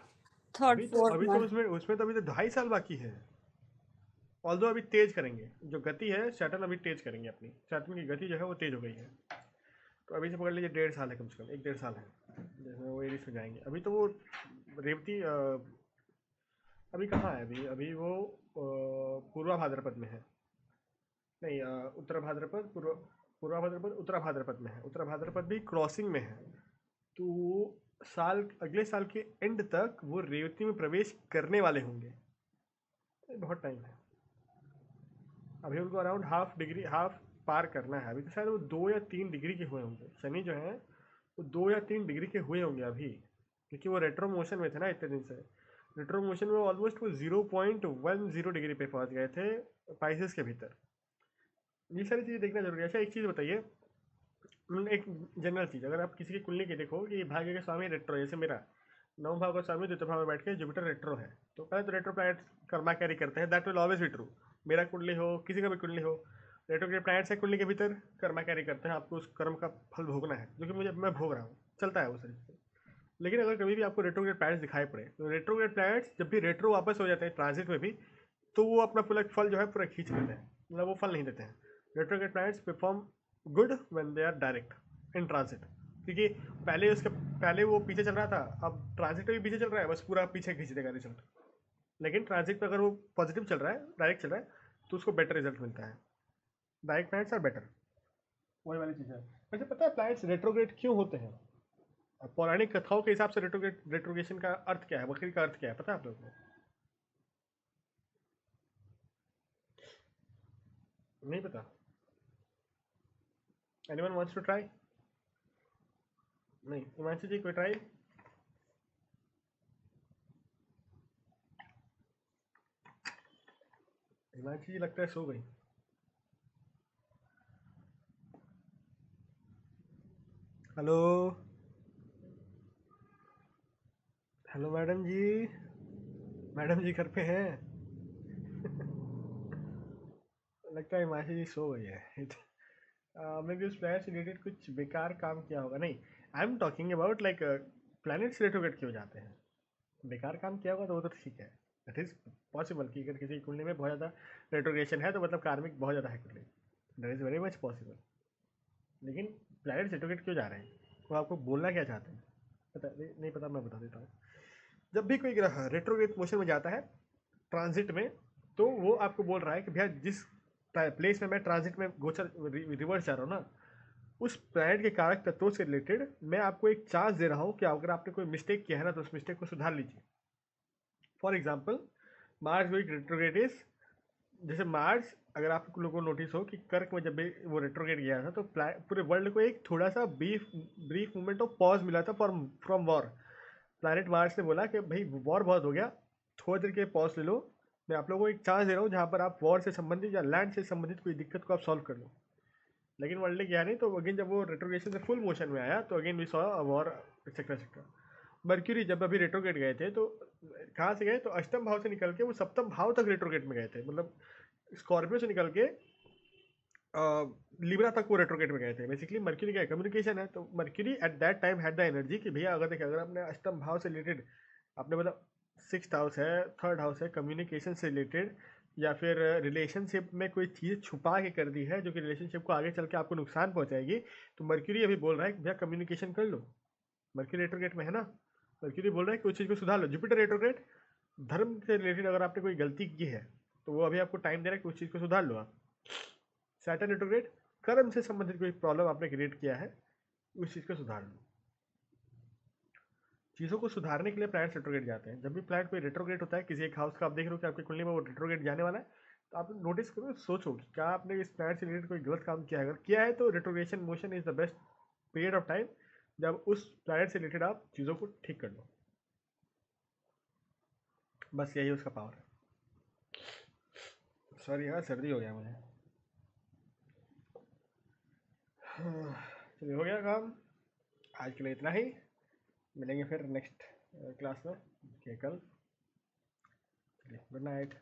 थर्ड अभी तो फोर्थ अभी में। तो उसमें तो अभी तो 2.5 साल बाकी है। ऑल्दो अभी तेज करेंगे, जो गति है सैटर्न अभी तेज करेंगे, अपनी सैटर्न की गति जो है वो तेज हो गई है। तो अभी से पकड़ लीजिए 1.5 साल है, कम से कम 1-1.5 साल है जिसमें वो एरिस में जाएंगे। अभी तो वो रेवती अभी कहाँ है, अभी वो पूर्वा भाद्रपद में है, नहीं उत्तर भाद्रपद, पूर्वा भाद्रपद, उत्तरा भाद्रपद में है। उत्तरा भाद्रपद भी क्रॉसिंग में है। तो साल, अगले साल के एंड तक वो रेवती में प्रवेश करने वाले होंगे। बहुत टाइम है अभी उनको, अराउंड हाफ पार करना है। अभी तो शायद वो 2 या 3 डिग्री के हुए होंगे, शनि जो है वो 2 या 3 डिग्री के हुए होंगे अभी, क्योंकि वो रेट्रो मोशन में थे ना इतने दिन से। रेट्रो मोशन में ऑलमोस्ट वो 0.10 डिग्री पे पहुंच गए थे पाइसेस के भीतर। ये सारी चीज़ें देखना जरूरी है। अच्छा एक चीज़ बताइए, एक जनरल चीज़, अगर आप किसी की कुंडली की देखो कि भाग्य के स्वामी रेट्रो, जैसे मेरा 9 भाव का स्वामी 2 भाव में बैठ के जुपिटर रेट्रो है, तो पहले तो रेट्रो प्लैनेट कर्मा कैरी करते हैं, that will always be true. मेरा कुंडली हो, किसी का भी कुंडली हो, रेट्रोग्रेड प्लैनेट्स है कुंडली के भीतर, कर्मा कैरी करते हैं, आपको उस कर्म का फल भोगना है, जो कि मैं भोग रहा हूँ, चलता है वो सारी चीज़ें। लेकिन अगर कभी भी आपको रेट्रोग्रेड प्लैनेट्स दिखाई पड़े, तो रेट्रोग्रेड प्लैनेट्स जब भी रेट्रो वापस हो जाते हैं ट्रांजिट में भी, तो वो अपना पूरा फल जो है पूरा खींच लेते हैं, मतलब वो फल नहीं देते हैं। Retrograde planets perform good when they are direct in transit, क्योंकि पहले वो पीछे चल रहा था, अब ट्रांजिट में भी पीछे चल रहा है, बस पूरा पीछे खींच देगा रिजल्ट। लेकिन ट्रांजिट में अगर वो पॉजिटिव चल रहा है, डायरेक्ट चल रहा है, तो उसको बेटर रिजल्ट मिलता है। डायरेक्ट प्लैनेट्स आर बेटर, वही वाली चीज़ है। वैसे पता है प्लैनेट्स रेट्रोग्रेड क्यों होते हैं? पौराणिक कथाओं के हिसाब से रेट्रोगेशन का अर्थ क्या है, वक्री का अर्थ क्या है, पता है आप लोगों को? नहीं पता? Anyone wants to try? नहीं, हिमांशु जी कोई ट्राई? हिमांशु जी लगता है सो गई। हेलो हेलो मैडम जी घर पे हैं? लगता है हिमांशु जी सो गई है। मे बी उस प्लैनेट से रिलेटेड कुछ बेकार काम किया होगा। नहीं, I am talking about like planets retrograde क्यों जाते हैं, बेकार काम किया होगा तो वो तो ठीक है, दैट इज पॉसिबल कि अगर किसी कुंडली में बहुत ज़्यादा रेट्रोग्रेशन है तो मतलब कार्मिक बहुत ज़्यादा है कुंडली, that is very much possible. लेकिन प्लैनेट्स रेट्रोग्रेड क्यों जा रहे हैं, वो आपको बोलना क्या चाहते हैं, पता नहीं पता, मैं बता देता हूँ। जब भी कोई ग्रह रेट्रोग्रेड मोशन में जाता है ट्रांजिट में, तो वो आपको बोल रहा है कि भैया जिस प्लेस में मैं ट्रांजिट में गोचर रिवर्स जा रहा हूँ ना, उस प्लैनेट के कारक तत्वों से रिलेटेड मैं आपको एक चांस दे रहा हूँ कि अगर आपने कोई मिस्टेक किया है ना, तो उस मिस्टेक को सुधार लीजिए। For example, Mars going retrograde is, जैसे मार्स, अगर आप लोगों को नोटिस हो कि कर्क में जब भी वो रेट्रोग्रेड गया था तो पूरे वर्ल्ड को एक थोड़ा सा ब्रीफ मोमेंट ऑफ पॉज मिला था फ्रॉम वॉर। प्लैनेट मार्स ने बोला कि भाई वॉर बहुत हो गया, थोड़ी देर के पॉज ले लो, मैं आप लोगों को एक चांस दे रहा हूँ जहाँ पर आप वॉर से संबंधित या लैंड से संबंधित कोई दिक्कत को आप सॉल्व कर लो। लेकिन वर्ल्ड ने किया नहीं, तो अगेन जब वो रेट्रोग्रेशन से फुल मोशन में आया तो again we saw war etcetera etcetera. Mercury जब अभी रेट्रोग्रेड गए थे तो कहाँ से गए, तो अष्टम भाव से निकल के वो सप्तम भाव तक रेट्रोग्रेड में गए थे, मतलब स्कॉर्पियो से निकल के लिब्रा तक वो रेट्रोग्रेड में गए थे। बेसिकली मर्क्यूरी क्या है, कम्युनिकेशन है, तो mercury at that time had the energy कि भैया अगर देखिए, अगर आपने अष्टम भाव से रिलेटेड, आपने मतलब 6th हाउस है, 3rd हाउस है, कम्युनिकेशन से रिलेटेड या फिर रिलेशनशिप में कोई चीज़ छुपा के कर दी है जो कि रिलेशनशिप को आगे चल के आपको नुकसान पहुंचाएगी, तो मर्क्यूरी अभी बोल रहा है कि भैया कम्युनिकेशन कर लो। मर्क्यूरी रेट्रोग्रेड में है ना, मर्क्यूरी बोल रहा है कि उस चीज़ को सुधार लो। जुपिटर रेट्रोग्रेड, धर्म से रिलेटेड अगर आपने कोई गलती की है तो वो अभी आपको टाइम दे रहा है कि उस चीज़ को सुधार लो आप। सैटर्न रेट्रोग्रेड, कर्म से संबंधित कोई प्रॉब्लम आपने क्रिएट किया है, उस चीज़ को सुधार लो। चीज़ों को सुधारने के लिए प्लैनेट रेट्रोग्रेड जाते हैं। जब भी प्लैनेट कोई रेट्रोग्रेड होता है किसी एक हाउस का, आप देख रहे हो कि आपकी कुंडली में वो रेट्रोग्रेड जाने वाला है, तो आप नोटिस करो, सोचो कि क्या आपने इस प्लैनेट से रिलेटेड कोई गलत काम किया है। अगर किया है तो retrogression motion is the best period of time जब उस प्लैनेट से रिलेटेड आप चीज़ों को ठीक कर लो। बस यही उसका पावर है। सॉरी यार, सर्दी हो गया मुझे। चलिए, हो गया काम आज के लिए, इतना ही। मिलेंगे फिर नेक्स्ट क्लास में, कल। चलिए, गुड नाइट।